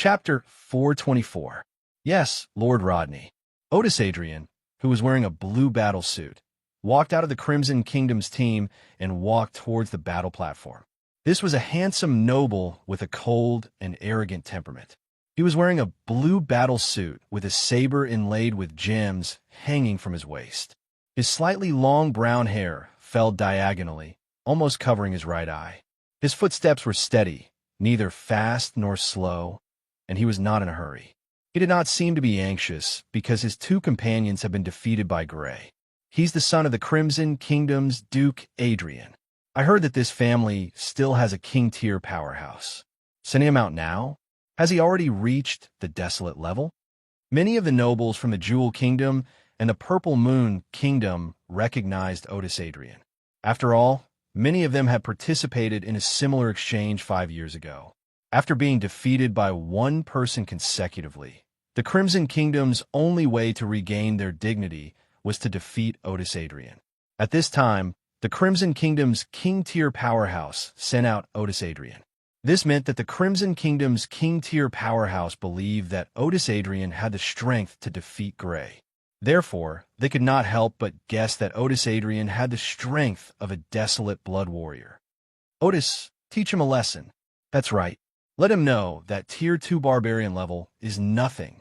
Chapter 424. Yes, Lord Rodney. Otis Adrian, who was wearing a blue battle suit, walked out of the Crimson Kingdom's team and walked towards the battle platform. This was a handsome noble with a cold and arrogant temperament. He was wearing a blue battle suit with a saber inlaid with gems hanging from his waist. His slightly long brown hair fell diagonally, almost covering his right eye. His footsteps were steady, neither fast nor slow, and he was not in a hurry. He did not seem to be anxious because his two companions had been defeated by Gray. He's the son of the Crimson Kingdom's Duke Adrian. I heard that this family still has a king-tier powerhouse. Sending him out now? Has he already reached the desolate level? Many of the nobles from the Jewel Kingdom and the Purple Moon Kingdom recognized Otis Adrian. After all, many of them had participated in a similar exchange 5 years ago. After being defeated by one person consecutively, the Crimson Kingdom's only way to regain their dignity was to defeat Otis Adrian. At this time, the Crimson Kingdom's king-tier powerhouse sent out Otis Adrian. This meant that the Crimson Kingdom's king-tier powerhouse believed that Otis Adrian had the strength to defeat Gray. Therefore, they could not help but guess that Otis Adrian had the strength of a desolate blood warrior. Otis, teach him a lesson. That's right. Let him know that Tier 2 barbarian level is nothing.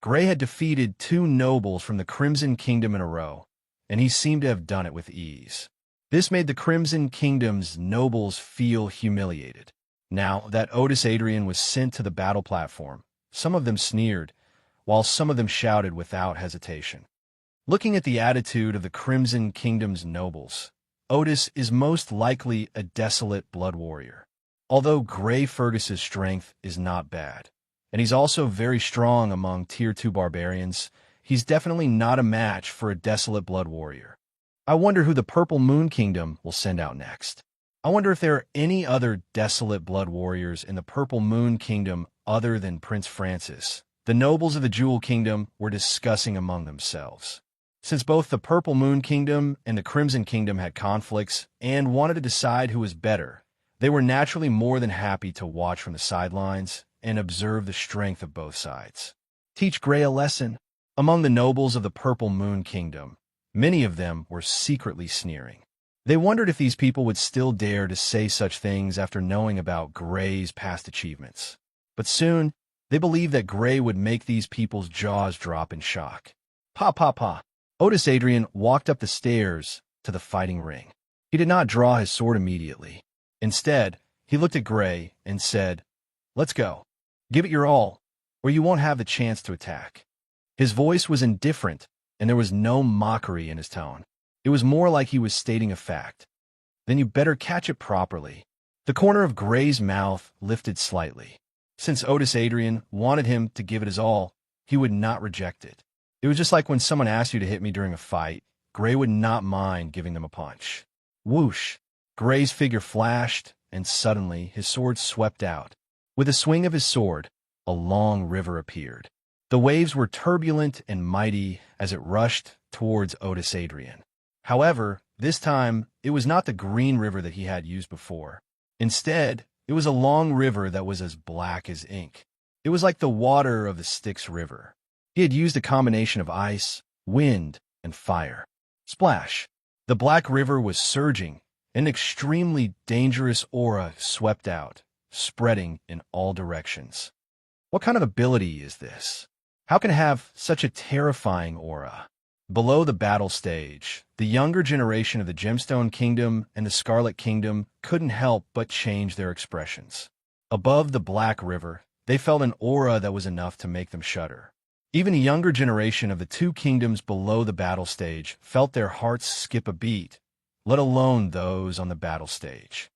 Gray had defeated 2 nobles from the Crimson Kingdom in a row, and he seemed to have done it with ease. This made the Crimson Kingdom's nobles feel humiliated. Now that Otis Adrian was sent to the battle platform, some of them sneered, while some of them shouted without hesitation. Looking at the attitude of the Crimson Kingdom's nobles, Otis is most likely a desolate blood warrior. Although Gray Fergus's strength is not bad, and he's also very strong among Tier 2 barbarians, he's definitely not a match for a desolate blood warrior. I wonder who the Purple Moon Kingdom will send out next. I wonder if there are any other desolate blood warriors in the Purple Moon Kingdom other than Prince Francis. The nobles of the Jewel Kingdom were discussing among themselves. Since both the Purple Moon Kingdom and the Crimson Kingdom had conflicts and wanted to decide who was better, they were naturally more than happy to watch from the sidelines and observe the strength of both sides. Teach Gray a lesson. Among the nobles of the Purple Moon Kingdom, many of them were secretly sneering. They wondered if these people would still dare to say such things after knowing about Gray's past achievements. But soon, they believed that Gray would make these people's jaws drop in shock. Pa, pa, pa. Otis Adrian walked up the stairs to the fighting ring. He did not draw his sword immediately. Instead, he looked at Gray and said, "Let's go. Give it your all, or you won't have the chance to attack." His voice was indifferent, and there was no mockery in his tone. It was more like he was stating a fact. Then you better catch it properly. The corner of Gray's mouth lifted slightly. Since Otis Adrian wanted him to give it his all, he would not reject it. It was just like when someone asked you to hit me during a fight, Gray would not mind giving them a punch. Whoosh! Gray's figure flashed, and suddenly his sword swept out. With a swing of his sword, a long river appeared. The waves were turbulent and mighty as it rushed towards Otis Adrian. However, this time, it was not the green river that he had used before. Instead, it was a long river that was as black as ink. It was like the water of the Styx River. He had used a combination of ice, wind, and fire. Splash! The black river was surging. An extremely dangerous aura swept out, spreading in all directions. What kind of ability is this? How can it have such a terrifying aura? Below the battle stage, the younger generation of the Gemstone Kingdom and the Scarlet Kingdom couldn't help but change their expressions. Above the Black River, they felt an aura that was enough to make them shudder. Even the younger generation of the 2 kingdoms below the battle stage felt their hearts skip a beat, let alone those on the battle stage.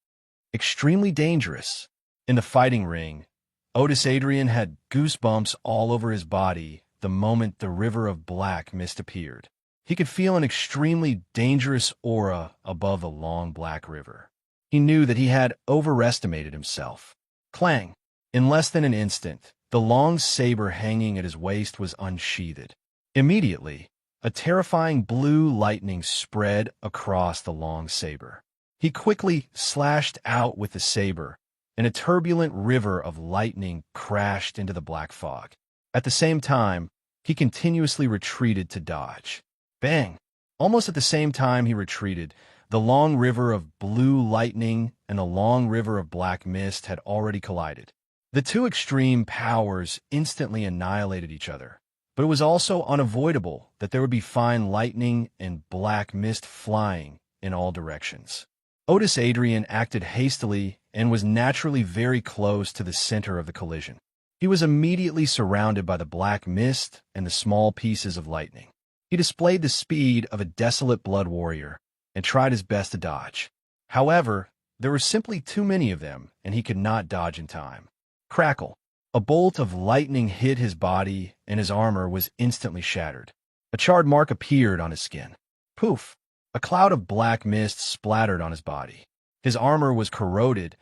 Extremely dangerous. In the fighting ring, Otis Adrian had goosebumps all over his body the moment the river of black mist appeared. He could feel an extremely dangerous aura above the long black river. He knew that he had overestimated himself. Clang! In less than an instant, the long saber hanging at his waist was unsheathed. Immediately, a terrifying blue lightning spread across the long saber. He quickly slashed out with the saber, and a turbulent river of lightning crashed into the black fog. At the same time, he continuously retreated to dodge. Bang! Almost at the same time he retreated, the long river of blue lightning and the long river of black mist had already collided. The two extreme powers instantly annihilated each other, but it was also unavoidable that there would be fine lightning and black mist flying in all directions. Otis Adrian acted hastily and was naturally very close to the center of the collision. He was immediately surrounded by the black mist and the small pieces of lightning. He displayed the speed of a desolate blood warrior and tried his best to dodge. However, there were simply too many of them, and he could not dodge in time. Crackle! A bolt of lightning hit his body, and his armor was instantly shattered. A charred mark appeared on his skin. Poof! A cloud of black mist splattered on his body. His armor was corroded,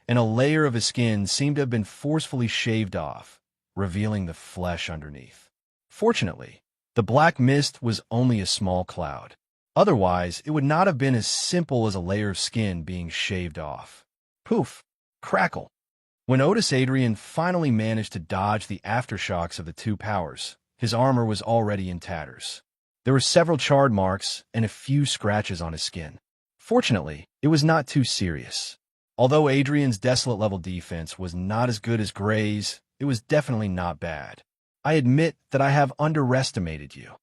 and a layer of his skin seemed to have been forcefully shaved off, revealing the flesh underneath. Fortunately, the black mist was only a small cloud. Otherwise, it would not have been as simple as a layer of skin being shaved off. Poof! Crackle! When Otis Adrian finally managed to dodge the aftershocks of the two powers, his armor was already in tatters. There were several charred marks and a few scratches on his skin. Fortunately, it was not too serious. Although Adrian's desolate-level defense was not as good as Gray's, it was definitely not bad. I admit that I have underestimated you.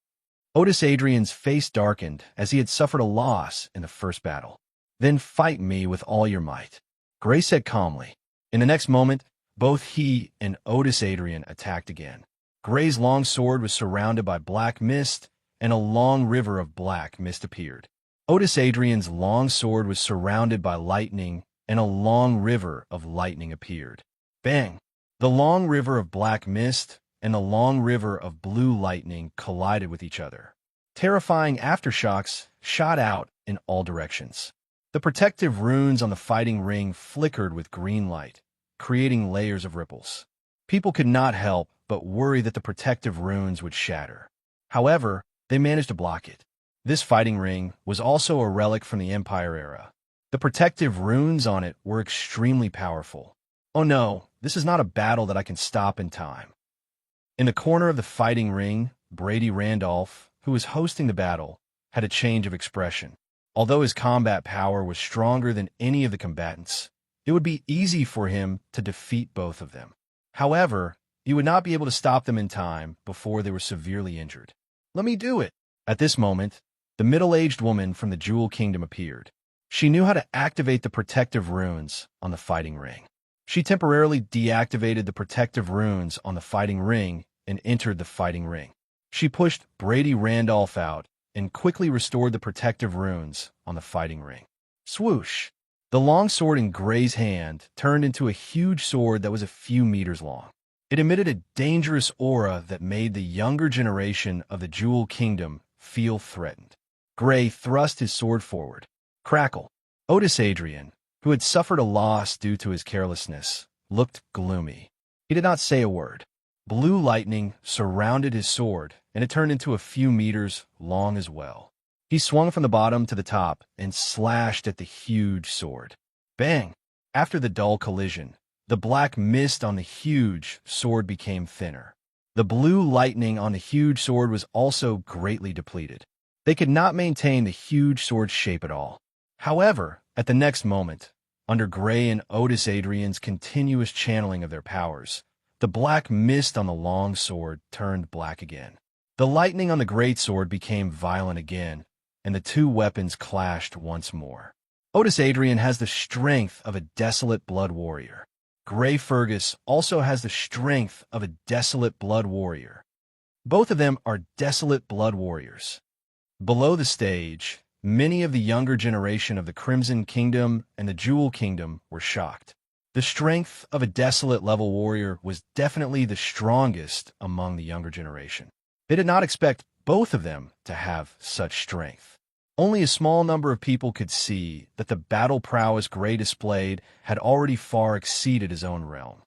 Otis Adrian's face darkened as he had suffered a loss in the first battle. Then fight me with all your might, Gray said calmly. In the next moment, both he and Otis Adrian attacked again. Gray's long sword was surrounded by black mist, and a long river of black mist appeared. Otis Adrian's long sword was surrounded by lightning, and a long river of lightning appeared. Bang! The long river of black mist and the long river of blue lightning collided with each other. Terrifying aftershocks shot out in all directions. The protective runes on the fighting ring flickered with green light, creating layers of ripples. People could not help but worry that the protective runes would shatter. However, they managed to block it. This fighting ring was also a relic from the Empire era. The protective runes on it were extremely powerful. Oh no, this is not a battle that I can stop in time. In the corner of the fighting ring, Brady Randolph, who was hosting the battle, had a change of expression. Although his combat power was stronger than any of the combatants, it would be easy for him to defeat both of them. However, he would not be able to stop them in time before they were severely injured. Let me do it! At this moment, the middle-aged woman from the Jewel Kingdom appeared. She knew how to activate the protective runes on the fighting ring. She temporarily deactivated the protective runes on the fighting ring and entered the fighting ring. She pushed Brady Randolph out and quickly restored the protective runes on the fighting ring. Swoosh! The long sword in Gray's hand turned into a huge sword that was a few meters long. It emitted a dangerous aura that made the younger generation of the Jewel Kingdom feel threatened. Gray thrust his sword forward. Crackle! Otis Adrian, who had suffered a loss due to his carelessness, looked gloomy. He did not say a word. Blue lightning surrounded his sword, and it turned into a few meters long as well. He swung from the bottom to the top and slashed at the huge sword. Bang! After the dull collision, the black mist on the huge sword became thinner. The blue lightning on the huge sword was also greatly depleted. They could not maintain the huge sword's shape at all. However, at the next moment, under Gray and Otis Adrian's continuous channeling of their powers, the black mist on the long sword turned black again. The lightning on the great sword became violent again, and the two weapons clashed once more. Otis Adrian has the strength of a desolate blood warrior. Gray Fergus also has the strength of a desolate blood warrior. Both of them are desolate blood warriors. Below the stage, many of the younger generation of the Crimson Kingdom and the Jewel Kingdom were shocked. The strength of a desolate-level warrior was definitely the strongest among the younger generation. They did not expect both of them to have such strength. Only a small number of people could see that the battle prowess Gray displayed had already far exceeded his own realm.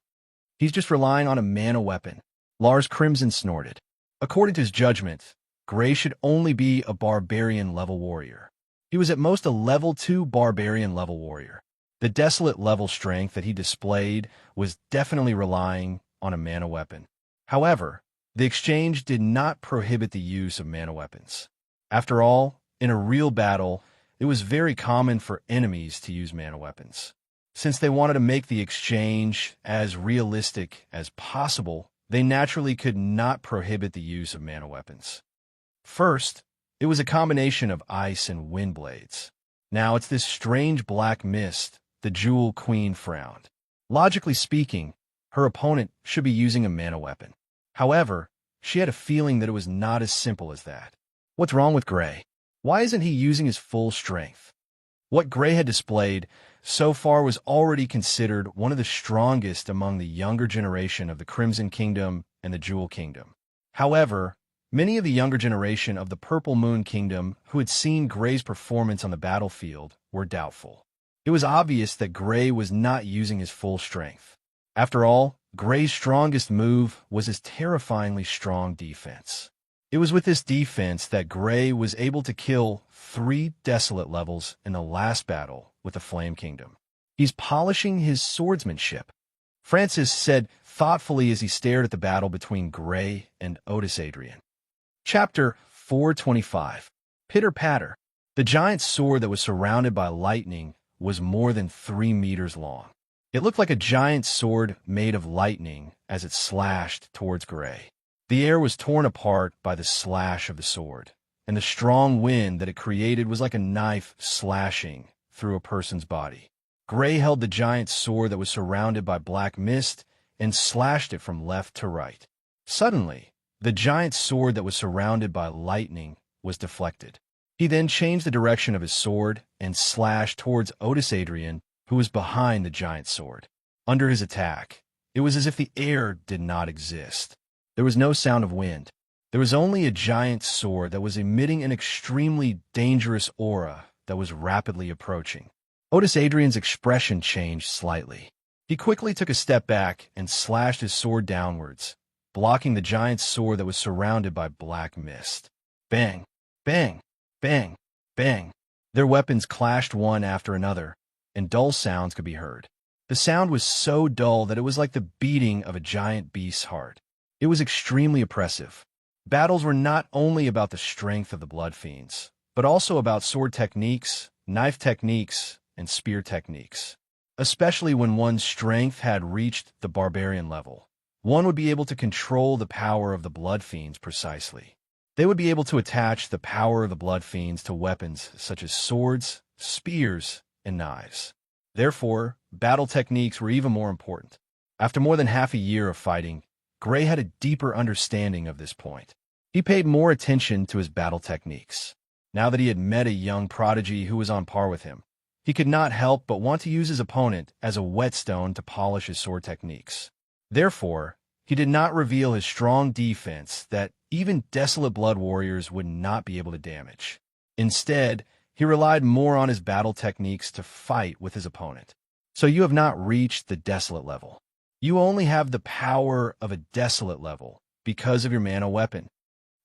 He's just relying on a mana weapon. Lars Crimson snorted. According to his judgment, Gray should only be a barbarian-level warrior. He was at most a level 2 barbarian-level warrior. The desolate level strength that he displayed was definitely relying on a mana weapon. However, the exchange did not prohibit the use of mana weapons. After all, in a real battle, it was very common for enemies to use mana weapons. Since they wanted to make the exchange as realistic as possible, they naturally could not prohibit the use of mana weapons. First, it was a combination of ice and wind blades. Now it's this strange black mist. The Jewel Queen frowned. Logically speaking, her opponent should be using a mana weapon. However, she had a feeling that it was not as simple as that. What's wrong with Gray? Why isn't he using his full strength? What Gray had displayed so far was already considered one of the strongest among the younger generation of the Crimson Kingdom and the Jewel Kingdom. However, many of the younger generation of the Purple Moon Kingdom who had seen Gray's performance on the battlefield were doubtful. It was obvious that Gray was not using his full strength. After all, Gray's strongest move was his terrifyingly strong defense. It was with this defense that Gray was able to kill 3 desolate levels in the last battle with the Flame Kingdom. He's polishing his swordsmanship, Francis said thoughtfully as he stared at the battle between Gray and Otis Adrian. Chapter 425. Pitter-patter. The giant sword that was surrounded by lightning was more than 3 meters long. It looked like a giant sword made of lightning as it slashed towards Gray. The air was torn apart by the slash of the sword, and the strong wind that it created was like a knife slashing through a person's body. Gray held the giant sword that was surrounded by black mist and slashed it from left to right. Suddenly, the giant sword that was surrounded by lightning was deflected. He then changed the direction of his sword and slashed towards Otis Adrian, who was behind the giant sword. Under his attack, it was as if the air did not exist. There was no sound of wind. There was only a giant sword that was emitting an extremely dangerous aura that was rapidly approaching. Otis Adrian's expression changed slightly. He quickly took a step back and slashed his sword downwards, blocking the giant sword that was surrounded by black mist. Bang! Bang! Bang! Bang! Their weapons clashed one after another, and dull sounds could be heard. The sound was so dull that it was like the beating of a giant beast's heart. It was extremely oppressive. Battles were not only about the strength of the blood fiends, but also about sword techniques, knife techniques, and spear techniques. Especially when one's strength had reached the barbarian level, one would be able to control the power of the blood fiends precisely. They would be able to attach the power of the blood fiends to weapons such as swords, spears, and knives. Therefore, battle techniques were even more important. After more than half a year of fighting, Gray had a deeper understanding of this point. He paid more attention to his battle techniques. Now that he had met a young prodigy who was on par with him, he could not help but want to use his opponent as a whetstone to polish his sword techniques. Therefore, he did not reveal his strong defense that even desolate blood warriors would not be able to damage. Instead, he relied more on his battle techniques to fight with his opponent. So you have not reached the desolate level. You only have the power of a desolate level because of your mana weapon.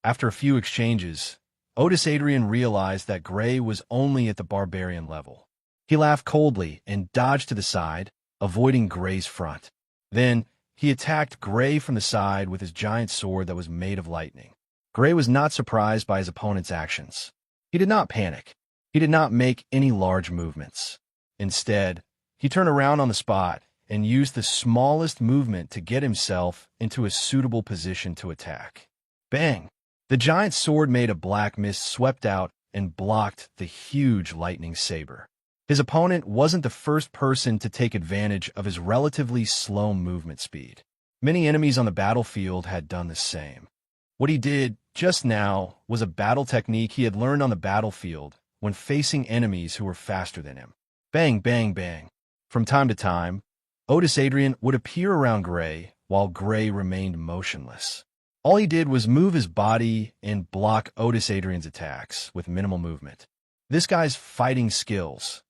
After a few exchanges, Otis Adrian realized that Gray was only at the barbarian level. He laughed coldly and dodged to the side, avoiding Gray's front. Then, he attacked Gray from the side with his giant sword that was made of lightning. Gray was not surprised by his opponent's actions. He did not panic. He did not make any large movements. Instead, he turned around on the spot and used the smallest movement to get himself into a suitable position to attack. Bang! The giant sword made of black mist swept out and blocked the huge lightning saber. His opponent wasn't the first person to take advantage of his relatively slow movement speed. Many enemies on the battlefield had done the same. What he did just now was a battle technique he had learned on the battlefield when facing enemies who were faster than him. Bang, bang, bang. From time to time, Otis Adrian would appear around Gray while Gray remained motionless. All he did was move his body and block Otis Adrian's attacks with minimal movement. This guy's fighting skills.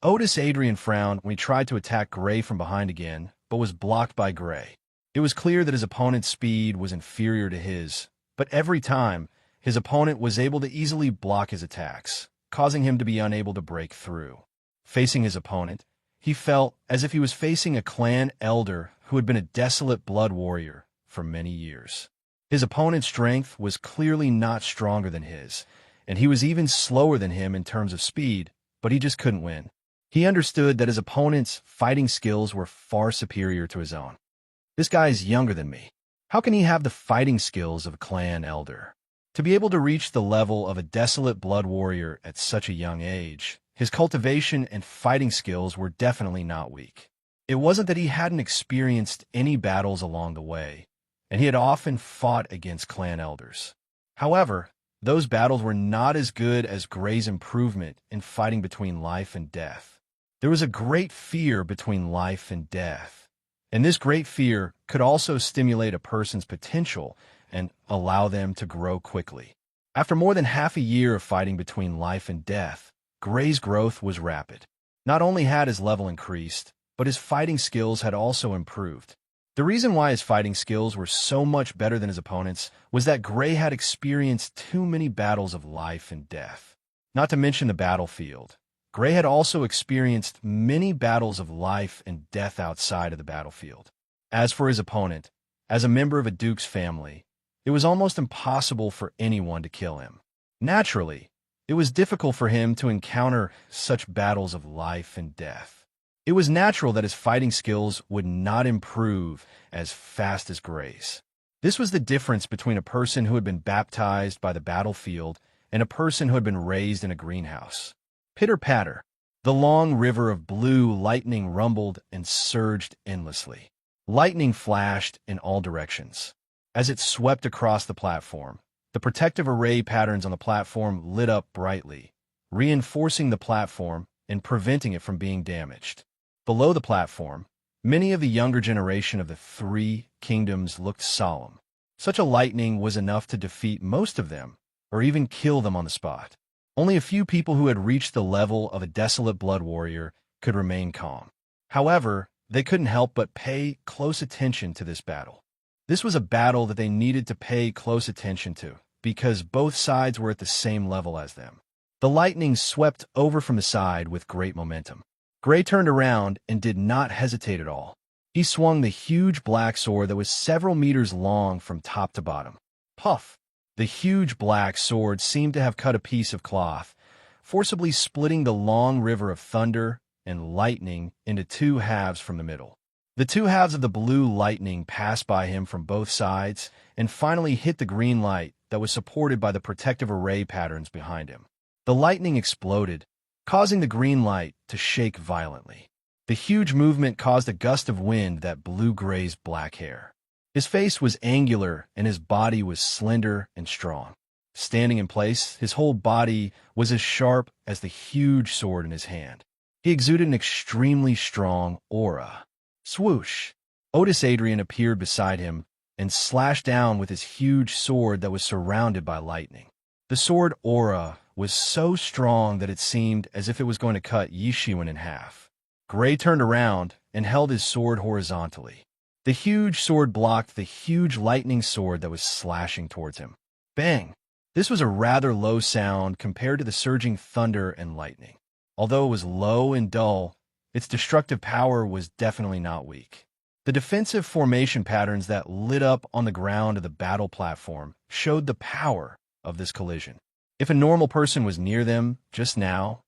Otis Adrian frowned when he tried to attack Gray from behind again, but was blocked by Gray. It was clear that his opponent's speed was inferior to his, but every time, his opponent was able to easily block his attacks, causing him to be unable to break through. Facing his opponent, He felt as if he was facing a clan elder who had been a desolate blood warrior for many years. His opponent's strength was clearly not stronger than his, and he was even slower than him in terms of speed, but he just couldn't win. He understood that his opponent's fighting skills were far superior to his own. This guy is younger than me. How can he have the fighting skills of a clan elder? To be able to reach the level of a desolate blood warrior at such a young age, his cultivation and fighting skills were definitely not weak. It wasn't that he hadn't experienced any battles along the way, and he had often fought against clan elders. However, those battles were not as good as Gray's improvement in fighting between life and death. There was a great fear between life and death, and this great fear could also stimulate a person's potential and allow them to grow quickly. After more than half a year of fighting between life and death, Gray's growth was rapid. Not only had his level increased, but his fighting skills had also improved. The reason why his fighting skills were so much better than his opponents was that Gray had experienced too many battles of life and death. Not to mention the battlefield. Gray had also experienced many battles of life and death outside of the battlefield. As for his opponent, as a member of a duke's family, it was almost impossible for anyone to kill him. Naturally, it was difficult for him to encounter such battles of life and death. It was natural that his fighting skills would not improve as fast as Gray's. This was the difference between a person who had been baptized by the battlefield and a person who had been raised in a greenhouse. Pitter-patter. The long river of blue lightning rumbled and surged endlessly. Lightning flashed in all directions. As it swept across the platform, the protective array patterns on the platform lit up brightly, reinforcing the platform and preventing it from being damaged. Below the platform, many of the younger generation of the three kingdoms looked solemn. Such a lightning was enough to defeat most of them, or even kill them on the spot. Only a few people who had reached the level of a desolate blood warrior could remain calm. However, they couldn't help but pay close attention to this battle. This was a battle that they needed to pay close attention to, because both sides were at the same level as them. The lightning swept over from the side with great momentum. Gray turned around and did not hesitate at all. He swung the huge black sword that was several meters long from top to bottom. Puff! The huge black sword seemed to have cut a piece of cloth, forcibly splitting the long river of thunder and lightning into two halves from the middle. The two halves of the blue lightning passed by him from both sides and finally hit the green light that was supported by the protective array patterns behind him. The lightning exploded, causing the green light to shake violently. The huge movement caused a gust of wind that blew Gray's black hair. His face was angular and his body was slender and strong. Standing in place, his whole body was as sharp as the huge sword in his hand. He exuded an extremely strong aura. Swoosh! Otis Adrian appeared beside him and slashed down with his huge sword that was surrounded by lightning. The sword aura was so strong that it seemed as if it was going to cut Yishiwan in half. Gray turned around and held his sword horizontally. The huge sword blocked the huge lightning sword that was slashing towards him. Bang! This was a rather low sound compared to the surging thunder and lightning. Although it was low and dull, its destructive power was definitely not weak. The defensive formation patterns that lit up on the ground of the battle platform showed the power of this collision. If a normal person was near them just now,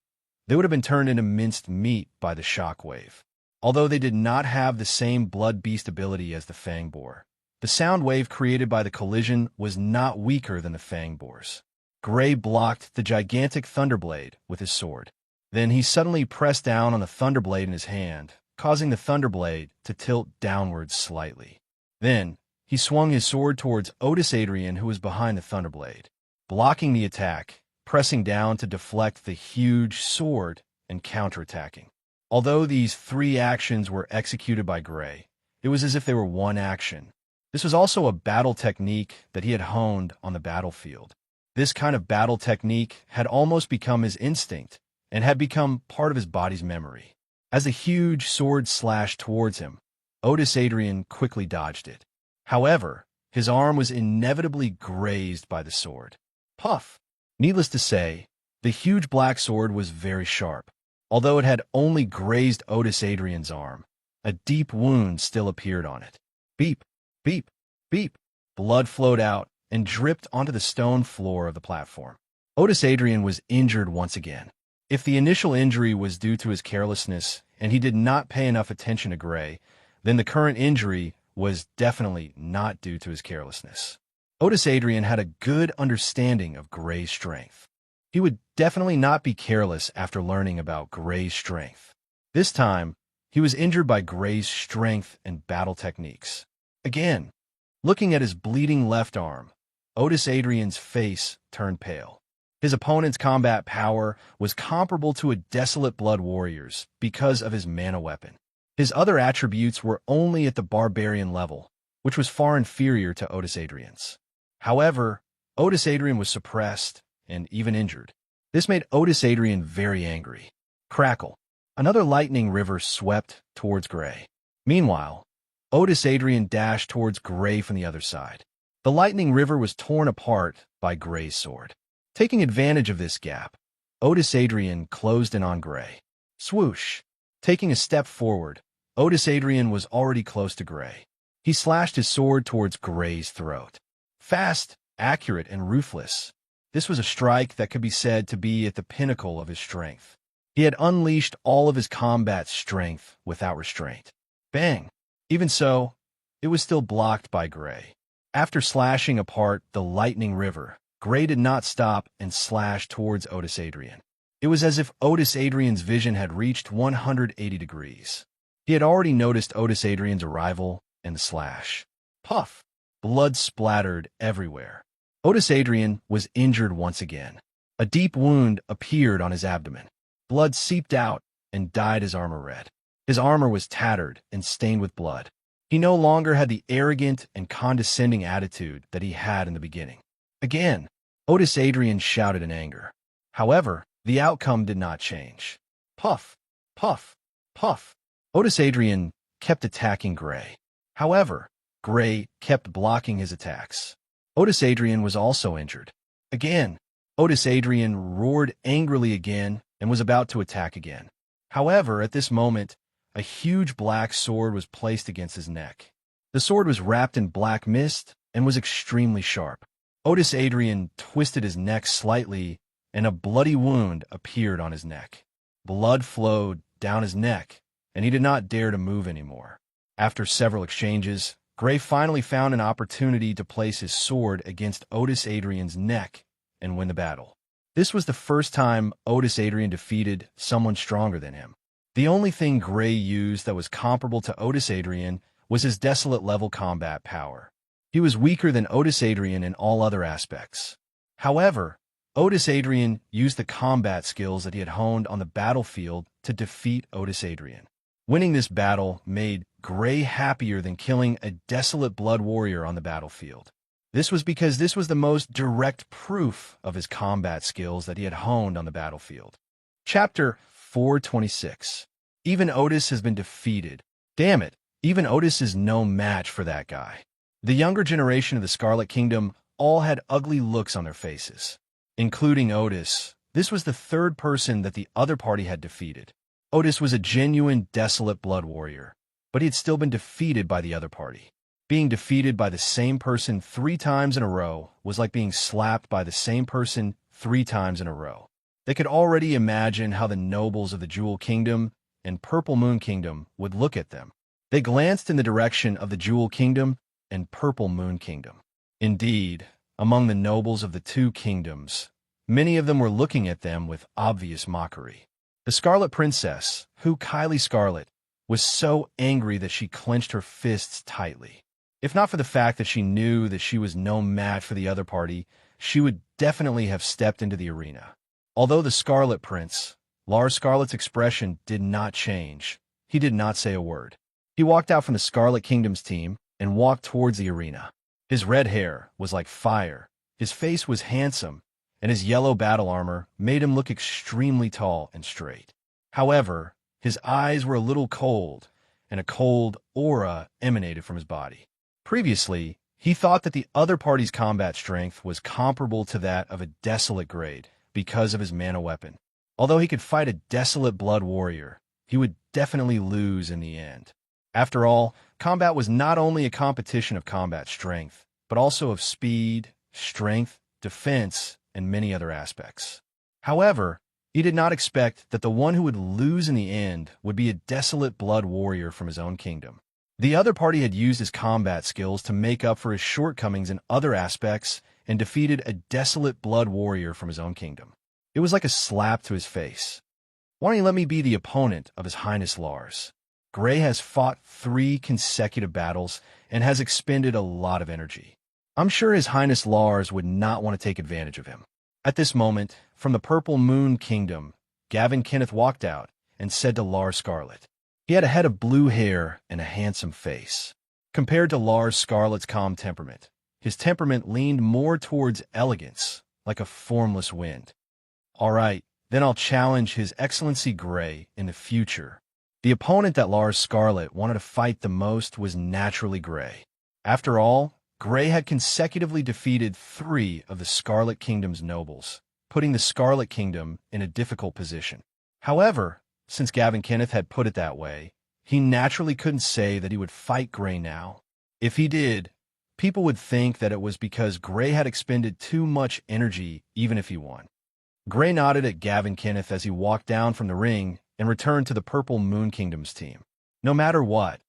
they would have been turned into minced meat by the shockwave. Although they did not have the same blood beast ability as the Fang Boar, the sound wave created by the collision was not weaker than the Fang Boar's. Gray blocked the gigantic Thunderblade with his sword. Then he suddenly pressed down on the Thunderblade in his hand, causing the Thunderblade to tilt downwards slightly. Then he swung his sword towards Otis Adrian, who was behind the Thunderblade, blocking the attack, pressing down to deflect the huge sword, and counterattacking. Although these three actions were executed by Gray, it was as if they were one action. This was also a battle technique that he had honed on the battlefield. This kind of battle technique had almost become his instinct and had become part of his body's memory. As the huge sword slashed towards him, Otis Adrian quickly dodged it. However, his arm was inevitably grazed by the sword. Puff! Needless to say, the huge black sword was very sharp. Although it had only grazed Otis Adrian's arm, a deep wound still appeared on it. Beep, beep, beep. Blood flowed out and dripped onto the stone floor of the platform. Otis Adrian was injured once again. If the initial injury was due to his carelessness and he did not pay enough attention to Gray, then the current injury was definitely not due to his carelessness. Otis Adrian had a good understanding of Gray's strength. He would definitely not be careless after learning about Gray's strength. This time, he was injured by Gray's strength and battle techniques. Again, looking at his bleeding left arm, Otis Adrian's face turned pale. His opponent's combat power was comparable to a desolate blood warrior's because of his mana weapon. His other attributes were only at the barbarian level, which was far inferior to Otis Adrian's. However, Otis Adrian was suppressed and even injured. This made Otis Adrian very angry. Crackle. Another lightning river swept towards Gray. Meanwhile, Otis Adrian dashed towards Gray from the other side. The lightning river was torn apart by Gray's sword. Taking advantage of this gap, Otis Adrian closed in on Gray. Swoosh! Taking a step forward, Otis Adrian was already close to Gray. He slashed his sword towards Gray's throat. Fast, accurate, and ruthless. This was a strike that could be said to be at the pinnacle of his strength. He had unleashed all of his combat strength without restraint. Bang! Even so, it was still blocked by Gray. After slashing apart the lightning river, Gray did not stop and slashed towards Otis Adrian. It was as if Otis Adrian's vision had reached 180 degrees. He had already noticed Otis Adrian's arrival and the slash. Puff! Blood splattered everywhere. Otis Adrian was injured once again. A deep wound appeared on his abdomen. Blood seeped out and dyed his armor red. His armor was tattered and stained with blood. He no longer had the arrogant and condescending attitude that he had in the beginning. Again, Otis Adrian shouted in anger. However, the outcome did not change. Puff, puff, puff. Otis Adrian kept attacking Gray. However, Gray kept blocking his attacks. Otis Adrian was also injured. Again, Otis Adrian roared angrily again and was about to attack again. However, at this moment, a huge black sword was placed against his neck. The sword was wrapped in black mist and was extremely sharp. Otis Adrian twisted his neck slightly, and a bloody wound appeared on his neck. Blood flowed down his neck, and he did not dare to move anymore. After several exchanges, Gray finally found an opportunity to place his sword against Otis Adrian's neck and win the battle. This was the first time Otis Adrian defeated someone stronger than him. The only thing Gray used that was comparable to Otis Adrian was his desolate level combat power. He was weaker than Otis Adrian in all other aspects. However, Otis Adrian used the combat skills that he had honed on the battlefield to defeat Otis Adrian. Winning this battle made Gray happier than killing a desolate blood warrior on the battlefield. This was because this was the most direct proof of his combat skills that he had honed on the battlefield. Chapter 426. Even Otis has been defeated. Damn it, even Otis is no match for that guy. The younger generation of the Scarlet Kingdom all had ugly looks on their faces. Including Otis, this was the third person that the other party had defeated. Otis was a genuine desolate blood warrior, but he had still been defeated by the other party. Being defeated by the same person 3 times in a row was like being slapped by the same person 3 times in a row. They could already imagine how the nobles of the Jewel Kingdom and Purple Moon Kingdom would look at them. They glanced in the direction of the Jewel Kingdom and Purple Moon Kingdom. Indeed, among the nobles of the 2 kingdoms, many of them were looking at them with obvious mockery. The Scarlet Princess, who Kylie Scarlet, was so angry that she clenched her fists tightly. If not for the fact that she knew that she was no match for the other party, she would definitely have stepped into the arena. Although the Scarlet Prince, Lars Scarlet's expression did not change, he did not say a word. He walked out from the Scarlet Kingdom's team and walked towards the arena. His red hair was like fire, his face was handsome, and his yellow battle armor made him look extremely tall and straight. However, his eyes were a little cold, and a cold aura emanated from his body. Previously, he thought that the other party's combat strength was comparable to that of a desolate grade because of his mana weapon. Although he could fight a desolate blood warrior, he would definitely lose in the end. After all, combat was not only a competition of combat strength, but also of speed, strength, defense, and many other aspects. However, he did not expect that the one who would lose in the end would be a desolate blood warrior from his own kingdom. The other party had used his combat skills to make up for his shortcomings in other aspects and defeated a desolate blood warrior from his own kingdom. It was like a slap to his face. Why don't you let me be the opponent of His Highness Lars? Gray has fought 3 consecutive battles and has expended a lot of energy. I'm sure His Highness Lars would not want to take advantage of him. At this moment, from the Purple Moon Kingdom, Gavin Kenneth walked out and said to Lars Scarlet. He had a head of blue hair and a handsome face. Compared to Lars Scarlet's calm temperament, his temperament leaned more towards elegance, like a formless wind. All right, then I'll challenge His Excellency Gray in the future. The opponent that Lars Scarlet wanted to fight the most was naturally Gray. After all, Gray had consecutively defeated 3 of the Scarlet Kingdom's nobles, putting the Scarlet Kingdom in a difficult position. However, since Gavin Kenneth had put it that way, he naturally couldn't say that he would fight Gray now. If he did, people would think that it was because Gray had expended too much energy even if he won. Gray nodded at Gavin Kenneth as he walked down from the ring and returned to the Purple Moon Kingdom's team. No matter what,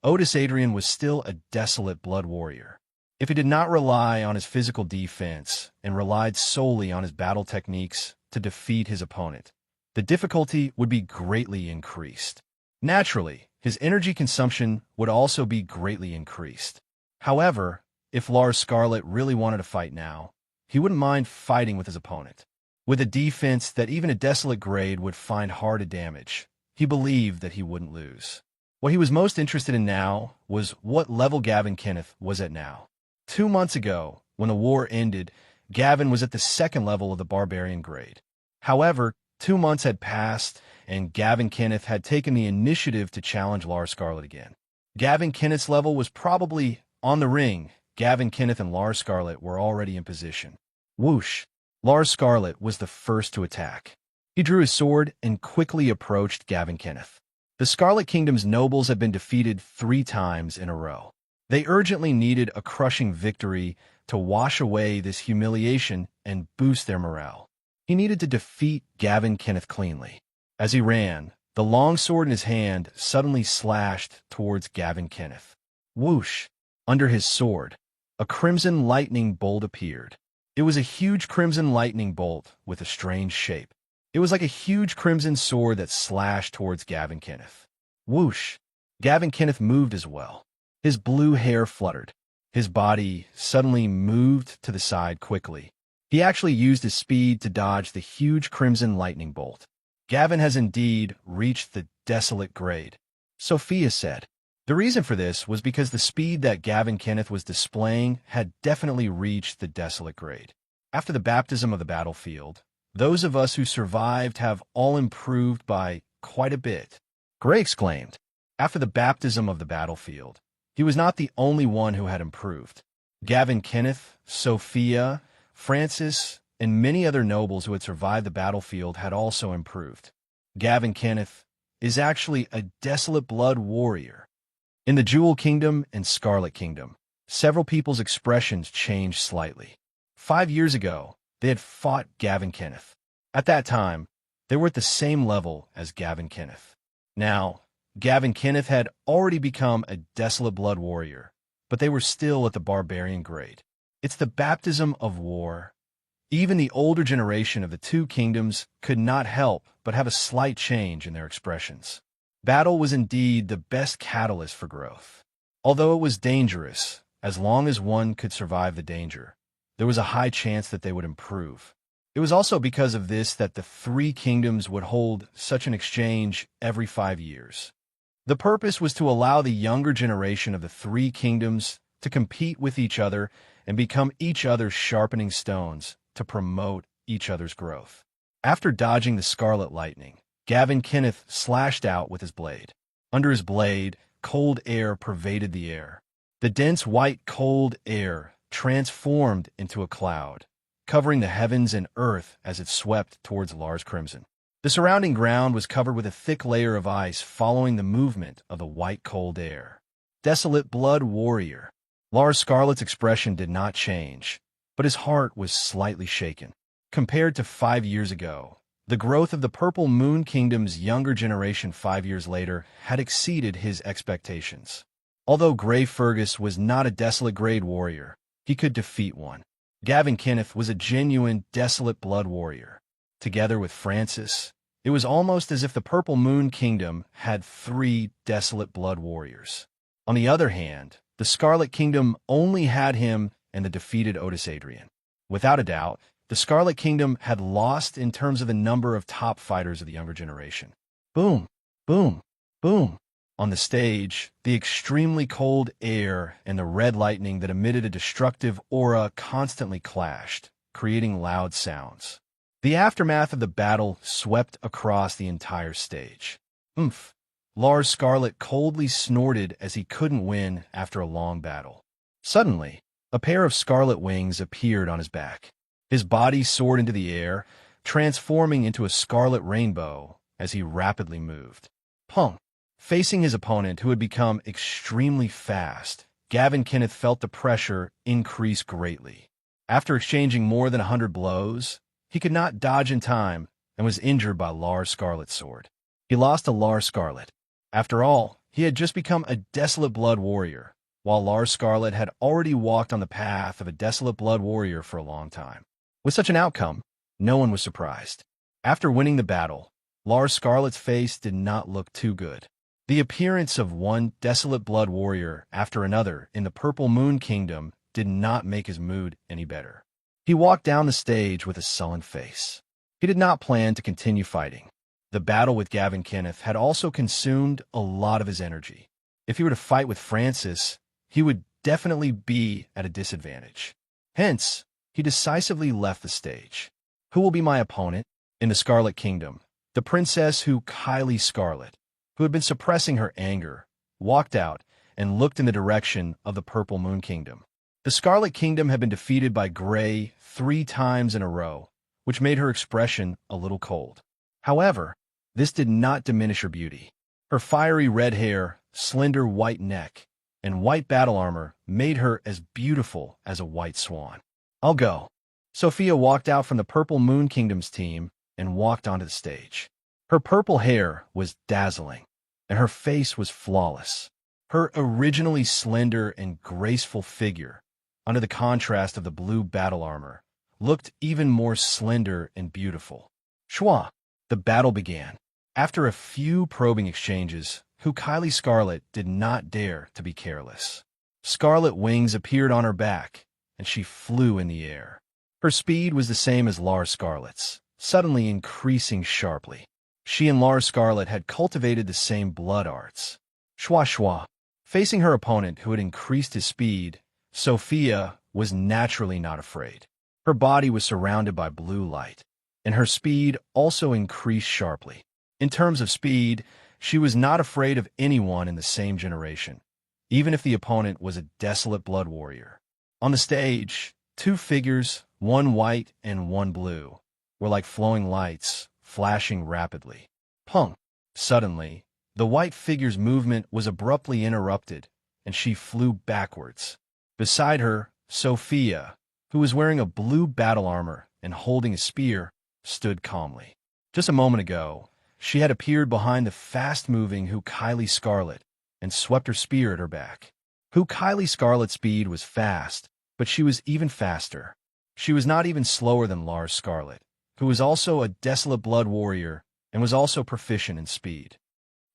Otis Adrian was still a desolate blood warrior. If he did not rely on his physical defense and relied solely on his battle techniques to defeat his opponent, the difficulty would be greatly increased. Naturally, his energy consumption would also be greatly increased. However, if Lars Scarlet really wanted to fight now, he wouldn't mind fighting with his opponent. With a defense that even a desolate grade would find hard to damage, he believed that he wouldn't lose. What he was most interested in now was what level Gavin Kenneth was at now. 2 months ago, when the war ended, Gavin was at the 2nd level of the barbarian grade. However, 2 months had passed, and Gavin Kenneth had taken the initiative to challenge Lars Scarlet again. Gavin Kenneth's level was probably on the ring. Gavin Kenneth and Lars Scarlet were already in position. Whoosh! Lars Scarlet was the first to attack. He drew his sword and quickly approached Gavin Kenneth. The Scarlet Kingdom's nobles had been defeated 3 times in a row. They urgently needed a crushing victory to wash away this humiliation and boost their morale. He needed to defeat Gavin Kenneth cleanly. As he ran, the long sword in his hand suddenly slashed towards Gavin Kenneth. Whoosh! Under his sword, a crimson lightning bolt appeared. It was a huge crimson lightning bolt with a strange shape. It was like a huge crimson sword that slashed towards Gavin Kenneth. Whoosh! Gavin Kenneth moved as well. His blue hair fluttered. His body suddenly moved to the side quickly. He actually used his speed to dodge the huge crimson lightning bolt. Gavin has indeed reached the desolate grade, Sophia said. The reason for this was because the speed that Gavin Kenneth was displaying had definitely reached the desolate grade. After the baptism of the battlefield, those of us who survived have all improved by quite a bit, Gray exclaimed. After the baptism of the battlefield, he was not the only one who had improved. Gavin Kenneth, Sophia, Francis, and many other nobles who had survived the battlefield had also improved. Gavin Kenneth is actually a desolate blood warrior. In the Jewel Kingdom and Scarlet Kingdom, several people's expressions changed slightly. 5 years ago, they had fought Gavin Kenneth. At that time, they were at the same level as Gavin Kenneth. Now, Gavin Kenneth had already become a desolate blood warrior, but they were still at the barbarian grade. It's the baptism of war. Even the older generation of the 2 kingdoms could not help but have a slight change in their expressions. Battle was indeed the best catalyst for growth. Although it was dangerous, as long as one could survive the danger, there was a high chance that they would improve. It was also because of this that the 3 kingdoms would hold such an exchange every 5 years. The purpose was to allow the younger generation of the 3 kingdoms to compete with each other and become each other's sharpening stones to promote each other's growth. After dodging the scarlet lightning, Gavin Kenneth slashed out with his blade. Under his blade, cold air pervaded the air. The dense white cold air transformed into a cloud, covering the heavens and earth as it swept towards Lars Crimson. The surrounding ground was covered with a thick layer of ice following the movement of the white cold air. Desolate Blood Warrior. Lars Scarlet's expression did not change, but his heart was slightly shaken. Compared to 5 years ago, the growth of the Purple Moon Kingdom's younger generation 5 years later had exceeded his expectations. Although Grey Fergus was not a desolate grade warrior, he could defeat one. Gavin Kenneth was a genuine desolate blood warrior. Together with Francis, it was almost as if the Purple Moon Kingdom had 3 desolate blood warriors. On the other hand, the Scarlet Kingdom only had him and the defeated Otis Adrian. Without a doubt, the Scarlet Kingdom had lost in terms of the number of top fighters of the younger generation. Boom, boom, boom. On the stage, the extremely cold air and the red lightning that emitted a destructive aura constantly clashed, creating loud sounds. The aftermath of the battle swept across the entire stage. Oomph! Lars Scarlet coldly snorted as he couldn't win after a long battle. Suddenly, a pair of scarlet wings appeared on his back. His body soared into the air, transforming into a scarlet rainbow as he rapidly moved. Punk! Facing his opponent, who had become extremely fast, Gavin Kenneth felt the pressure increase greatly. After exchanging more than 100 blows, he could not dodge in time and was injured by Lars Scarlet's sword. He lost to Lars Scarlet. After all, he had just become a desolate blood warrior, while Lars Scarlet had already walked on the path of a desolate blood warrior for a long time. With such an outcome, no one was surprised. After winning the battle, Lars Scarlet's face did not look too good. The appearance of one desolate blood warrior after another in the Purple Moon Kingdom did not make his mood any better. He walked down the stage with a sullen face. He did not plan to continue fighting. The battle with Gavin Kenneth had also consumed a lot of his energy. If he were to fight with Francis, he would definitely be at a disadvantage. Hence, he decisively left the stage. Who will be my opponent? In the Scarlet Kingdom, the princess Kylie Scarlet, who had been suppressing her anger, walked out and looked in the direction of the Purple Moon Kingdom. The Scarlet Kingdom had been defeated by Grey 3 times in a row, which made her expression a little cold. However, this did not diminish her beauty. Her fiery red hair, slender white neck, and white battle armor made her as beautiful as a white swan. I'll go. Sophia walked out from the Purple Moon Kingdom's team and walked onto the stage. Her purple hair was dazzling, and her face was flawless. Her originally slender and graceful figure, under the contrast of the blue battle armor, looked even more slender and beautiful. Schwa! The battle began. After a few probing exchanges, Kylie Scarlet did not dare to be careless. Scarlet wings appeared on her back, and she flew in the air. Her speed was the same as Lars Scarlet's, suddenly increasing sharply. She and Lars Scarlet had cultivated the same blood arts. Schwa schwa. Facing her opponent, who had increased his speed, Sophia was naturally not afraid. Her body was surrounded by blue light, and her speed also increased sharply. In terms of speed, she was not afraid of anyone in the same generation, even if the opponent was a desolate blood warrior. On the stage, 2 figures, one white and one blue, were like flowing lights, flashing rapidly. Punk! Suddenly, the white figure's movement was abruptly interrupted, and she flew backwards. Beside her, Sophia, who was wearing a blue battle armor and holding a spear, stood calmly. Just a moment ago, she had appeared behind the fast-moving Kylie Scarlet and swept her spear at her back. Kylie Scarlet's speed was fast, but she was even faster. She was not even slower than Lars Scarlet, who was also a desolate blood warrior and was also proficient in speed.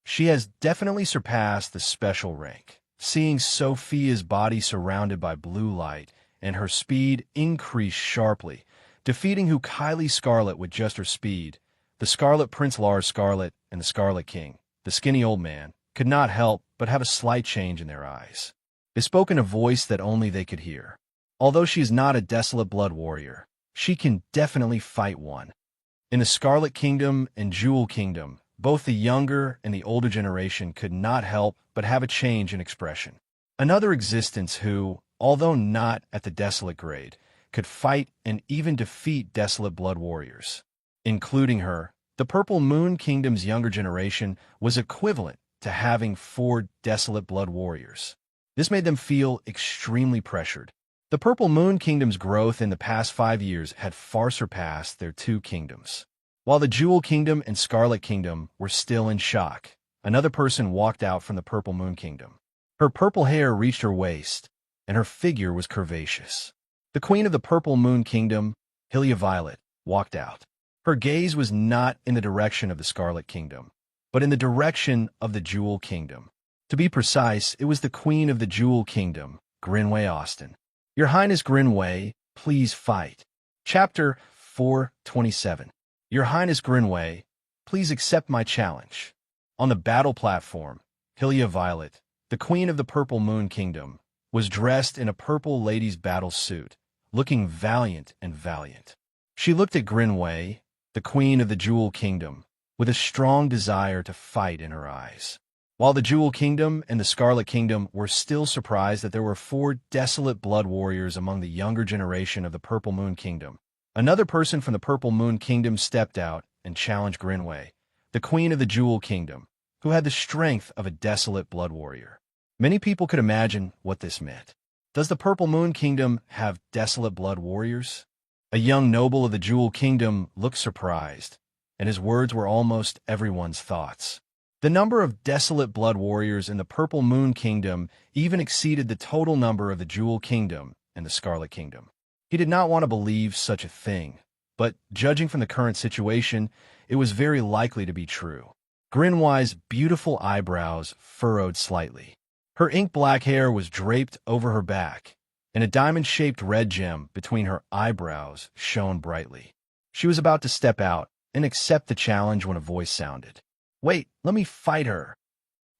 She has definitely surpassed the special rank. Seeing Sophia's body surrounded by blue light and her speed increased sharply, defeating Kylie Scarlet with just her speed, the Scarlet Prince Lars Scarlet and the Scarlet King, the skinny old man, could not help but have a slight change in their eyes. They spoke in a voice that only they could hear. Although she is not a desolate blood warrior, she can definitely fight one. In the Scarlet Kingdom and Jewel Kingdom, both the younger and the older generation could not help but have a change in expression. Another existence who, although not at the desolate grade, could fight and even defeat desolate blood warriors. Including her, The Purple Moon Kingdom's younger generation was equivalent to having 4 desolate blood warriors. This made them feel extremely pressured. The Purple Moon Kingdom's growth in the past 5 years had far surpassed their 2 kingdoms. While the Jewel Kingdom and Scarlet Kingdom were still in shock, another person walked out from the Purple Moon Kingdom. Her purple hair reached her waist, and her figure was curvaceous. The Queen of the Purple Moon Kingdom, Hylia Violet, walked out. Her gaze was not in the direction of the Scarlet Kingdom, but in the direction of the Jewel Kingdom. To be precise, it was the Queen of the Jewel Kingdom, Grinway Austin. Your Highness Grinway, please fight. Chapter 427. Your Highness Grinway, please accept my challenge. On the battle platform, Hylia Violet, the Queen of the Purple Moon Kingdom, was dressed in a purple lady's battle suit, looking valiant and valiant. She looked at Grinway, the Queen of the Jewel Kingdom, with a strong desire to fight in her eyes. While the Jewel Kingdom and the Scarlet Kingdom were still surprised that there were 4 desolate blood warriors among the younger generation of the Purple Moon Kingdom, another person from the Purple Moon Kingdom stepped out and challenged Grinway, the Queen of the Jewel Kingdom, who had the strength of a desolate blood warrior. Many people could imagine what this meant. Does the Purple Moon Kingdom have desolate blood warriors? A young noble of the Jewel Kingdom looked surprised, and his words were almost everyone's thoughts. The number of desolate blood warriors in the Purple Moon Kingdom even exceeded the total number of the Jewel Kingdom and the Scarlet Kingdom. He did not want to believe such a thing, but judging from the current situation, it was very likely to be true. Grinway's beautiful eyebrows furrowed slightly. Her ink-black hair was draped over her back, and a diamond-shaped red gem between her eyebrows shone brightly. She was about to step out and accept the challenge when a voice sounded. "Wait, let me fight her."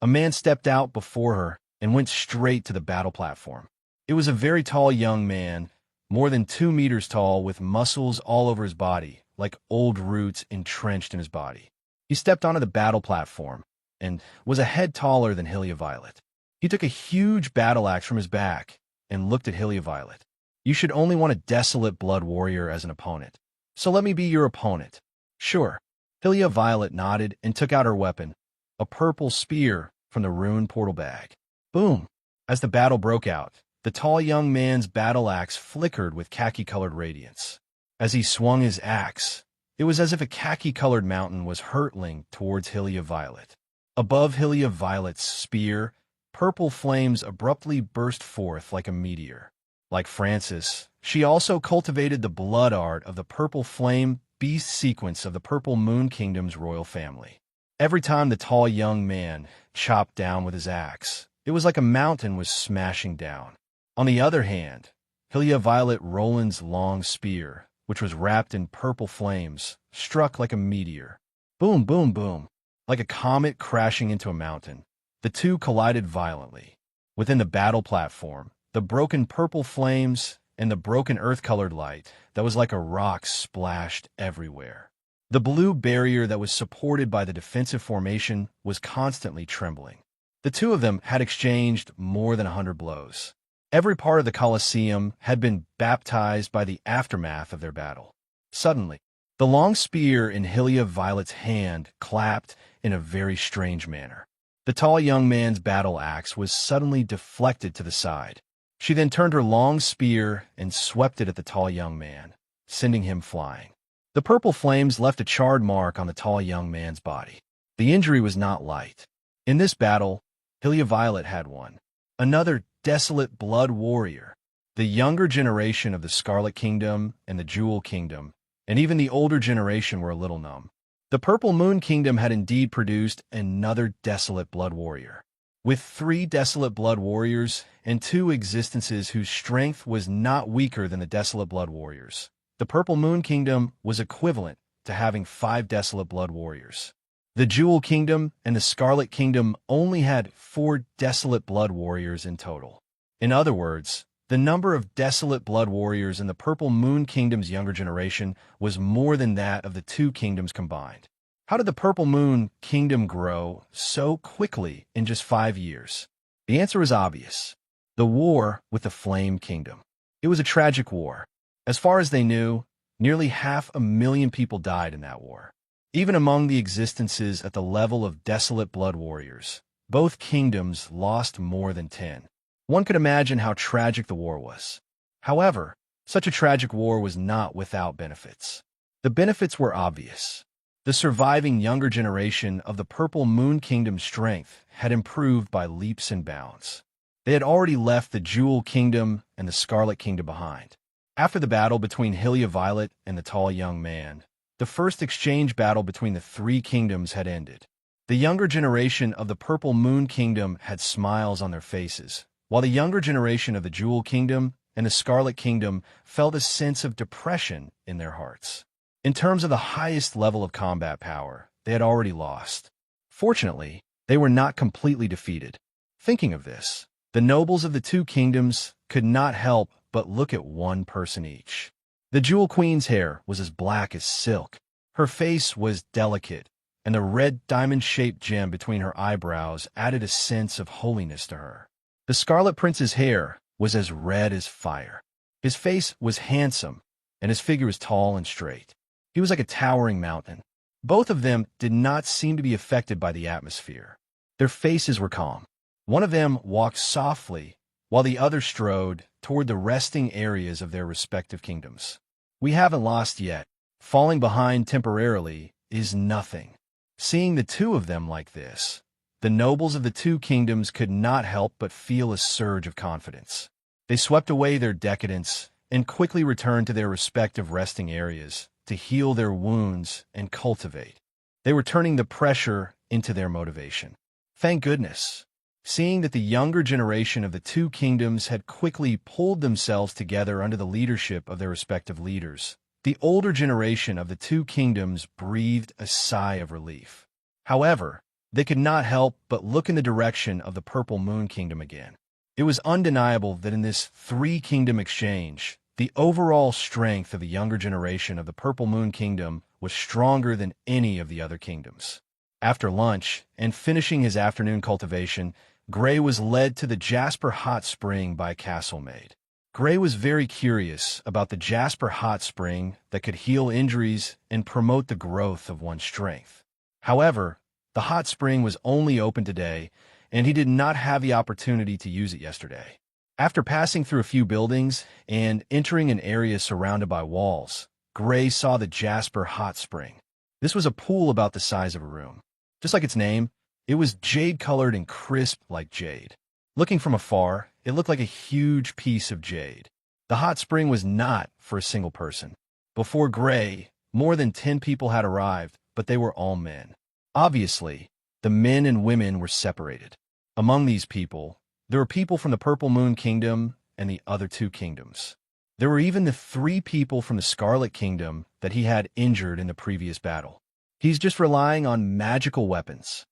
A man stepped out before her and went straight to the battle platform. It was a very tall young man, more than 2 meters tall, with muscles all over his body, like old roots entrenched in his body. He stepped onto the battle platform and was a head taller than Hylia Violet. He took a huge battle axe from his back and looked at Hylia Violet. "You should only want a desolate blood warrior as an opponent, so let me be your opponent." "Sure." Hylia Violet nodded and took out her weapon, a purple spear from the rune portal bag. Boom! As the battle broke out, the tall young man's battle axe flickered with khaki-colored radiance. As he swung his axe, it was as if a khaki-colored mountain was hurtling towards Hylia Violet. Above Hylia Violet's spear, purple flames abruptly burst forth like a meteor. Like Francis, she also cultivated the blood art of the purple flame beast sequence of the Purple Moon Kingdom's royal family. Every time the tall young man chopped down with his axe, it was like a mountain was smashing down. On the other hand, Hylia Violet Roland's long spear, which was wrapped in purple flames, struck like a meteor. Boom, boom, boom. Like a comet crashing into a mountain, the two collided violently. Within the battle platform, the broken purple flames and the broken earth-colored light that was like a rock splashed everywhere. The blue barrier that was supported by the defensive formation was constantly trembling. The two of them had exchanged more than 100 blows. Every part of the Colosseum had been baptized by the aftermath of their battle. Suddenly, the long spear in Hylia Violet's hand clapped in a very strange manner. The tall young man's battle axe was suddenly deflected to the side. She then turned her long spear and swept it at the tall young man, sending him flying. The purple flames left a charred mark on the tall young man's body. The injury was not light. In this battle, Hylia Violet had won. Another desolate blood warrior. The younger generation of the Scarlet Kingdom and the Jewel Kingdom, and even the older generation, were a little numb. The Purple Moon Kingdom had indeed produced another desolate blood warrior. With 3 desolate blood warriors and 2 existences whose strength was not weaker than the desolate blood warriors, the Purple Moon Kingdom was equivalent to having 5 desolate blood warriors. The Jewel Kingdom and the Scarlet Kingdom only had 4 desolate blood warriors in total. In other words, the number of desolate blood warriors in the Purple Moon Kingdom's younger generation was more than that of the 2 kingdoms combined. How did the Purple Moon Kingdom grow so quickly in just 5 years? The answer is obvious. The war with the Flame Kingdom. It was a tragic war. As far as they knew, nearly 500,000 people died in that war. Even among the existences at the level of desolate blood warriors, both kingdoms lost more than 10. One could imagine how tragic the war was. However, such a tragic war was not without benefits. The benefits were obvious. The surviving younger generation of the Purple Moon Kingdom's strength had improved by leaps and bounds. They had already left the Jewel Kingdom and the Scarlet Kingdom behind. After the battle between Hylia Violet and the tall young man, the first exchange battle between the three kingdoms had ended. The younger generation of the Purple Moon Kingdom had smiles on their faces, while the younger generation of the Jewel Kingdom and the Scarlet Kingdom felt a sense of depression in their hearts. In terms of the highest level of combat power, they had already lost. Fortunately, they were not completely defeated. Thinking of this, the nobles of the two kingdoms could not help but look at one person each. The Jewel Queen's hair was as black as silk. Her face was delicate, and the red diamond-shaped gem between her eyebrows added a sense of holiness to her. The Scarlet Prince's hair was as red as fire. His face was handsome, and his figure was tall and straight. He was like a towering mountain. Both of them did not seem to be affected by the atmosphere. Their faces were calm. One of them walked softly, while the other strode toward the resting areas of their respective kingdoms. We haven't lost yet. Falling behind temporarily is nothing. Seeing the two of them like this, the nobles of the two kingdoms could not help but feel a surge of confidence. They swept away their decadence and quickly returned to their respective resting areas to heal their wounds and cultivate. They were turning the pressure into their motivation. Thank goodness. Seeing that the younger generation of the two kingdoms had quickly pulled themselves together under the leadership of their respective leaders, the older generation of the two kingdoms breathed a sigh of relief. However, they could not help but look in the direction of the Purple Moon Kingdom again. It was undeniable that in this three-kingdom exchange, the overall strength of the younger generation of the Purple Moon Kingdom was stronger than any of the other kingdoms. After lunch, and finishing his afternoon cultivation, Gray was led to the Jasper Hot Spring by a castle maid. Gray was very curious about the Jasper Hot Spring that could heal injuries and promote the growth of one's strength. However, the hot spring was only open today, and he did not have the opportunity to use it yesterday. After passing through a few buildings and entering an area surrounded by walls, Gray saw the Jasper Hot Spring. This was a pool about the size of a room. Just like its name, it was jade-colored and crisp like jade. Looking from afar, it looked like a huge piece of jade. The hot spring was not for a single person. Before Gray, more than 10 people had arrived, but they were all men. Obviously, the men and women were separated. Among these people, there were people from the Purple Moon Kingdom and the other two kingdoms. There were even the 3 people from the Scarlet Kingdom that he had injured in the previous battle. He's just relying on magical weapons.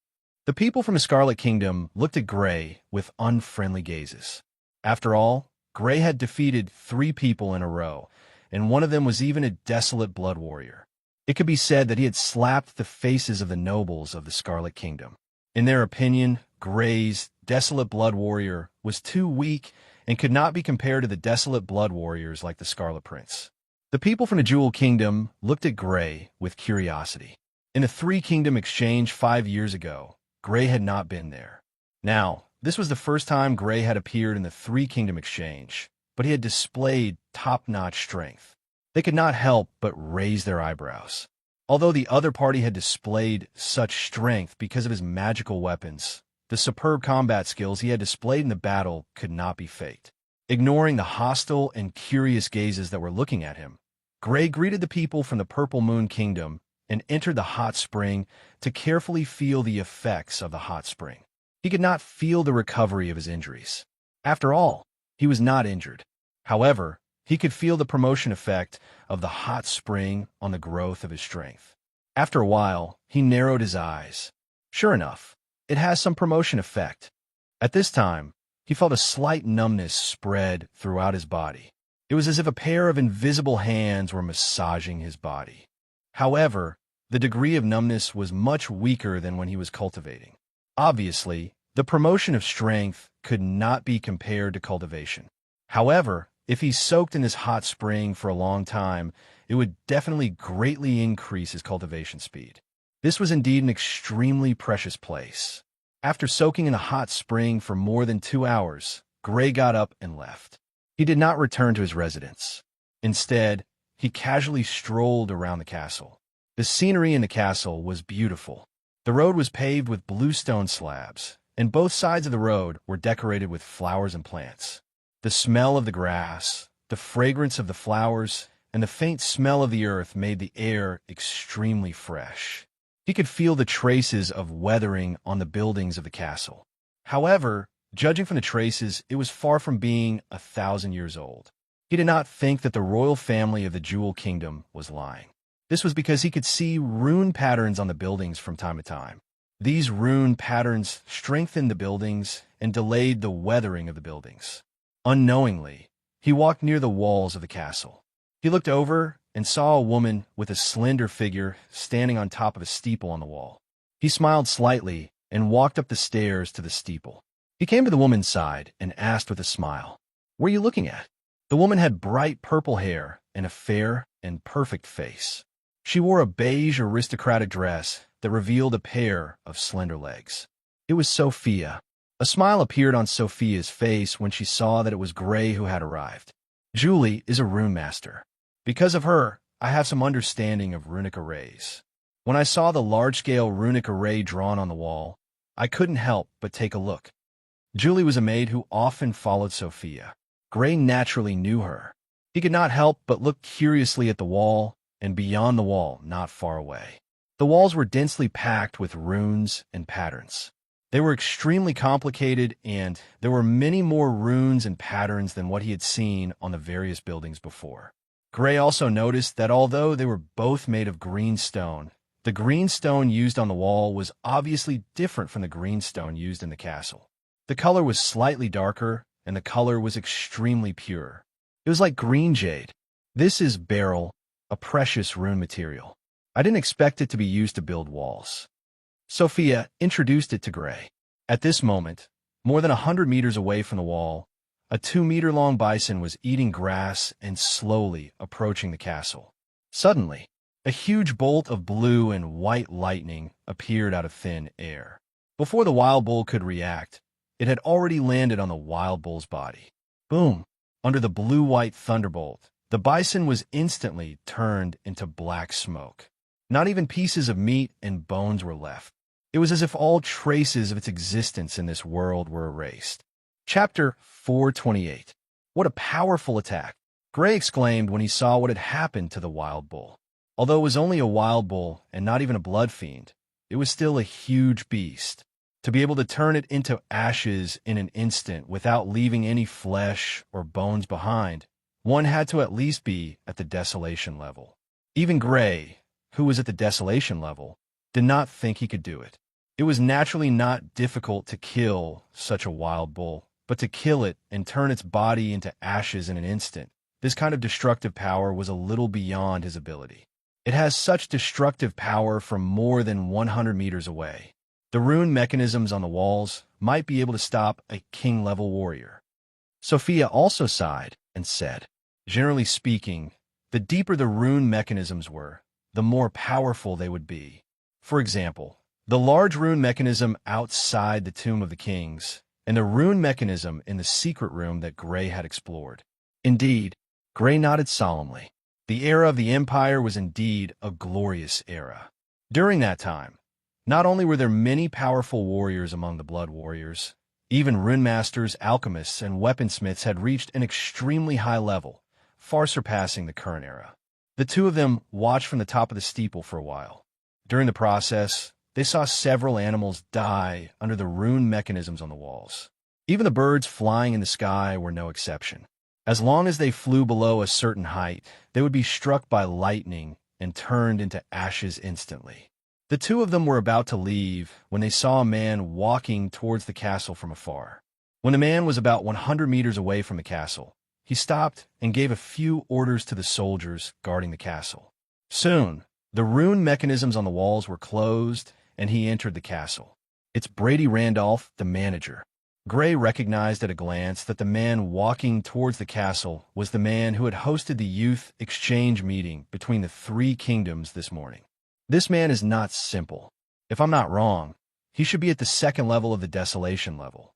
The people from the Scarlet Kingdom looked at Gray with unfriendly gazes. After all, Gray had defeated 3 people in a row, and one of them was even a desolate blood warrior. It could be said that he had slapped the faces of the nobles of the Scarlet Kingdom. In their opinion, Gray's desolate blood warrior was too weak and could not be compared to the desolate blood warriors like the Scarlet Prince. The people from the Jewel Kingdom looked at Gray with curiosity. In the 3-kingdom exchange 5 years ago, Gray had not been there. Now, this was the first time Gray had appeared in the 3-kingdom exchange, but he had displayed top-notch strength. They could not help but raise their eyebrows. Although the other party had displayed such strength because of his magical weapons, the superb combat skills he had displayed in the battle could not be faked. Ignoring the hostile and curious gazes that were looking at him, Gray greeted the people from the Purple Moon Kingdom and entered the hot spring to carefully feel the effects of the hot spring. He could not feel the recovery of his injuries. After all, he was not injured. However, he could feel the promotion effect of the hot spring on the growth of his strength. After a while, he narrowed his eyes. Sure enough, it has some promotion effect. At this time, he felt a slight numbness spread throughout his body. It was as if a pair of invisible hands were massaging his body. However, the degree of numbness was much weaker than when he was cultivating. Obviously, the promotion of strength could not be compared to cultivation. However, if he soaked in this hot spring for a long time, it would definitely greatly increase his cultivation speed. This was indeed an extremely precious place. After soaking in a hot spring for more than 2 hours, Gray got up and left. He did not return to his residence. Instead, he casually strolled around the castle. The scenery in the castle was beautiful. The road was paved with blue stone slabs, and both sides of the road were decorated with flowers and plants. The smell of the grass, the fragrance of the flowers, and the faint smell of the earth made the air extremely fresh. He could feel the traces of weathering on the buildings of the castle. However, judging from the traces, it was far from being 1,000 years old. He did not think that the royal family of the Jewel Kingdom was lying. This was because he could see rune patterns on the buildings from time to time. These rune patterns strengthened the buildings and delayed the weathering of the buildings. Unknowingly, he walked near the walls of the castle. He looked over and saw a woman with a slender figure standing on top of a steeple on the wall. He smiled slightly and walked up the stairs to the steeple. He came to the woman's side and asked with a smile, "What are you looking at?" The woman had bright purple hair and a fair and perfect face. She wore a beige aristocratic dress that revealed a pair of slender legs. It was Sophia. A smile appeared on Sophia's face when she saw that it was Gray who had arrived. Julie is a rune master. Because of her, I have some understanding of runic arrays. When I saw the large-scale runic array drawn on the wall, I couldn't help but take a look. Julie was a maid who often followed Sophia. Gray naturally knew her. He could not help but look curiously at the wall and beyond the wall, not far away. The walls were densely packed with runes and patterns. They were extremely complicated, and there were many more runes and patterns than what he had seen on the various buildings before. Gray also noticed that although they were both made of green stone, the green stone used on the wall was obviously different from the green stone used in the castle. The color was slightly darker, and the color was extremely pure. It was like green jade. This is beryl, a precious rune material. I didn't expect it to be used to build walls. Sophia introduced it to Gray. At this moment, more than 100 meters away from the wall, a 2-meter-long bison was eating grass and slowly approaching the castle. Suddenly, a huge bolt of blue and white lightning appeared out of thin air. Before the wild bull could react, it had already landed on the wild bull's body. Boom! Under the blue-white thunderbolt, the bison was instantly turned into black smoke. Not even pieces of meat and bones were left. It was as if all traces of its existence in this world were erased. Chapter 428. What a powerful attack! Gray exclaimed when he saw what had happened to the wild bull. Although it was only a wild bull and not even a blood fiend, it was still a huge beast. To be able to turn it into ashes in an instant without leaving any flesh or bones behind, one had to at least be at the desolation level. Even Gray, who was at the desolation level, did not think he could do it. It was naturally not difficult to kill such a wild bull, but to kill it and turn its body into ashes in an instant, this kind of destructive power was a little beyond his ability. It has such destructive power from more than 100 meters away. The rune mechanisms on the walls might be able to stop a king-level warrior. Sophia also sighed and said, "Generally speaking, the deeper the rune mechanisms were, the more powerful they would be. For example, the large rune mechanism outside the Tomb of the Kings, and the rune mechanism in the secret room that Gray had explored." Indeed, Gray nodded solemnly. The era of the Empire was indeed a glorious era. During that time, not only were there many powerful warriors among the Blood Warriors, even rune masters, alchemists, and weaponsmiths had reached an extremely high level, far surpassing the current era. The two of them watched from the top of the steeple for a while. During the process, they saw several animals die under the rune mechanisms on the walls. Even the birds flying in the sky were no exception. As long as they flew below a certain height, they would be struck by lightning and turned into ashes instantly. The two of them were about to leave when they saw a man walking towards the castle from afar. When the man was about 100 meters away from the castle, he stopped and gave a few orders to the soldiers guarding the castle. Soon, the rune mechanisms on the walls were closed, and he entered the castle. "It's Brady Randolph, the manager." Gray recognized at a glance that the man walking towards the castle was the man who had hosted the youth exchange meeting between the three kingdoms this morning. This man is not simple. If I'm not wrong, he should be at the second level of the desolation level.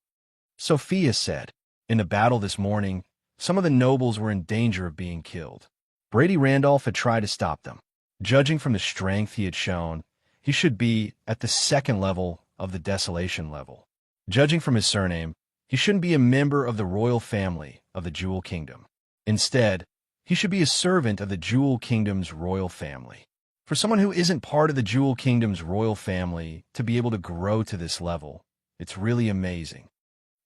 Sophia said, in the battle this morning, some of the nobles were in danger of being killed. Brady Randolph had tried to stop them. Judging from the strength he had shown, he should be at the second level of the desolation level. Judging from his surname, he shouldn't be a member of the royal family of the Jewel Kingdom. Instead, he should be a servant of the Jewel Kingdom's royal family. For someone who isn't part of the Jewel Kingdom's royal family to be able to grow to this level, it's really amazing.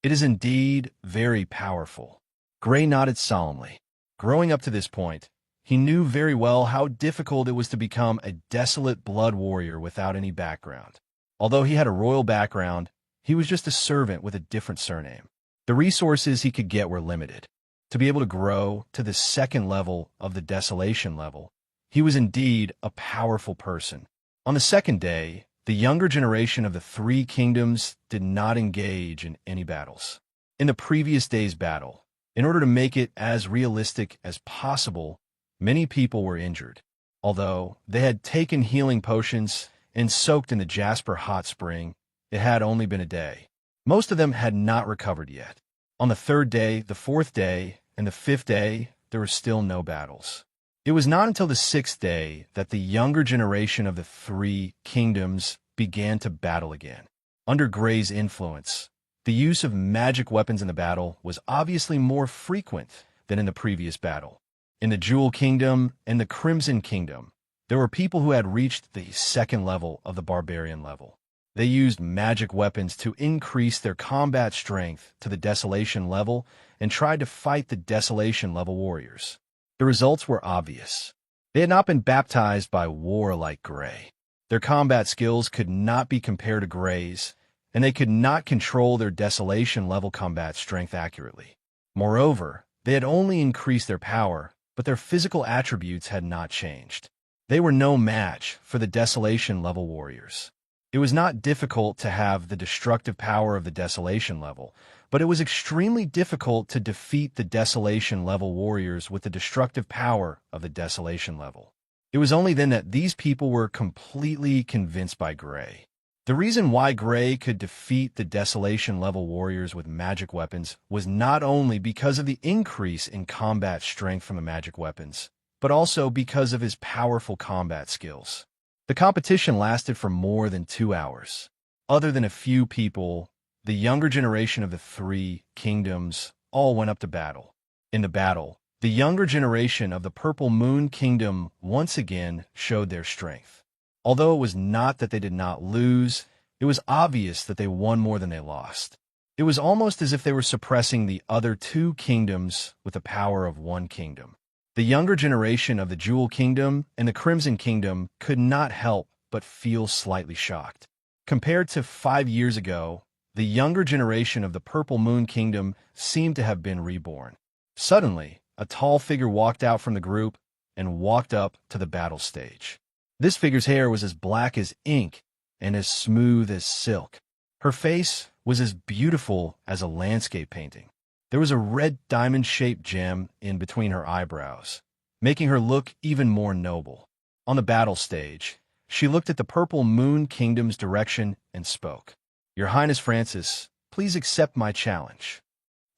It is indeed very powerful. Gray nodded solemnly. Growing up to this point, he knew very well how difficult it was to become a desolate blood warrior without any background. Although he had a royal background, he was just a servant with a different surname. The resources he could get were limited. To be able to grow to the second level of the desolation level, he was indeed a powerful person. On the second day, the younger generation of the three kingdoms did not engage in any battles. In the previous day's battle, in order to make it as realistic as possible, many people were injured. Although they had taken healing potions and soaked in the Jasper hot spring, it had only been a day. Most of them had not recovered yet. On the third day, the fourth day, and the fifth day, there were still no battles. It was not until the sixth day that the younger generation of the three kingdoms began to battle again. Under Gray's influence, the use of magic weapons in the battle was obviously more frequent than in the previous battle. In the Jewel Kingdom and the Crimson Kingdom, there were people who had reached the second level of the barbarian level. They used magic weapons to increase their combat strength to the desolation level and tried to fight the desolation level warriors. The results were obvious. They had not been baptized by war like Gray. Their combat skills could not be compared to Gray's, and they could not control their desolation level combat strength accurately. Moreover, they had only increased their power, but their physical attributes had not changed. They were no match for the desolation level warriors. It was not difficult to have the destructive power of the desolation level, but it was extremely difficult to defeat the desolation level warriors with the destructive power of the desolation level. It was only then that these people were completely convinced by Gray. The reason why Gray could defeat the desolation level warriors with magic weapons was not only because of the increase in combat strength from the magic weapons, but also because of his powerful combat skills. The competition lasted for more than 2 hours. Other than a few people, the younger generation of the three kingdoms all went up to battle. In the battle, the younger generation of the Purple Moon Kingdom once again showed their strength. Although it was not that they did not lose, it was obvious that they won more than they lost. It was almost as if they were suppressing the other two kingdoms with the power of one kingdom. The younger generation of the Jewel Kingdom and the Crimson Kingdom could not help but feel slightly shocked. Compared to 5 years ago, the younger generation of the Purple Moon Kingdom seemed to have been reborn. Suddenly, a tall figure walked out from the group and walked up to the battle stage. This figure's hair was as black as ink and as smooth as silk. Her face was as beautiful as a landscape painting. There was a red diamond-shaped gem in between her eyebrows, making her look even more noble. On the battle stage, she looked at the Purple Moon Kingdom's direction and spoke. "Your Highness Francis, please accept my challenge."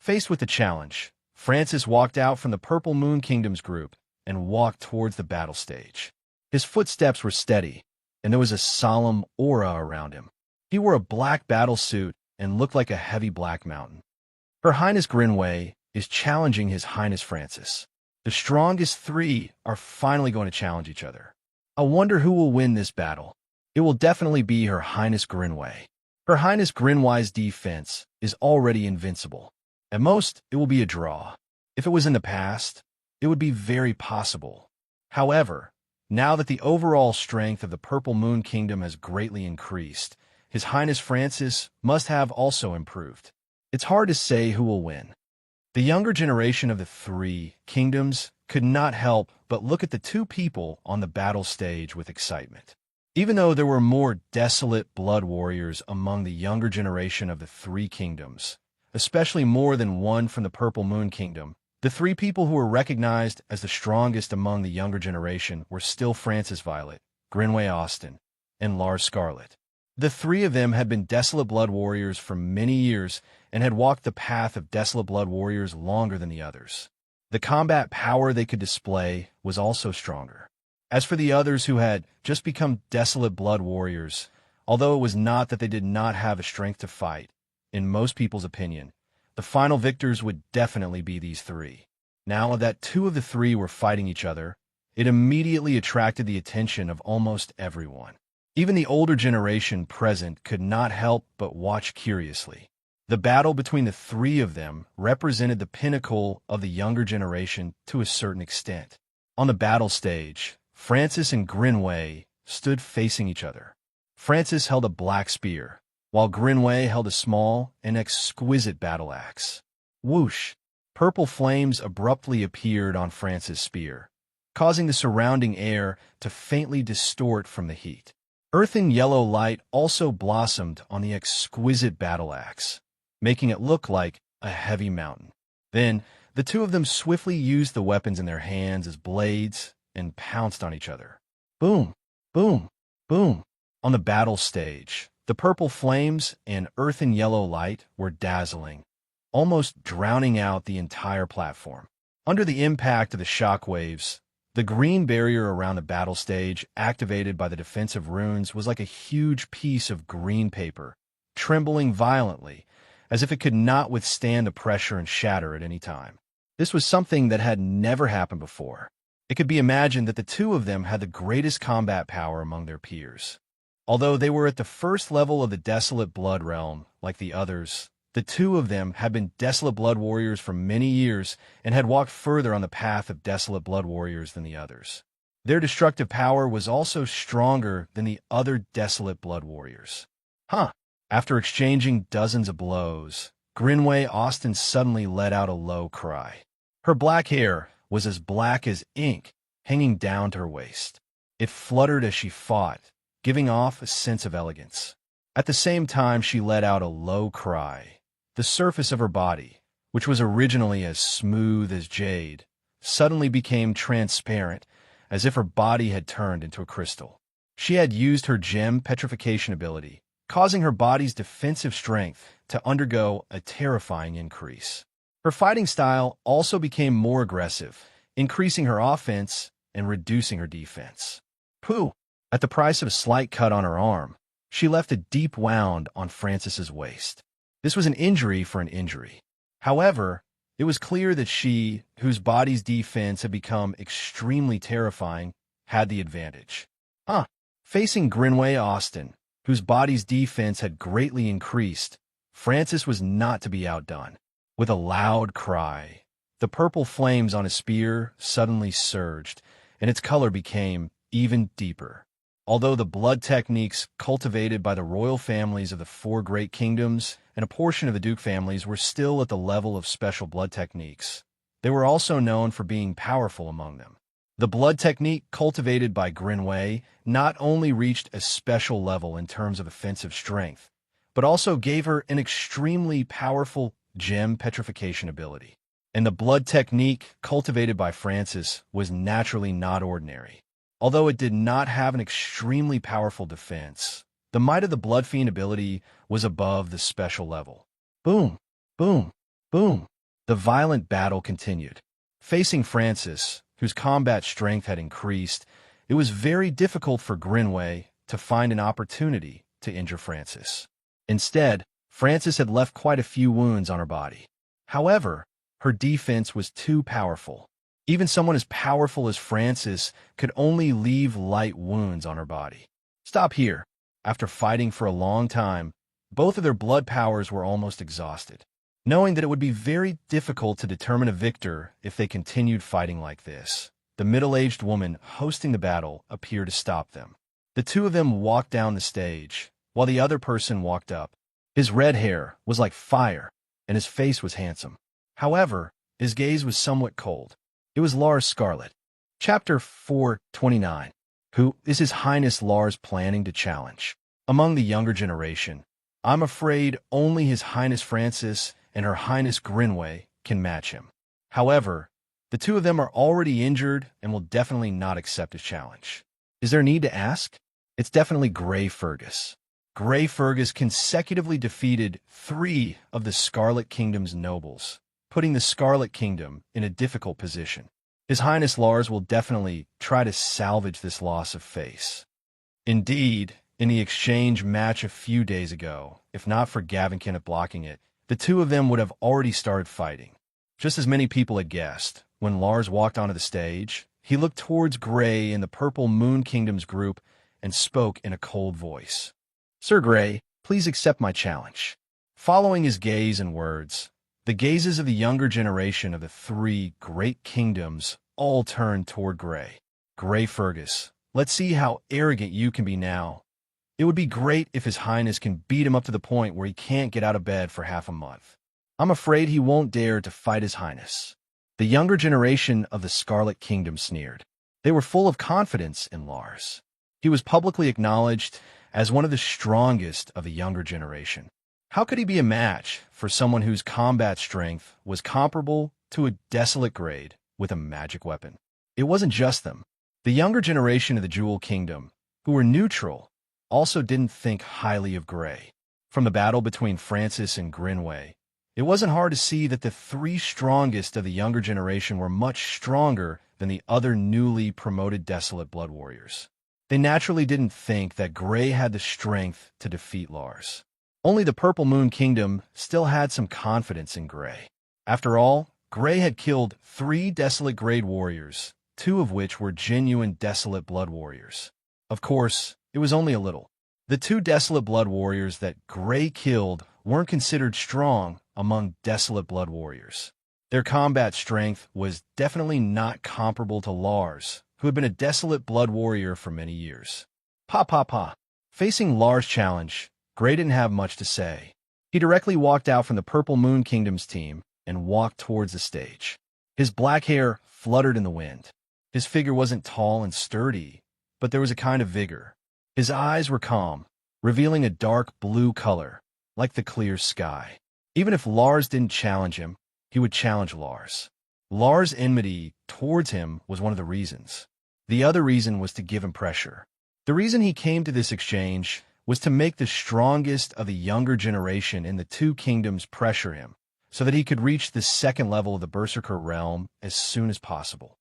Faced with the challenge, Francis walked out from the Purple Moon Kingdom's group and walked towards the battle stage. His footsteps were steady, and there was a solemn aura around him. He wore a black battle suit and looked like a heavy black mountain. Her Highness Grinway is challenging His Highness Francis. The strongest three are finally going to challenge each other. I wonder who will win this battle. It will definitely be Her Highness Grinway. Her Highness Grinway's defense is already invincible. At most, it will be a draw. If it was in the past, it would be very possible. However, now that the overall strength of the Purple Moon Kingdom has greatly increased, His Highness Francis must have also improved. It's hard to say who will win. The younger generation of the three kingdoms could not help but look at the two people on the battle stage with excitement. Even though there were more desolate blood warriors among the younger generation of the three kingdoms, especially more than one from the Purple Moon Kingdom, the three people who were recognized as the strongest among the younger generation were still Francis Violet, Grinway Austin, and Lars Scarlet. The three of them had been Desolate Blood Warriors for many years and had walked the path of Desolate Blood Warriors longer than the others. The combat power they could display was also stronger. As for the others who had just become Desolate Blood Warriors, although it was not that they did not have the strength to fight, in most people's opinion, the final victors would definitely be these three. Now that two of the three were fighting each other, it immediately attracted the attention of almost everyone. Even the older generation present could not help but watch curiously. The battle between the three of them represented the pinnacle of the younger generation to a certain extent. On the battle stage, Francis and Grinway stood facing each other. Francis held a black spear, while Grinway held a small and exquisite battle axe. Whoosh! Purple flames abruptly appeared on Francis' spear, causing the surrounding air to faintly distort from the heat. Earthen yellow light also blossomed on the exquisite battle axe, making it look like a heavy mountain. Then, the two of them swiftly used the weapons in their hands as blades and pounced on each other. Boom! Boom! Boom! On the battle stage, the purple flames and earthen yellow light were dazzling, almost drowning out the entire platform. Under the impact of the shockwaves, the green barrier around the battle stage, activated by the defensive runes, was like a huge piece of green paper, trembling violently, as if it could not withstand the pressure and shatter at any time. This was something that had never happened before. It could be imagined that the two of them had the greatest combat power among their peers. Although they were at the first level of the Desolate Blood Realm, like the others, the two of them had been Desolate Blood Warriors for many years and had walked further on the path of Desolate Blood Warriors than the others. Their destructive power was also stronger than the other Desolate Blood Warriors. After exchanging dozens of blows, Grinway Austin suddenly let out a low cry. Her black hair was as black as ink, hanging down to her waist. It fluttered as she fought, giving off a sense of elegance. At the same time she let out a low cry, the surface of her body, which was originally as smooth as jade, suddenly became transparent, as if her body had turned into a crystal. She had used her gem petrification ability, causing her body's defensive strength to undergo a terrifying increase. Her fighting style also became more aggressive, increasing her offense and reducing her defense. Pooh! At the price of a slight cut on her arm, she left a deep wound on Francis's waist. This was an injury for an injury. However, it was clear that she, whose body's defense had become extremely terrifying, had the advantage. Facing Grinway Austin, whose body's defense had greatly increased, Francis was not to be outdone. With a loud cry, the purple flames on his spear suddenly surged, and its color became even deeper. Although the blood techniques cultivated by the royal families of the four great kingdoms and a portion of the duke families were still at the level of special blood techniques, they were also known for being powerful among them. The blood technique cultivated by Grinway not only reached a special level in terms of offensive strength, but also gave her an extremely powerful gem petrification ability. And the blood technique cultivated by Francis was naturally not ordinary. Although it did not have an extremely powerful defense, the might of the Blood Fiend ability was above the special level. Boom! Boom! Boom! The violent battle continued. Facing Francis, whose combat strength had increased, it was very difficult for Grinway to find an opportunity to injure Francis. Instead, Francis had left quite a few wounds on her body. However, her defense was too powerful. Even someone as powerful as Francis could only leave light wounds on her body. Stop here. After fighting for a long time, both of their blood powers were almost exhausted. Knowing that it would be very difficult to determine a victor if they continued fighting like this, the middle-aged woman hosting the battle appeared to stop them. The two of them walked down the stage, while the other person walked up. His red hair was like fire, and his face was handsome. However, his gaze was somewhat cold. It was Lars Scarlet. Chapter 429. Who is His Highness Lars planning to challenge? Among the younger generation, I'm afraid only His Highness Francis and Her Highness Grinway can match him. However, the two of them are already injured and will definitely not accept his challenge. Is there need to ask? It's definitely Grey Fergus. Grey Fergus consecutively defeated 3 of the Scarlet Kingdom's nobles, putting the Scarlet Kingdom in a difficult position. His Highness Lars will definitely try to salvage this loss of face. Indeed, in the exchange match a few days ago, if not for Gavinkin blocking it, the two of them would have already started fighting. Just as many people had guessed, when Lars walked onto the stage, he looked towards Grey in the Purple Moon Kingdom's group and spoke in a cold voice. "Sir Grey, please accept my challenge." Following his gaze and words, the gazes of the younger generation of the 3 great kingdoms all turned toward Grey. "Grey Fergus, let's see how arrogant you can be now. It would be great if His Highness can beat him up to the point where he can't get out of bed for half a month. I'm afraid he won't dare to fight His Highness." The younger generation of the Scarlet Kingdom sneered. They were full of confidence in Lars. He was publicly acknowledged as one of the strongest of the younger generation. How could he be a match for someone whose combat strength was comparable to a desolate grade with a magic weapon? It wasn't just them. The younger generation of the Jewel Kingdom, who were neutral, also didn't think highly of Grey. From the battle between Francis and Grinway, it wasn't hard to see that the 3 strongest of the younger generation were much stronger than the other newly promoted Desolate Blood Warriors. They naturally didn't think that Grey had the strength to defeat Lars. Only the Purple Moon Kingdom still had some confidence in Grey. After all, Grey had killed 3 Desolate Grade Warriors, 2 of which were genuine Desolate Blood Warriors. Of course, it was only a little. The 2 Desolate Blood Warriors that Grey killed weren't considered strong among Desolate Blood Warriors. Their combat strength was definitely not comparable to Lars, who had been a Desolate Blood Warrior for many years. Pa. Facing Lars' challenge, Grey didn't have much to say. He directly walked out from the Purple Moon Kingdom's team and walked towards the stage. His black hair fluttered in the wind. His figure wasn't tall and sturdy, but there was a kind of vigor. His eyes were calm, revealing a dark blue color, like the clear sky. Even if Lars didn't challenge him, he would challenge Lars. Lars' enmity towards him was one of the reasons. The other reason was to give him pressure. The reason he came to this exchange was to make the strongest of the younger generation in the 2 kingdoms pressure him, so that he could reach the 2nd level of the Berserker realm as soon as possible.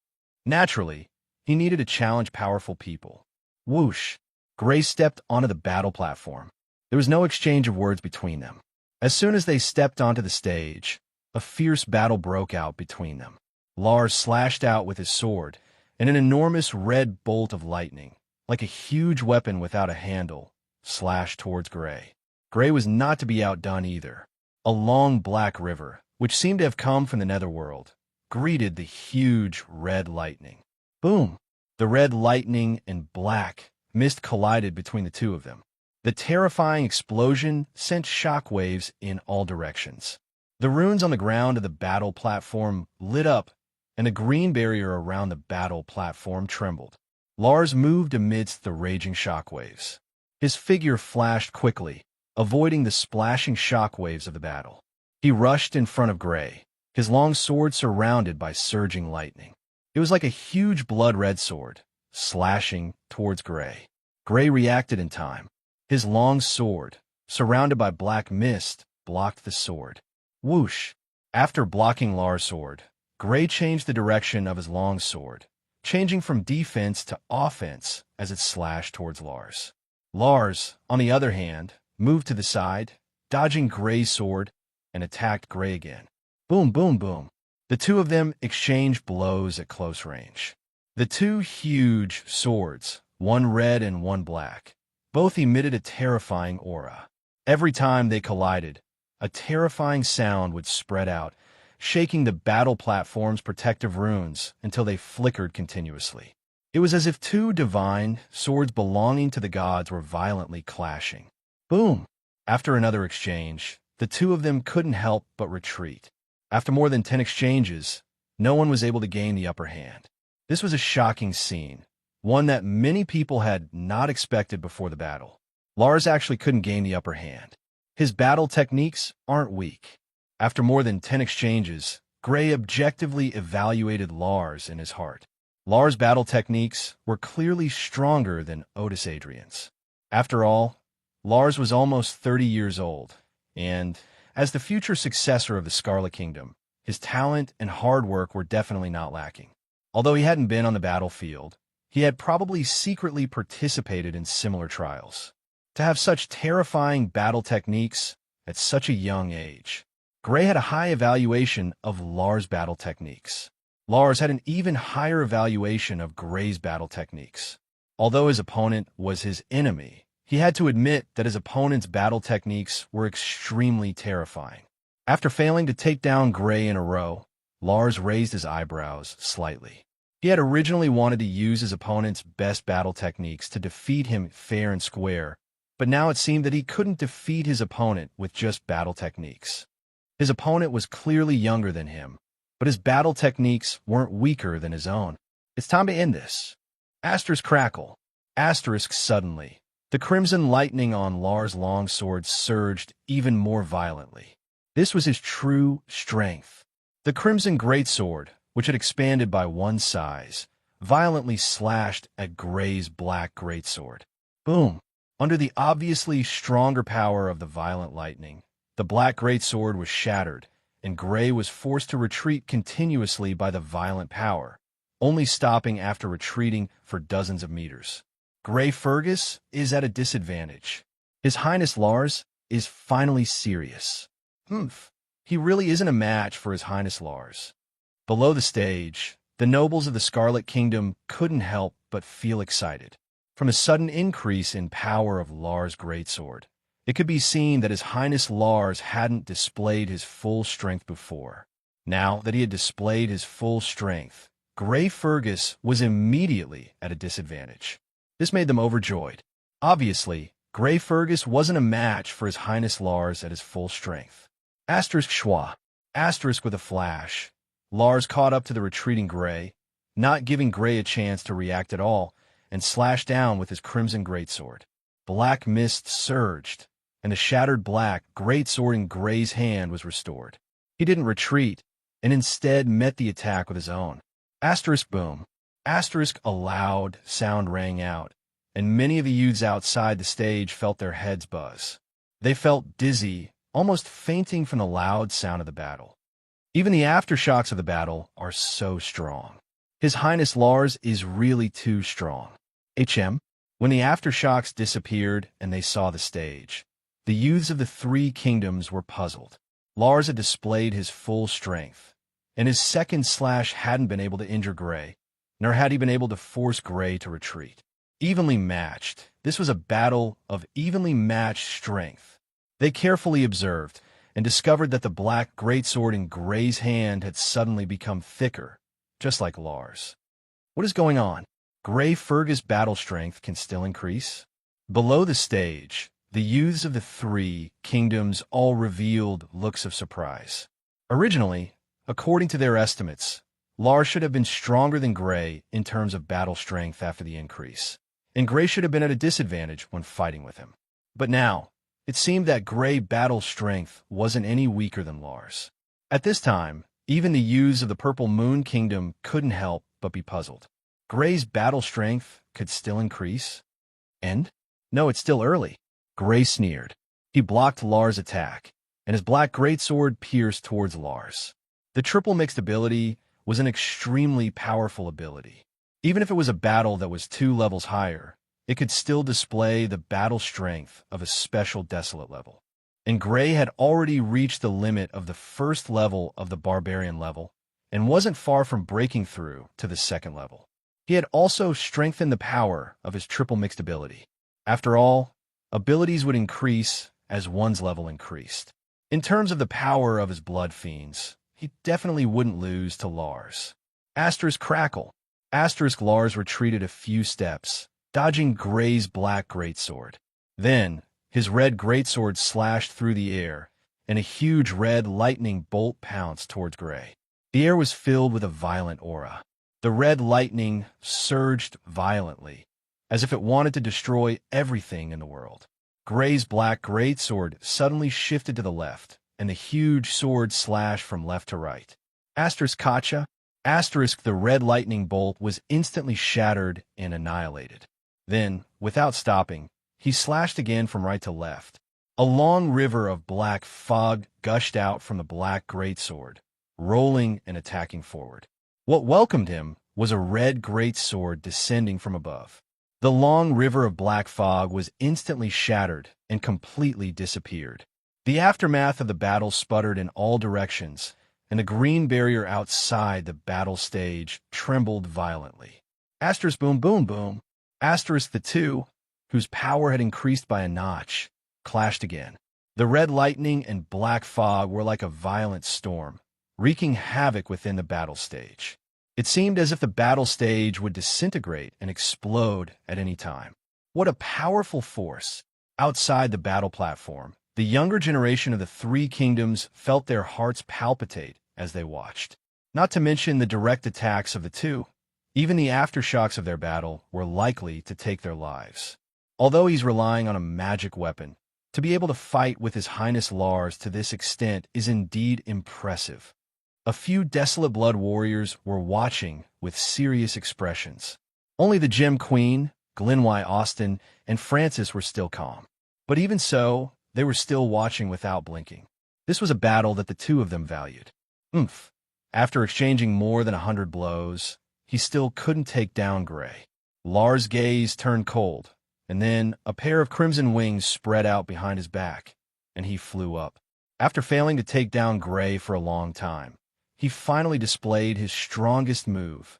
Naturally, he needed to challenge powerful people. Whoosh! Grey stepped onto the battle platform. There was no exchange of words between them. As soon as they stepped onto the stage, a fierce battle broke out between them. Lars slashed out with his sword, and an enormous red bolt of lightning, like a huge weapon without a handle, slashed towards Grey. Grey was not to be outdone either. A long black river, which seemed to have come from the netherworld, greeted the huge red lightning. Boom! The red lightning and black mist collided between the 2 of them. The terrifying explosion sent shockwaves in all directions. The runes on the ground of the battle platform lit up, and the green barrier around the battle platform trembled. Lars moved amidst the raging shockwaves. His figure flashed quickly, avoiding the splashing shockwaves of the battle. He rushed in front of Grey, his long sword surrounded by surging lightning. It was like a huge blood-red sword, slashing towards Grey. Grey reacted in time. His long sword, surrounded by black mist, blocked the sword. Whoosh! After blocking Lars' sword, Grey changed the direction of his long sword, changing from defense to offense as it slashed towards Lars. Lars, on the other hand, moved to the side, dodging Grey's sword, and attacked Grey again. Boom, boom, boom. The 2 of them exchanged blows at close range. The 2 huge swords, one red and one black, both emitted a terrifying aura. Every time they collided, a terrifying sound would spread out, shaking the battle platform's protective runes until they flickered continuously. It was as if 2 divine swords belonging to the gods were violently clashing. Boom! After another exchange, the 2 of them couldn't help but retreat. After more than 10 exchanges, no one was able to gain the upper hand. This was a shocking scene, one that many people had not expected before the battle. Lars actually couldn't gain the upper hand. His battle techniques aren't weak. After more than 10 exchanges, Grey objectively evaluated Lars in his heart. Lars' battle techniques were clearly stronger than Otis Adrian's. After all, Lars was almost 30 years old, and, as the future successor of the Scarlet Kingdom, his talent and hard work were definitely not lacking. Although he hadn't been on the battlefield, he had probably secretly participated in similar trials. To have such terrifying battle techniques at such a young age, Gray had a high evaluation of Lars' battle techniques. Lars had an even higher evaluation of Gray's battle techniques. Although his opponent was his enemy, he had to admit that his opponent's battle techniques were extremely terrifying. After failing to take down Gray in a row, Lars raised his eyebrows slightly. He had originally wanted to use his opponent's best battle techniques to defeat him fair and square, but now it seemed that he couldn't defeat his opponent with just battle techniques. His opponent was clearly younger than him, but his battle techniques weren't weaker than his own. It's time to end this. Asterisk crackle. Asterisk suddenly. The crimson lightning on Lars' long sword surged even more violently. This was his true strength. The crimson greatsword, which had expanded by one size, violently slashed at Gray's black greatsword. Boom! Under the obviously stronger power of the violent lightning, the black greatsword was shattered, and Gray was forced to retreat continuously by the violent power, only stopping after retreating for dozens of meters. Gray Fergus is at a disadvantage. His Highness Lars is finally serious. He really isn't a match for His Highness Lars. Below the stage, the nobles of the Scarlet Kingdom couldn't help but feel excited. From the sudden increase in power of Lars' greatsword, it could be seen that His Highness Lars hadn't displayed his full strength before. Now that he had displayed his full strength, Gray Fergus was immediately at a disadvantage. This made them overjoyed. Obviously, Gray Fergus wasn't a match for His Highness Lars at his full strength. Asterisk schwa. Asterisk with a flash. Lars caught up to the retreating Gray, not giving Gray a chance to react at all, and slashed down with his crimson greatsword. Black mist surged, and the shattered black greatsword in Gray's hand was restored. He didn't retreat, and instead met the attack with his own. Asterisk boom. Asterisk a loud sound rang out, and many of the youths outside the stage felt their heads buzz. They felt dizzy, almost fainting from the loud sound of the battle. Even the aftershocks of the battle are so strong. His Highness Lars is really too strong. When the aftershocks disappeared and they saw the stage, the youths of the three kingdoms were puzzled. Lars had displayed his full strength, and his second slash hadn't been able to injure Gray, nor had he been able to force Gray to retreat. Evenly matched, this was a battle of evenly matched strength. They carefully observed and discovered that the black greatsword in Gray's hand had suddenly become thicker, just like Lars. What is going on? Gray Fergus' battle strength can still increase? Below the stage, the youths of the three kingdoms all revealed looks of surprise. Originally, according to their estimates, Lars should have been stronger than Gray in terms of battle strength after the increase, and Gray should have been at a disadvantage when fighting with him. But now, it seemed that Gray battle strength wasn't any weaker than Lars. At this time, even the youths of the Purple Moon Kingdom couldn't help but be puzzled. Gray's battle strength could still increase? And? No, it's still early. Gray sneered. He blocked Lars' attack, and his black greatsword pierced towards Lars. The triple mixed ability was an extremely powerful ability. Even if it was a battle that was 2 levels higher, it could still display the battle strength of a special desolate level. And Gray had already reached the limit of the first level of the barbarian level, and wasn't far from breaking through to the second level. He had also strengthened the power of his triple mixed ability. After all, abilities would increase as one's level increased. In terms of the power of his blood fiends, he definitely wouldn't lose to Lars. Asterisk crackle. Asterisk Lars retreated a few steps, dodging Gray's black greatsword. Then, his red greatsword slashed through the air, and a huge red lightning bolt pounced towards Gray. The air was filled with a violent aura. The red lightning surged violently, as if it wanted to destroy everything in the world. Gray's black greatsword suddenly shifted to the left, and the huge sword slashed from left to right. Asterisk Kacha. Asterisk, the red lightning bolt was instantly shattered and annihilated. Then, without stopping, he slashed again from right to left. A long river of black fog gushed out from the black greatsword, rolling and attacking forward. What welcomed him was a red greatsword descending from above. The long river of black fog was instantly shattered and completely disappeared. The aftermath of the battle sputtered in all directions, and the green barrier outside the battle stage trembled violently. Asterisk, boom, boom, boom. Asterisk, the two, whose power had increased by a notch, clashed again. The red lightning and black fog were like a violent storm, wreaking havoc within the battle stage. It seemed as if the battle stage would disintegrate and explode at any time. What a powerful force! Outside the battle platform, the younger generation of the three kingdoms felt their hearts palpitate as they watched. Not to mention the direct attacks of the two, even the aftershocks of their battle were likely to take their lives. Although he's relying on a magic weapon, to be able to fight with His Highness Lars to this extent is indeed impressive. A few desolate blood warriors were watching with serious expressions. Only the Gem Queen, Glenwy Austin, and Francis were still calm. But even so, they were still watching without blinking. This was a battle that the two of them valued. After exchanging more than 100 blows, he still couldn't take down Gray. Lars' gaze turned cold, and then a pair of crimson wings spread out behind his back, and he flew up. After failing to take down Gray for a long time, he finally displayed his strongest move.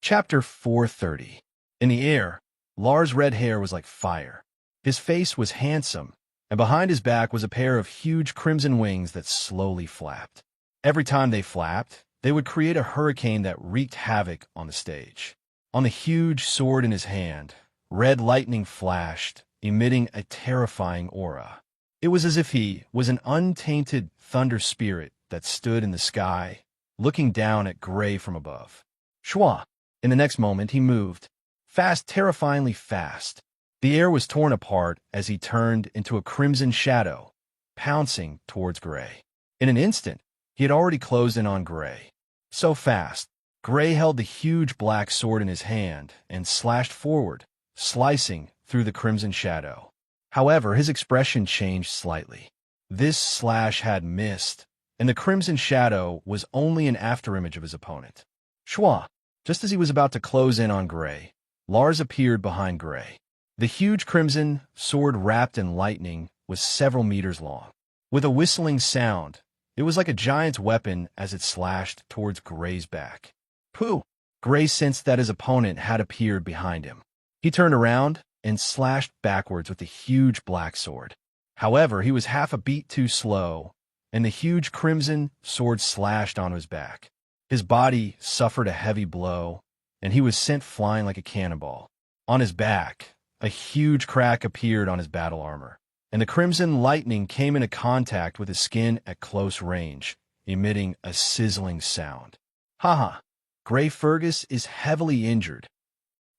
Chapter 430. In the air, Lars' red hair was like fire. His face was handsome, and behind his back was a pair of huge crimson wings that slowly flapped. Every time they flapped, they would create a hurricane that wreaked havoc on the stage. On the huge sword in his hand, red lightning flashed, emitting a terrifying aura. It was as if he was an untainted thunder spirit that stood in the sky, looking down at Gray from above. Shwa! In the next moment, he moved. Fast, terrifyingly fast. The air was torn apart as he turned into a crimson shadow, pouncing towards Gray. In an instant, he had already closed in on Gray. So fast, Gray held the huge black sword in his hand and slashed forward, slicing through the crimson shadow. However, his expression changed slightly. This slash had missed, and the crimson shadow was only an afterimage of his opponent. Shwa! Just as he was about to close in on Gray, Lars appeared behind Gray. The huge crimson sword wrapped in lightning was several meters long. With a whistling sound, it was like a giant's weapon as it slashed towards Gray's back. Pooh! Gray sensed that his opponent had appeared behind him. He turned around and slashed backwards with the huge black sword. However, he was half a beat too slow, and the huge crimson sword slashed onto his back. His body suffered a heavy blow, and he was sent flying like a cannonball. On his back, a huge crack appeared on his battle armor, and the crimson lightning came into contact with his skin at close range, emitting a sizzling sound. Haha! Gray Fergus is heavily injured.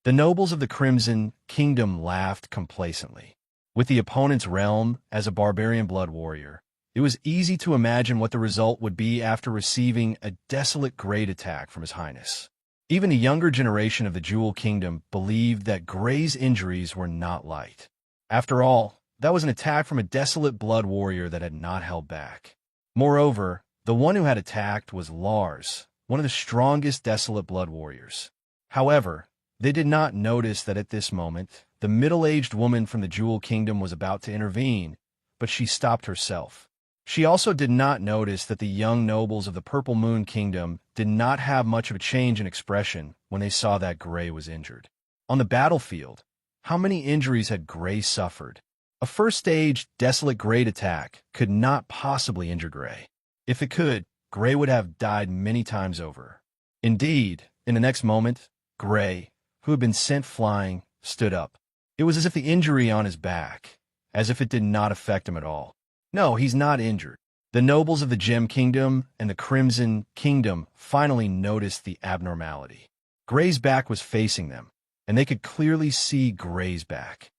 The nobles of the Crimson Kingdom laughed complacently. With the opponent's realm as a barbarian blood warrior, it was easy to imagine what the result would be after receiving a desolate great attack from His Highness. Even a younger generation of the Jewel Kingdom believed that Gray's injuries were not light. After all, that was an attack from a desolate blood warrior that had not held back. Moreover, the one who had attacked was Lars, one of the strongest desolate blood warriors. However, they did not notice that at this moment, the middle-aged woman from the Jewel Kingdom was about to intervene, but she stopped herself. She also did not notice that the young nobles of the Purple Moon Kingdom did not have much of a change in expression when they saw that Gray was injured. On the battlefield, how many injuries had Gray suffered? A first-stage desolate great attack could not possibly injure Gray. If it could, Gray would have died many times over. Indeed, in the next moment, Gray, who had been sent flying, stood up. It was as if the injury on his back, as if it did not affect him at all. No, he's not injured. The nobles of the Gem Kingdom and the Crimson Kingdom finally noticed the abnormality. Gray's back was facing them, and they could clearly see Gray's back.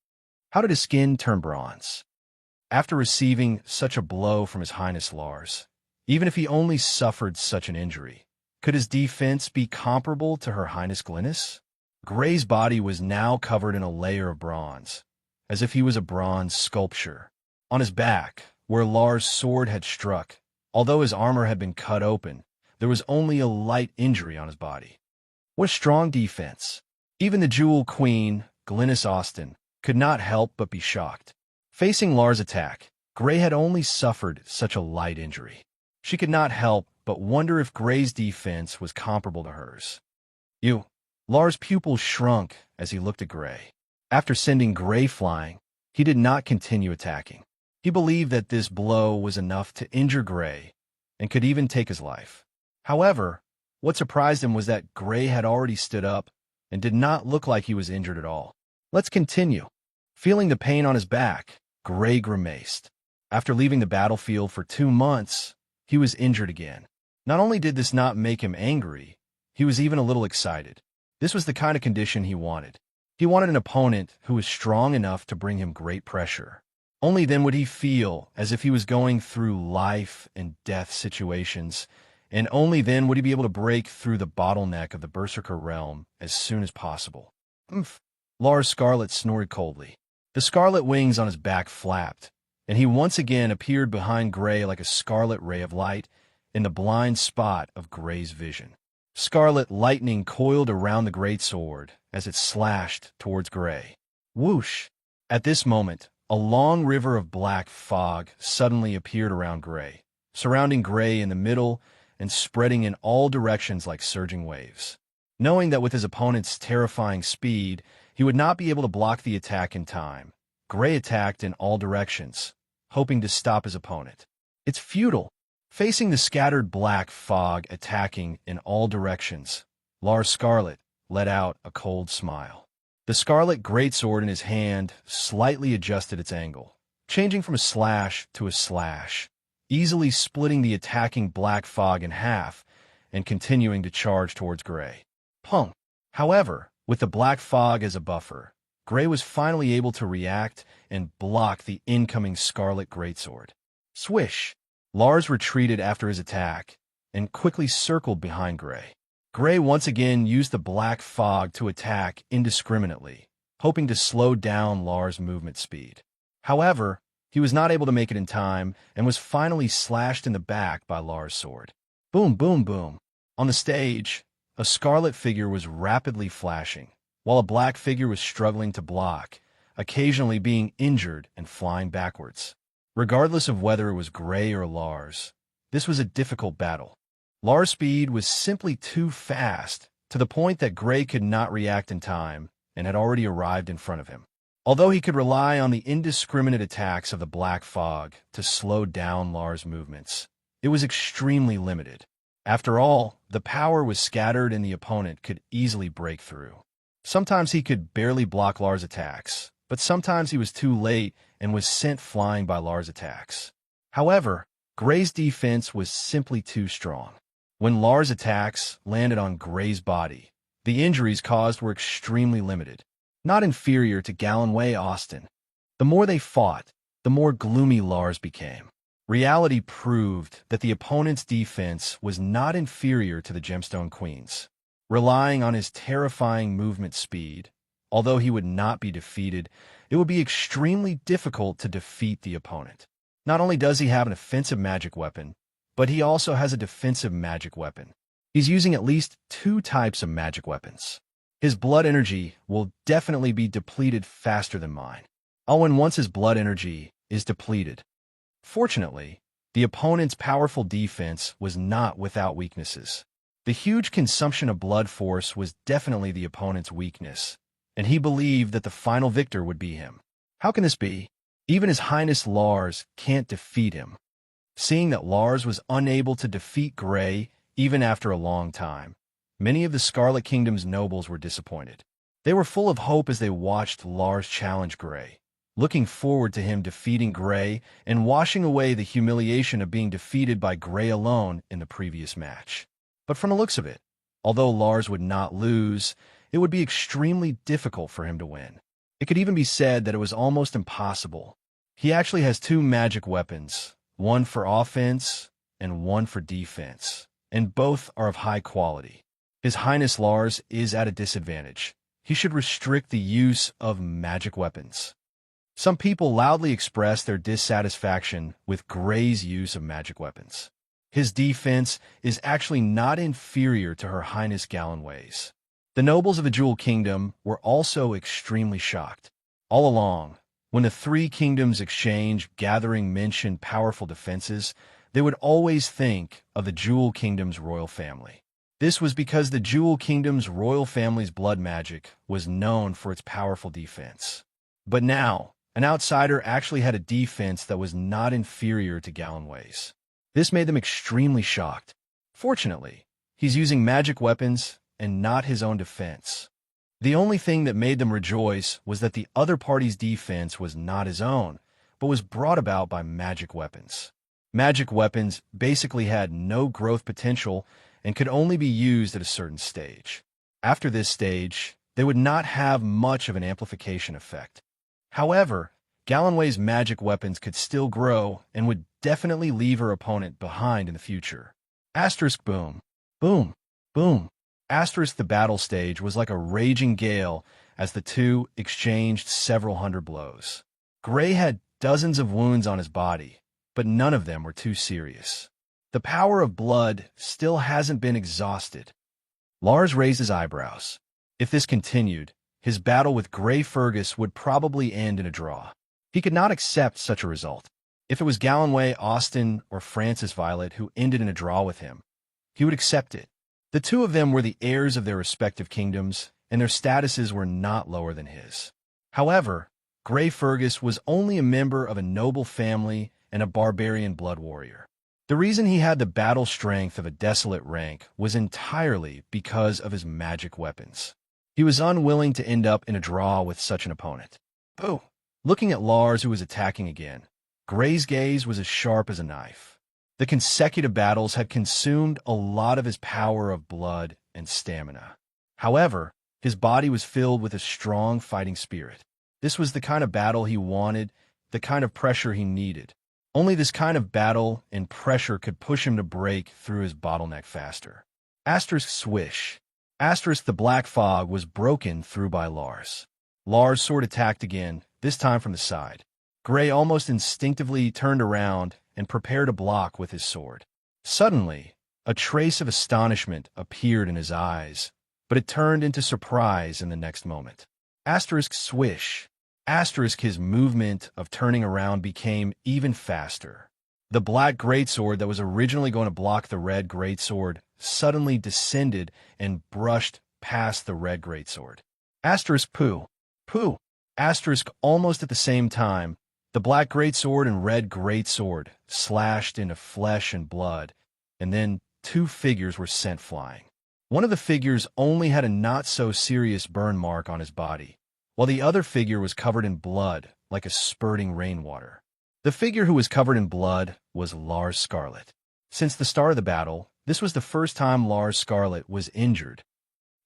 How did his skin turn bronze? After receiving such a blow from His Highness Lars, even if he only suffered such an injury, Could his defense be comparable to Her Highness Glynis? Gray's body was now covered in a layer of bronze, as if he was a bronze sculpture. On his back, where Lars' sword had struck, although his armor had been cut open, there was only a light injury on his body. What a strong defense! Even the Jewel Queen, Glynis Austin, could not help but be shocked. Facing Lars' attack, Gray had only suffered such a light injury. She could not help but wonder if Gray's defense was comparable to hers. Lars' pupils shrunk as he looked at Gray. After sending Gray flying, he did not continue attacking. He believed that this blow was enough to injure Gray and could even take his life. However, what surprised him was that Gray had already stood up and did not look like he was injured at all. Let's continue. Feeling the pain on his back, Gray grimaced. After leaving the battlefield for 2 months, he was injured again. Not only did this not make him angry, he was even a little excited. This was the kind of condition he wanted. He wanted an opponent who was strong enough to bring him great pressure. Only then would he feel as if he was going through life and death situations, and only then would he be able to break through the bottleneck of the Berserker realm as soon as possible. Oomph! Lars Scarlet snored coldly. The scarlet wings on his back flapped, and he once again appeared behind Gray like a scarlet ray of light in the blind spot of Gray's vision. Scarlet lightning coiled around the great sword as it slashed towards Gray. Whoosh! At this moment, a long river of black fog suddenly appeared around Gray, surrounding Gray in the middle and spreading in all directions like surging waves. Knowing that with his opponent's terrifying speed, he would not be able to block the attack in time, Gray attacked in all directions, hoping to stop his opponent. It's futile. Facing the scattered black fog attacking in all directions, Lars Scarlet let out a cold smile. The scarlet greatsword in his hand slightly adjusted its angle, changing from a slash to a slash, easily splitting the attacking black fog in half and continuing to charge towards Gray. Punk! However, with the black fog as a buffer, Gray was finally able to react and block the incoming scarlet greatsword. Swish! Lars retreated after his attack and quickly circled behind Gray. Gray once again used the black fog to attack indiscriminately, hoping to slow down Lars' movement speed. However, he was not able to make it in time and was finally slashed in the back by Lars' sword. Boom, boom, boom. On the stage, a scarlet figure was rapidly flashing, while a black figure was struggling to block, occasionally being injured and flying backwards. Regardless of whether it was Gray or Lars, this was a difficult battle. Lars' speed was simply too fast, to the point that Gray could not react in time and had already arrived in front of him. Although he could rely on the indiscriminate attacks of the black fog to slow down Lars' movements, it was extremely limited. After all, the power was scattered and the opponent could easily break through. Sometimes he could barely block Lars' attacks, but sometimes he was too late and was sent flying by Lars' attacks. However, Gray's defense was simply too strong. When Lars' attacks landed on Gray's body, the injuries caused were extremely limited, not inferior to Gallenway Austin. The more they fought, the more gloomy Lars became. Reality proved that the opponent's defense was not inferior to the Gemstone Queen's. Relying on his terrifying movement speed, although he would not be defeated, it would be extremely difficult to defeat the opponent. Not only does he have an offensive magic weapon, but he also has a defensive magic weapon. He's using at least 2 types of magic weapons. His blood energy will definitely be depleted faster than mine. Once his blood energy is depleted. Fortunately, the opponent's powerful defense was not without weaknesses. The huge consumption of blood force was definitely the opponent's weakness, and he believed that the final victor would be him. How can this be? Even His Highness Lars can't defeat him. Seeing that Lars was unable to defeat Gray even after a long time, many of the Scarlet Kingdom's nobles were disappointed. They were full of hope as they watched Lars challenge Gray, looking forward to him defeating Gray and washing away the humiliation of being defeated by Gray alone in the previous match. But from the looks of it, although Lars would not lose, it would be extremely difficult for him to win. It could even be said that it was almost impossible. He actually has 2 magic weapons, one for offense and one for defense, and both are of high quality. His Highness Lars is at a disadvantage. He should restrict the use of magic weapons. Some people loudly express their dissatisfaction with Grey's use of magic weapons. His defense is actually not inferior to Her Highness Gallonway's. The nobles of the Jewel Kingdom were also extremely shocked. All along, when the three kingdoms exchange gathering mentioned powerful defenses, they would always think of the Jewel Kingdom's royal family. This was because the Jewel Kingdom's royal family's blood magic was known for its powerful defense. But now, an outsider actually had a defense that was not inferior to Gallonway's. This made them extremely shocked. Fortunately, he's using magic weapons and not his own defense. The only thing that made them rejoice was that the other party's defense was not his own, but was brought about by magic weapons. Magic weapons basically had no growth potential and could only be used at a certain stage. After this stage, they would not have much of an amplification effect. However, Gallonway's magic weapons could still grow and would definitely leave her opponent behind in the future. Asterisk boom, boom, boom. Asterisk the battle stage was like a raging gale as the two exchanged several hundred blows. Grey had dozens of wounds on his body, but none of them were too serious. The power of blood still hasn't been exhausted. Lars raised his eyebrows. If this continued, his battle with Grey Fergus would probably end in a draw. He could not accept such a result. If it was Gallonway, Austin, or Francis Violet who ended in a draw with him, he would accept it. The two of them were the heirs of their respective kingdoms, and their statuses were not lower than his. However, Grey Fergus was only a member of a noble family and a barbarian blood warrior. The reason he had the battle strength of a desolate rank was entirely because of his magic weapons. He was unwilling to end up in a draw with such an opponent. Boo! Looking at Lars, who was attacking again, Grey's gaze was as sharp as a knife. The consecutive battles had consumed a lot of his power of blood and stamina. However, his body was filled with a strong fighting spirit. This was the kind of battle he wanted, the kind of pressure he needed. Only this kind of battle and pressure could push him to break through his bottleneck faster. Asterisk swish. Asterisk the black fog was broken through by Lars. Lars' sword attacked again, this time from the side. Grey almost instinctively turned around and prepared to block with his sword. Suddenly, a trace of astonishment appeared in his eyes, but it turned into surprise in the next moment. Asterisk swish. Asterisk his movement of turning around became even faster. The black greatsword that was originally going to block the red greatsword suddenly descended and brushed past the red greatsword. Asterisk poo. Poo. Asterisk almost at the same time, the black greatsword and red greatsword slashed into flesh and blood, and then two figures were sent flying. One of the figures only had a not-so-serious burn mark on his body, while the other figure was covered in blood like a spurting rainwater. The figure who was covered in blood was Lars Scarlet. Since the start of the battle, this was the first time Lars Scarlet was injured.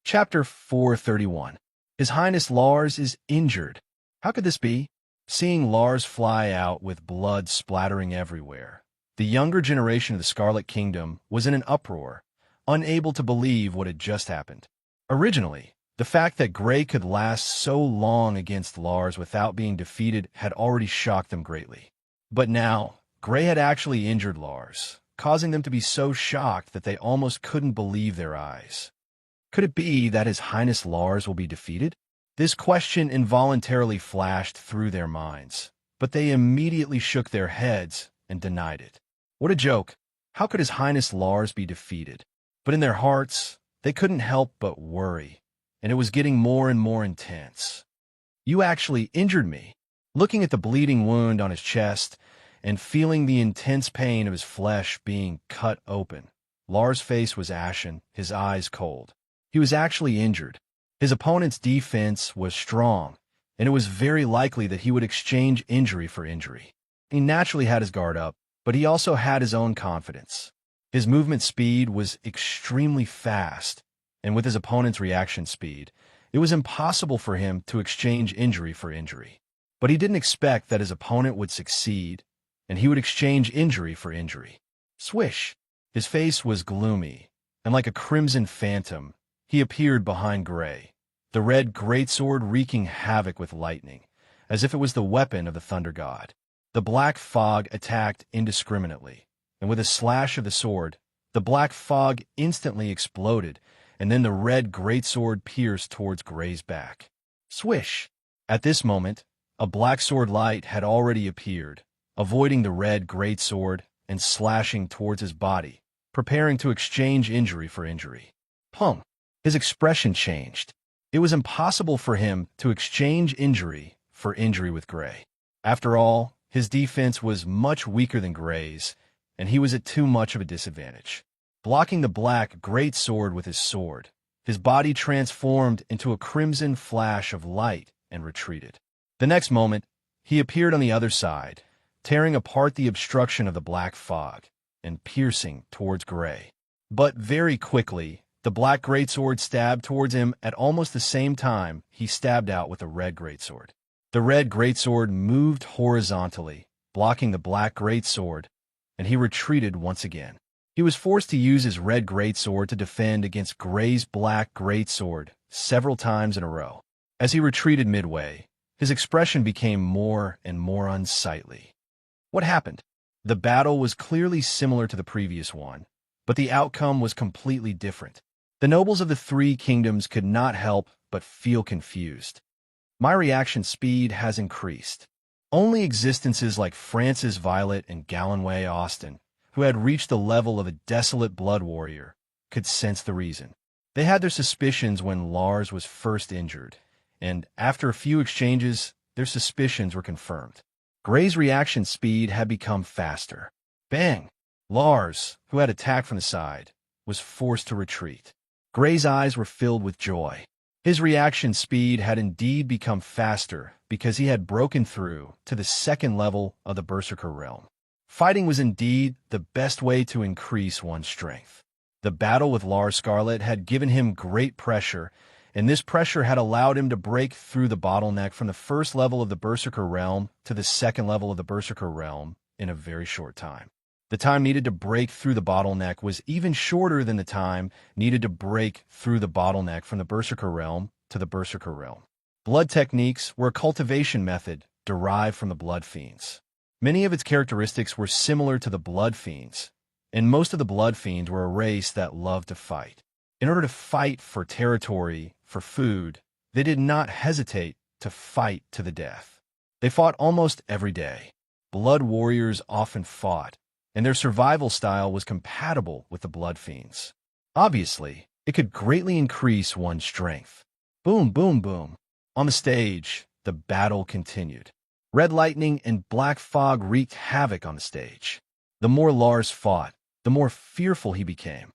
Chapter 431. His Highness Lars is injured. How could this be? Seeing Lars fly out with blood splattering everywhere, the younger generation of the Scarlet Kingdom was in an uproar, unable to believe what had just happened. Originally, the fact that Grey could last so long against Lars without being defeated had already shocked them greatly. But now, Grey had actually injured Lars, causing them to be so shocked that they almost couldn't believe their eyes. Could it be that His Highness Lars will be defeated? This question involuntarily flashed through their minds, but they immediately shook their heads and denied it. What a joke! How could His Highness Lars be defeated? But in their hearts, they couldn't help but worry, and it was getting more and more intense. You actually injured me. Looking at the bleeding wound on his chest and feeling the intense pain of his flesh being cut open, Lars' face was ashen, his eyes cold. He was actually injured. His opponent's defense was strong, and it was very likely that he would exchange injury for injury. He naturally had his guard up, but he also had his own confidence. His movement speed was extremely fast, and with his opponent's reaction speed, it was impossible for him to exchange injury for injury. But he didn't expect that his opponent would succeed, and he would exchange injury for injury. Swish! His face was gloomy, and like a crimson phantom, he appeared behind Gray, the red greatsword wreaking havoc with lightning, as if it was the weapon of the thunder god. The black fog attacked indiscriminately, and with a slash of the sword, the black fog instantly exploded, and then the red greatsword pierced towards Gray's back. Swish! At this moment, a black sword light had already appeared, avoiding the red greatsword and slashing towards his body, preparing to exchange injury for injury. Pum! His expression changed. It was impossible for him to exchange injury for injury with Gray. After all, his defense was much weaker than Gray's, and he was at too much of a disadvantage. Blocking the black greatsword with his sword, his body transformed into a crimson flash of light and retreated. The next moment, he appeared on the other side, tearing apart the obstruction of the black fog and piercing towards Gray. But very quickly, the black greatsword stabbed towards him at almost the same time he stabbed out with the red greatsword. The red greatsword moved horizontally, blocking the black greatsword, and he retreated once again. He was forced to use his red greatsword to defend against Gray's black greatsword several times in a row. As he retreated midway, his expression became more and more unsightly. What happened? The battle was clearly similar to the previous one, but the outcome was completely different. The nobles of the three kingdoms could not help but feel confused. My reaction speed has increased. Only existences like Francis Violet and Galloway Austin, who had reached the level of a desolate blood warrior, could sense the reason. They had their suspicions when Lars was first injured, and after a few exchanges, their suspicions were confirmed. Gray's reaction speed had become faster. Bang! Lars, who had attacked from the side, was forced to retreat. Gray's eyes were filled with joy. His reaction speed had indeed become faster because he had broken through to the second level of the Berserker realm. Fighting was indeed the best way to increase one's strength. The battle with Lars Scarlet had given him great pressure, and this pressure had allowed him to break through the bottleneck from the first level of the Berserker realm to the second level of the Berserker realm in a very short time. The time needed to break through the bottleneck was even shorter than the time needed to break through the bottleneck from the Berserker realm to the Berserker realm. Blood techniques were a cultivation method derived from the Blood Fiends. Many of its characteristics were similar to the Blood Fiends, and most of the Blood Fiends were a race that loved to fight. In order to fight for territory, for food, they did not hesitate to fight to the death. They fought almost every day. Blood warriors often fought, and their survival style was compatible with the Blood Fiends. Obviously, it could greatly increase one's strength. Boom, boom, boom. On the stage, the battle continued. Red lightning and black fog wreaked havoc on the stage. The more Lars fought, the more fearful he became.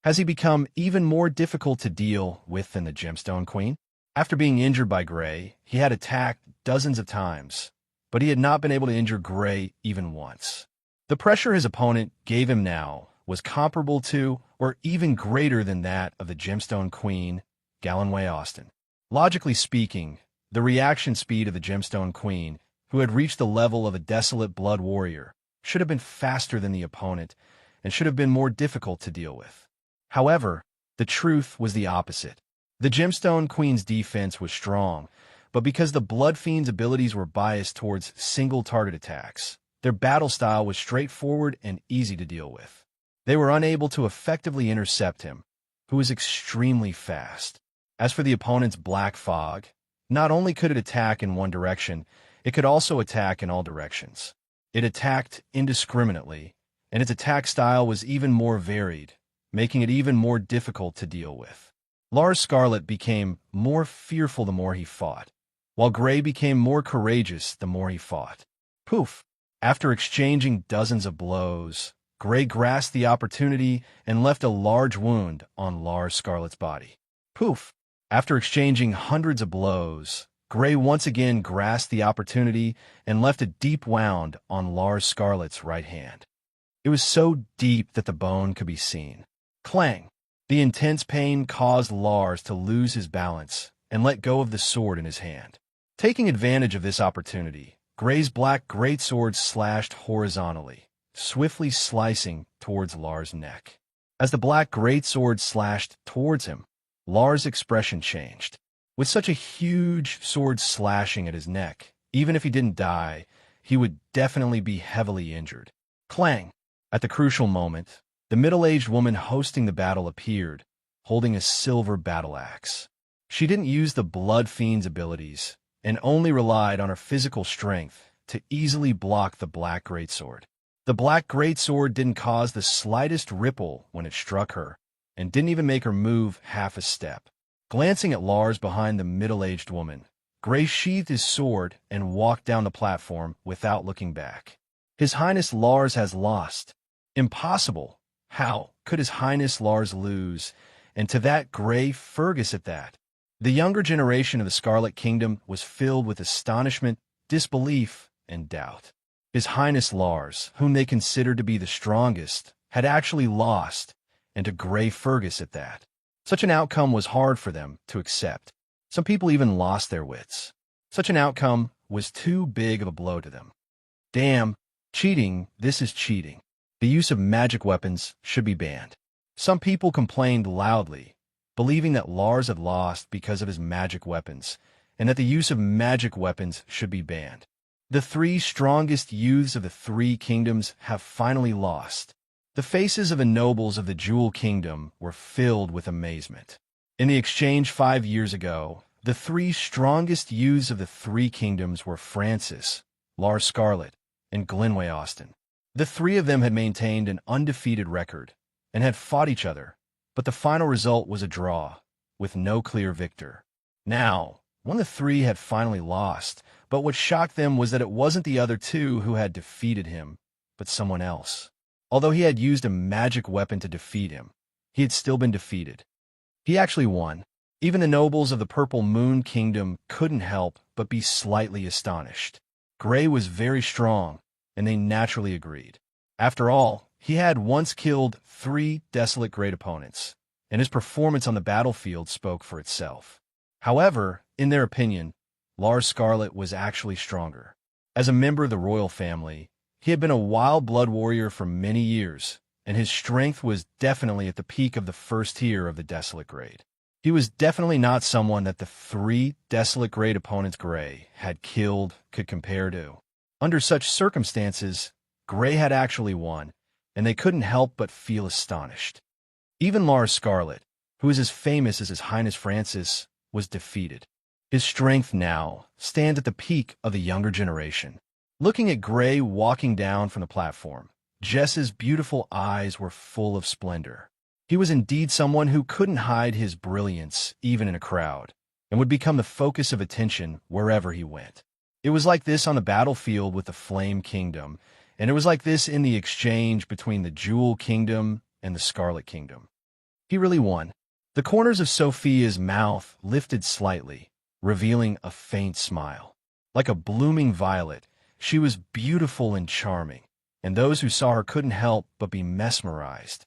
Has he become even more difficult to deal with than the Gemstone Queen? After being injured by Gray, he had attacked dozens of times, but he had not been able to injure Gray even once. The pressure his opponent gave him now was comparable to, or even greater than that of the Gemstone Queen, Galloway Austin. Logically speaking, the reaction speed of the Gemstone Queen, who had reached the level of a desolate blood warrior, should have been faster than the opponent and should have been more difficult to deal with. However, the truth was the opposite. The Gemstone Queen's defense was strong, but because the Blood Fiend's abilities were biased towards single-target attacks, their battle style was straightforward and easy to deal with. They were unable to effectively intercept him, who was extremely fast. As for the opponent's black fog, not only could it attack in one direction, it could also attack in all directions. It attacked indiscriminately, and its attack style was even more varied, making it even more difficult to deal with. Lars Scarlet became more fearful the more he fought, while Gray became more courageous the more he fought. Poof! After exchanging dozens of blows, Gray grasped the opportunity and left a large wound on Lars Scarlet's body. Poof! After exchanging hundreds of blows, Gray once again grasped the opportunity and left a deep wound on Lars Scarlet's right hand. It was so deep that the bone could be seen. Clang! The intense pain caused Lars to lose his balance and let go of the sword in his hand. Taking advantage of this opportunity, Gray's black greatsword slashed horizontally, swiftly slicing towards Lars' neck. As the black greatsword slashed towards him, Lars' expression changed. With such a huge sword slashing at his neck, even if he didn't die, he would definitely be heavily injured. Clang! At the crucial moment, the middle-aged woman hosting the battle appeared, holding a silver battle axe. She didn't use the Blood Fiend's abilities, and only relied on her physical strength to easily block the black greatsword. The black greatsword didn't cause the slightest ripple when it struck her, and didn't even make her move half a step. Glancing at Lars behind the middle-aged woman, Gray sheathed his sword and walked down the platform without looking back. His Highness Lars has lost. Impossible. How could His Highness Lars lose? And to that Gray Fergus at that. The younger generation of the Scarlet Kingdom was filled with astonishment, disbelief, and doubt. His Highness Lars, whom they considered to be the strongest, had actually lost, and to Gray Fergus at that. Such an outcome was hard for them to accept. Some people even lost their wits. Such an outcome was too big of a blow to them. Damn, cheating, this is cheating. The use of magic weapons should be banned. Some people complained loudly, believing that Lars had lost because of his magic weapons, and that the use of magic weapons should be banned. The three strongest youths of the three kingdoms have finally lost. The faces of the nobles of the Jewel Kingdom were filled with amazement. In the exchange 5 years ago, the three strongest youths of the three kingdoms were Francis, Lars Scarlet, and Glenway Austin. The three of them had maintained an undefeated record and had fought each other, but the final result was a draw, with no clear victor. Now, one of the three had finally lost, but what shocked them was that it wasn't the other two who had defeated him, but someone else. Although he had used a magic weapon to defeat him, he had still been defeated. He actually won. Even the nobles of the Purple Moon Kingdom couldn't help but be slightly astonished. Gray was very strong, and they naturally agreed. After all, he had once killed 3 desolate great opponents, and his performance on the battlefield spoke for itself. However, in their opinion, Lars Scarlet was actually stronger. As a member of the royal family, he had been a wild blood warrior for many years, and his strength was definitely at the peak of the first tier of the Desolate Grade. He was definitely not someone that the 3 Desolate Grade opponents Gray had killed could compare to. Under such circumstances, Gray had actually won, and they couldn't help but feel astonished. Even Lars Scarlet, who is as famous as His Highness Francis, was defeated. His strength now stands at the peak of the younger generation. Looking at Gray walking down from the platform, Jess's beautiful eyes were full of splendor. He was indeed someone who couldn't hide his brilliance even in a crowd, and would become the focus of attention wherever he went. It was like this on the battlefield with the Flame Kingdom, and it was like this in the exchange between the Jewel Kingdom and the Scarlet Kingdom. He really won. The corners of Sophia's mouth lifted slightly, revealing a faint smile. Like a blooming violet, she was beautiful and charming, and those who saw her couldn't help but be mesmerized.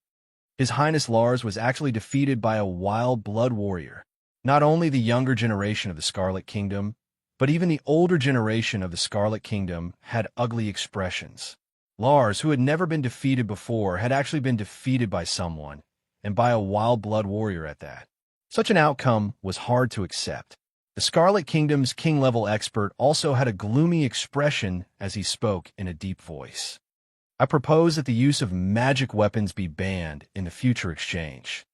His Highness Lars was actually defeated by a wild blood warrior. Not only the younger generation of the Scarlet Kingdom, but even the older generation of the Scarlet Kingdom had ugly expressions. Lars, who had never been defeated before, had actually been defeated by someone, and by a wild blood warrior at that. Such an outcome was hard to accept. The Scarlet Kingdom's king-level expert also had a gloomy expression as he spoke in a deep voice. I propose that the use of magic weapons be banned in the future exchange.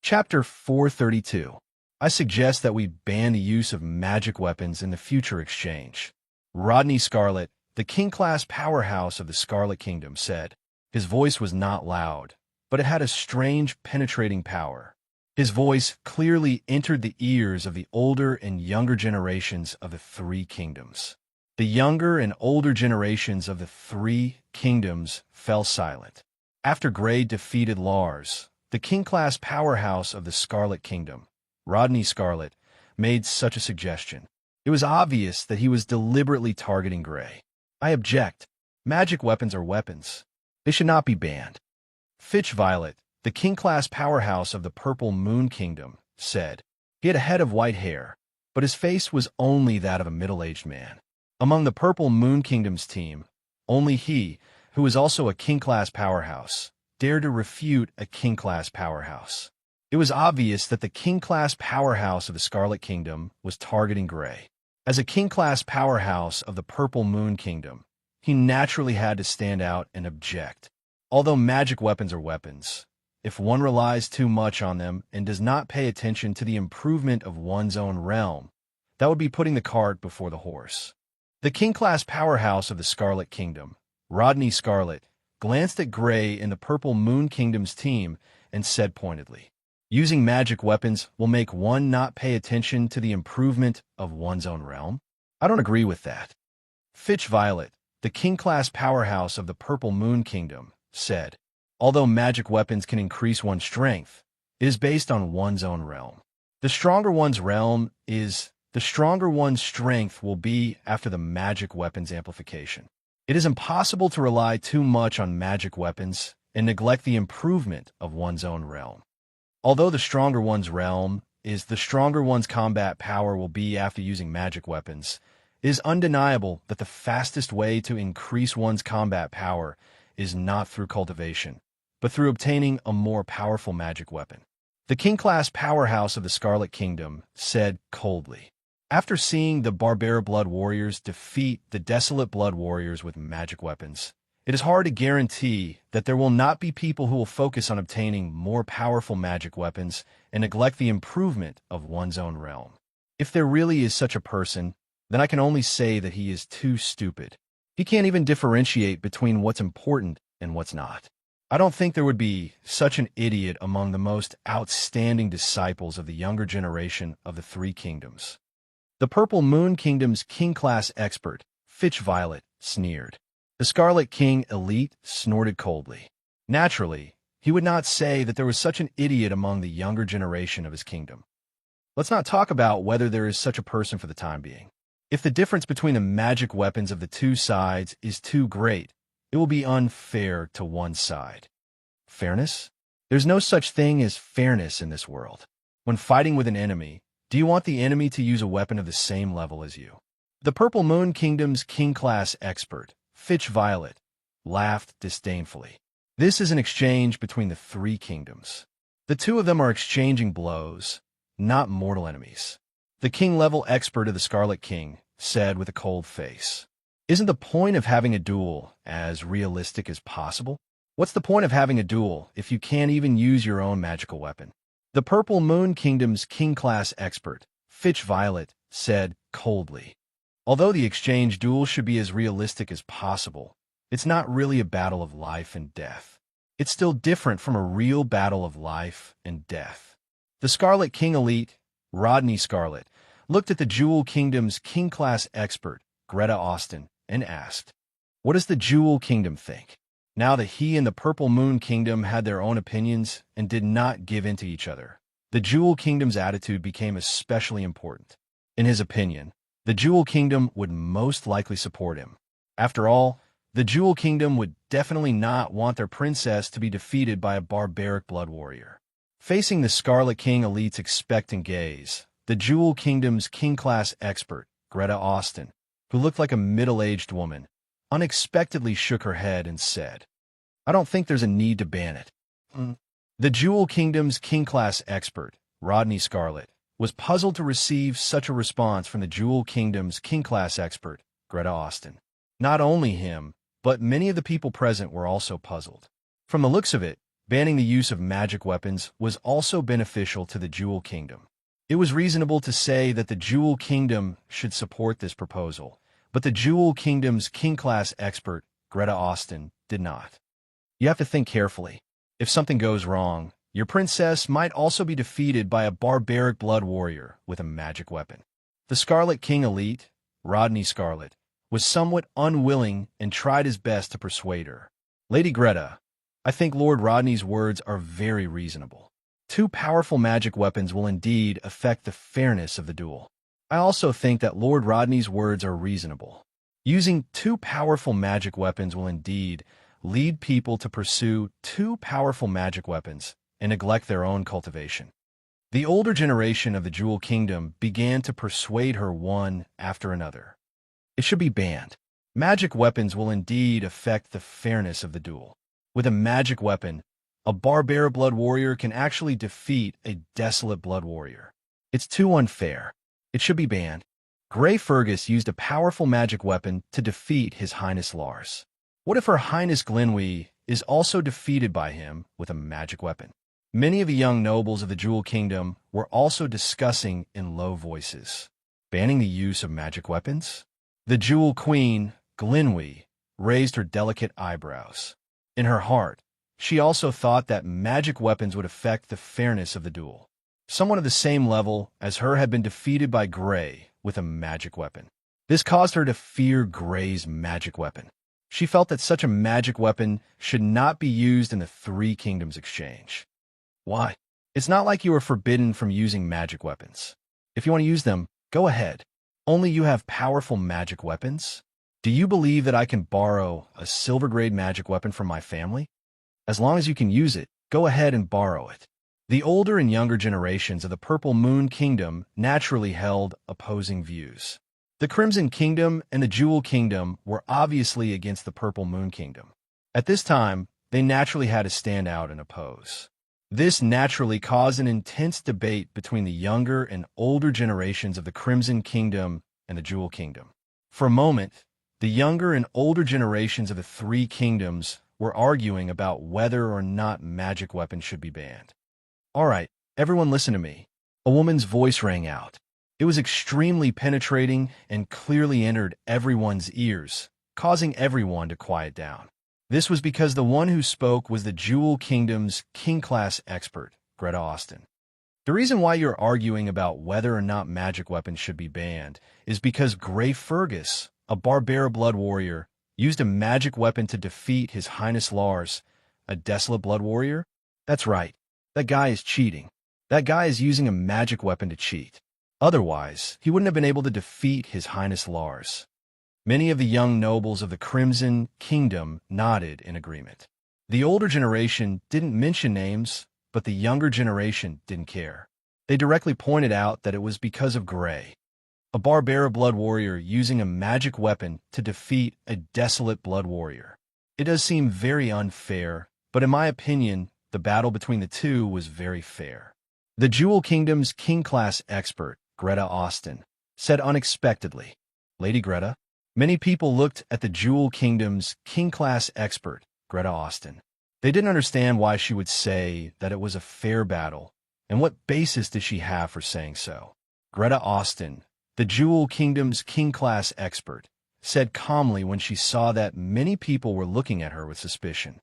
Chapter 432. I suggest that we ban the use of magic weapons in the future exchange. Rodney Scarlet, the king-class powerhouse of the Scarlet Kingdom, said. His voice was not loud, but it had a strange, penetrating power. His voice clearly entered the ears of the older and younger generations of the 3 kingdoms. The younger and older generations of the 3 kingdoms fell silent. After Gray defeated Lars, the king-class powerhouse of the Scarlet Kingdom, Rodney Scarlet, made such a suggestion. It was obvious that he was deliberately targeting Gray. I object. Magic weapons are weapons. They should not be banned. Fitch Violet, the king-class powerhouse of the Purple Moon Kingdom, said. He had a head of white hair, but his face was only that of a middle-aged man. Among the Purple Moon Kingdom's team, only he, who was also a king-class powerhouse, dared to refute a king-class powerhouse. It was obvious that the king-class powerhouse of the Scarlet Kingdom was targeting Gray. As a king-class powerhouse of the Purple Moon Kingdom, he naturally had to stand out and object. Although magic weapons are weapons, if one relies too much on them and does not pay attention to the improvement of one's own realm, that would be putting the cart before the horse. The king-class powerhouse of the Scarlet Kingdom, Rodney Scarlet, glanced at Gray in the Purple Moon Kingdom's team and said pointedly, "Using magic weapons will make one not pay attention to the improvement of one's own realm? I don't agree with that." Fitch Violet, the king-class powerhouse of the Purple Moon Kingdom, said, "Although magic weapons can increase one's strength, it is based on one's own realm. The stronger one's strength will be after the magic weapon's amplification. It is impossible to rely too much on magic weapons and neglect the improvement of one's own realm. Although the stronger one's realm is, the stronger one's combat power will be after using magic weapons, it is undeniable that the fastest way to increase one's combat power is not through cultivation, but through obtaining a more powerful magic weapon." The king-class powerhouse of the Scarlet Kingdom said coldly, "After seeing the barbaric blood warriors defeat the desolate blood warriors with magic weapons, it is hard to guarantee that there will not be people who will focus on obtaining more powerful magic weapons and neglect the improvement of one's own realm. If there really is such a person, then I can only say that he is too stupid. He can't even differentiate between what's important and what's not. I don't think there would be such an idiot among the most outstanding disciples of the younger generation of the Three Kingdoms." The Purple Moon Kingdom's king-class expert, Fitch Violet, sneered. The Scarlet King Elite snorted coldly. Naturally, he would not say that there was such an idiot among the younger generation of his kingdom. Let's not talk about whether there is such a person for the time being. If the difference between the magic weapons of the two sides is too great, it will be unfair to one side. Fairness? There's no such thing as fairness in this world. When fighting with an enemy, do you want the enemy to use a weapon of the same level as you? The Purple Moon Kingdom's king-class expert, Fitch Violet, laughed disdainfully. This is an exchange between the three kingdoms. The two of them are exchanging blows, not mortal enemies. The king-level expert of the Scarlet King said with a cold face, "Isn't the point of having a duel as realistic as possible? What's the point of having a duel if you can't even use your own magical weapon?" The Purple Moon Kingdom's king-class expert, Fitch Violet, said coldly, "Although the exchange duel should be as realistic as possible, it's not really a battle of life and death. It's still different from a real battle of life and death." The Scarlet King Elite, Rodney Scarlet, looked at the Jewel Kingdom's king-class expert, Greta Austin, and asked, "What does the Jewel Kingdom think?" Now that he and the Purple Moon Kingdom had their own opinions and did not give in to each other, the Jewel Kingdom's attitude became especially important. In his opinion, the Jewel Kingdom would most likely support him. After all, the Jewel Kingdom would definitely not want their princess to be defeated by a barbaric blood warrior. Facing the Scarlet King Elite's expectant gaze, the Jewel Kingdom's king-class expert, Greta Austin, who looked like a middle-aged woman, unexpectedly shook her head and said, "I don't think there's a need to ban it." The Jewel Kingdom's king-class expert, Rodney Scarlet, was puzzled to receive such a response from the Jewel Kingdom's king-class expert, Greta Austin. Not only him, but many of the people present were also puzzled. From the looks of it, banning the use of magic weapons was also beneficial to the Jewel Kingdom. It was reasonable to say that the Jewel Kingdom should support this proposal, but the Jewel Kingdom's king-class expert, Greta Austin, did not. You have to think carefully. If something goes wrong, your princess might also be defeated by a barbaric blood warrior with a magic weapon. The Scarlet King Elite, Rodney Scarlet, was somewhat unwilling and tried his best to persuade her. "Lady Greta, I think Lord Rodney's words are very reasonable. Two powerful magic weapons will indeed affect the fairness of the duel. I also think that Lord Rodney's words are reasonable. Using two powerful magic weapons will indeed lead people to pursue two powerful magic weapons and neglect their own cultivation." The older generation of the Jewel Kingdom began to persuade her one after another. "It should be banned. Magic weapons will indeed affect the fairness of the duel. With a magic weapon, a barbarian blood warrior can actually defeat a desolate blood warrior. It's too unfair. It should be banned. Grey Fergus used a powerful magic weapon to defeat His Highness Lars. What if Her Highness Glenwy is also defeated by him with a magic weapon? Many of the young nobles of the Jewel Kingdom were also discussing in low voices. Banning the use of magic weapons? The Jewel Queen, Glenwy, raised her delicate eyebrows. In her heart, she also thought that magic weapons would affect the fairness of the duel. Someone of the same level as her had been defeated by Grey with a magic weapon. This caused her to fear Grey's magic weapon. She felt that such a magic weapon should not be used in the Three Kingdoms exchange. Why? It's not like you are forbidden from using magic weapons. If you want to use them, go ahead. Only you have powerful magic weapons? Do you believe that I can borrow a silver-grade magic weapon from my family? As long as you can use it, go ahead and borrow it. The older and younger generations of the Purple Moon Kingdom naturally held opposing views. The Crimson Kingdom and the Jewel Kingdom were obviously against the Purple Moon Kingdom. At this time, they naturally had to stand out and oppose. This naturally caused an intense debate between the younger and older generations of the Crimson Kingdom and the Jewel Kingdom. For a moment, the younger and older generations of the Three Kingdoms were arguing about whether or not magic weapons should be banned. All right, everyone listen to me. A woman's voice rang out. It was extremely penetrating and clearly entered everyone's ears, causing everyone to quiet down. This was because the one who spoke was the Jewel Kingdom's King-class expert, Greta Austin. The reason why you're arguing about whether or not magic weapons should be banned is because Grey Fergus, a barbarian blood warrior, used a magic weapon to defeat His Highness Lars, a desolate blood warrior? That's right. That guy is cheating. That guy is using a magic weapon to cheat. Otherwise, he wouldn't have been able to defeat His Highness Lars. Many of the young nobles of the Crimson Kingdom nodded in agreement. The older generation didn't mention names, but the younger generation didn't care. They directly pointed out that it was because of Grey, a barbarian blood warrior using a magic weapon to defeat a desolate blood warrior. It does seem very unfair, but in my opinion, the battle between the two was very fair. The Jewel Kingdom's King-class expert, Greta Austin, said unexpectedly, "Lady Greta." Many people looked at the Jewel Kingdom's King-class expert, Greta Austin. They didn't understand why she would say that it was a fair battle, and what basis did she have for saying so. Greta Austin, the Jewel Kingdom's King-class expert, said calmly when she saw that many people were looking at her with suspicion.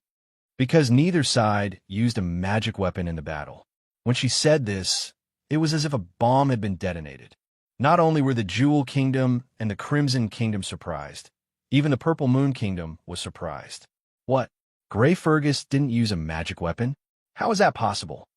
Because neither side used a magic weapon in the battle. When she said this, it was as if a bomb had been detonated. Not only were the Jewel Kingdom and the Crimson Kingdom surprised, even the Purple Moon Kingdom was surprised. What? Grey Fergus didn't use a magic weapon? How is that possible?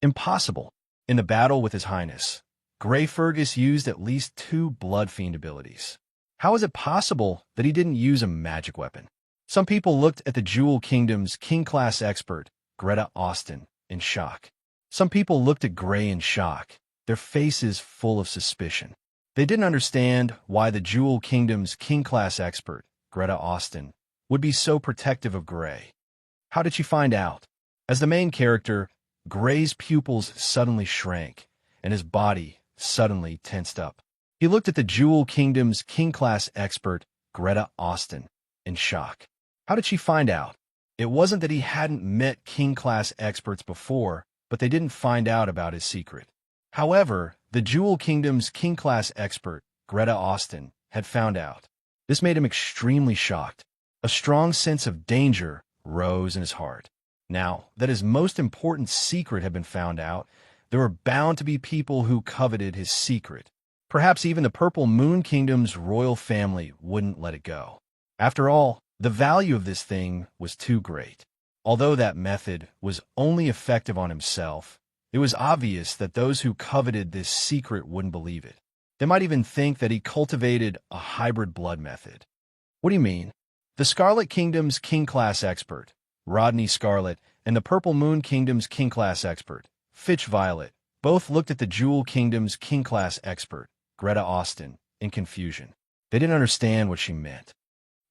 Impossible. In the battle with His Highness, Grey Fergus used at least 2 Blood Fiend abilities. How is it possible that he didn't use a magic weapon? Some people looked at the Jewel Kingdom's King-class expert, Greta Austin, in shock. Some people looked at Grey in shock, their faces full of suspicion. They didn't understand why the Jewel Kingdom's King-class expert, Greta Austin, would be so protective of Grey. How did she find out? As the main character, Grey's pupils suddenly shrank, and his body suddenly tensed up. He looked at the Jewel Kingdom's King-class expert, Greta Austin, in shock. How did she find out? It wasn't that he hadn't met King-class experts before, but they didn't find out about his secret. However, the Jewel Kingdom's King-class expert, Greta Austin, had found out. This made him extremely shocked. A strong sense of danger rose in his heart. Now that his most important secret had been found out, there were bound to be people who coveted his secret. Perhaps even the Purple Moon Kingdom's royal family wouldn't let it go. After all, the value of this thing was too great. Although that method was only effective on himself, it was obvious that those who coveted this secret wouldn't believe it. They might even think that he cultivated a hybrid blood method. What do you mean? The Scarlet Kingdom's King-class expert, Rodney Scarlet, and the Purple Moon Kingdom's King-class expert, Fitch Violet, both looked at the Jewel Kingdom's King-class expert, Greta Austin, in confusion. They didn't understand what she meant.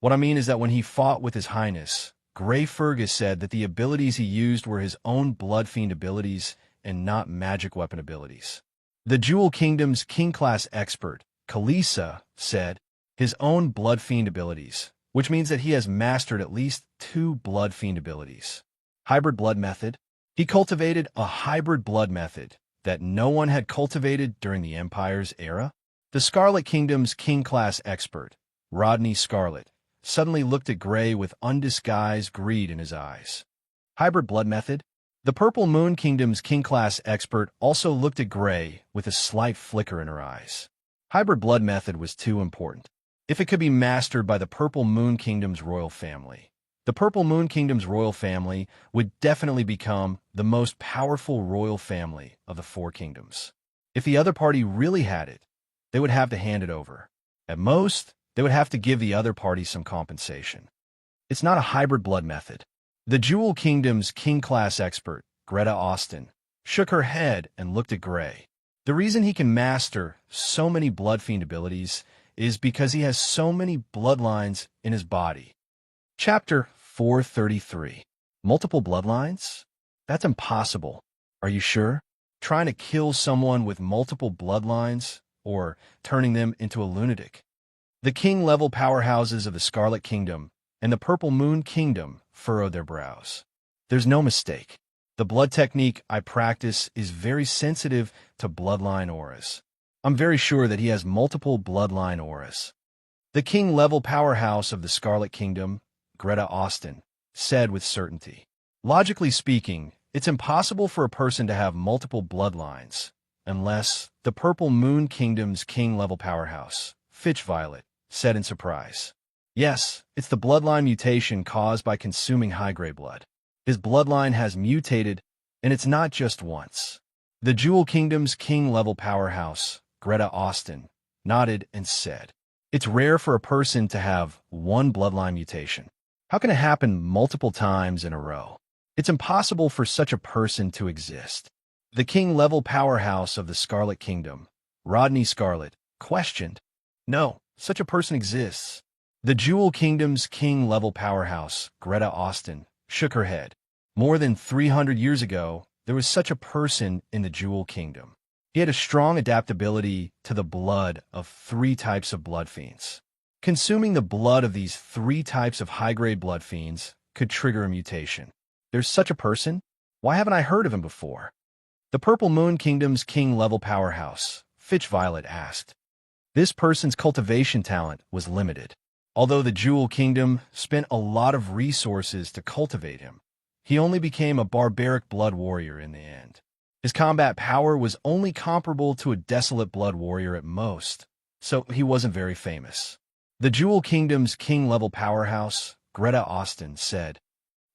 What I mean is that when he fought with His Highness, Grey Fergus said that the abilities he used were his own Blood Fiend abilities and not magic weapon abilities. The Jewel Kingdom's King-class expert, Kalisa, said his own Blood Fiend abilities, which means that he has mastered at least 2 Blood Fiend abilities. Hybrid Blood Method. He cultivated a hybrid blood method that no one had cultivated during the Empire's era. The Scarlet Kingdom's King-class expert, Rodney Scarlet, suddenly looked at Grey with undisguised greed in his eyes. Hybrid Blood Method. The Purple Moon Kingdom's King-class expert also looked at Grey with a slight flicker in her eyes. Hybrid Blood Method was too important. If it could be mastered by the Purple Moon Kingdom's royal family, the Purple Moon Kingdom's royal family would definitely become the most powerful royal family of the 4 kingdoms. If the other party really had it, they would have to hand it over. At most, they would have to give the other party some compensation. It's not a hybrid blood method. The Jewel Kingdom's King-class expert, Greta Austin, shook her head and looked at Grey. The reason he can master so many Blood Fiend abilities is because he has so many bloodlines in his body. Chapter 433. Multiple bloodlines? That's impossible. Are you sure? Trying to kill someone with multiple bloodlines, or turning them into a lunatic? The king-level powerhouses of the Scarlet Kingdom and the Purple Moon Kingdom furrowed their brows. There's no mistake. The blood technique I practice is very sensitive to bloodline auras. I'm very sure that he has multiple bloodline auras. The king-level powerhouse of the Scarlet Kingdom, Greta Austin, said with certainty. Logically speaking, it's impossible for a person to have multiple bloodlines, unless the Purple Moon Kingdom's king-level powerhouse, Fitch Violet, said in surprise. Yes, it's the bloodline mutation caused by consuming high-grade blood. His bloodline has mutated, and it's not just once. The Jewel Kingdom's king-level powerhouse, Greta Austin, nodded and said, it's rare for a person to have one bloodline mutation. How can it happen multiple times in a row? It's impossible for such a person to exist. The king-level powerhouse of the Scarlet Kingdom, Rodney Scarlet, questioned. No, such a person exists. The Jewel Kingdom's king-level powerhouse, Greta Austin, shook her head. More than 300 years ago, there was such a person in the Jewel Kingdom. He had a strong adaptability to the blood of 3 types of blood fiends. Consuming the blood of these 3 types of high-grade blood fiends could trigger a mutation. There's such a person? Why haven't I heard of him before? The Purple Moon Kingdom's king-level powerhouse, Fitch Violet, asked. This person's cultivation talent was limited. Although the Jewel Kingdom spent a lot of resources to cultivate him, he only became a barbaric blood warrior in the end. His combat power was only comparable to a desolate blood warrior at most, so he wasn't very famous. The Jewel Kingdom's king-level powerhouse, Greta Austin, said,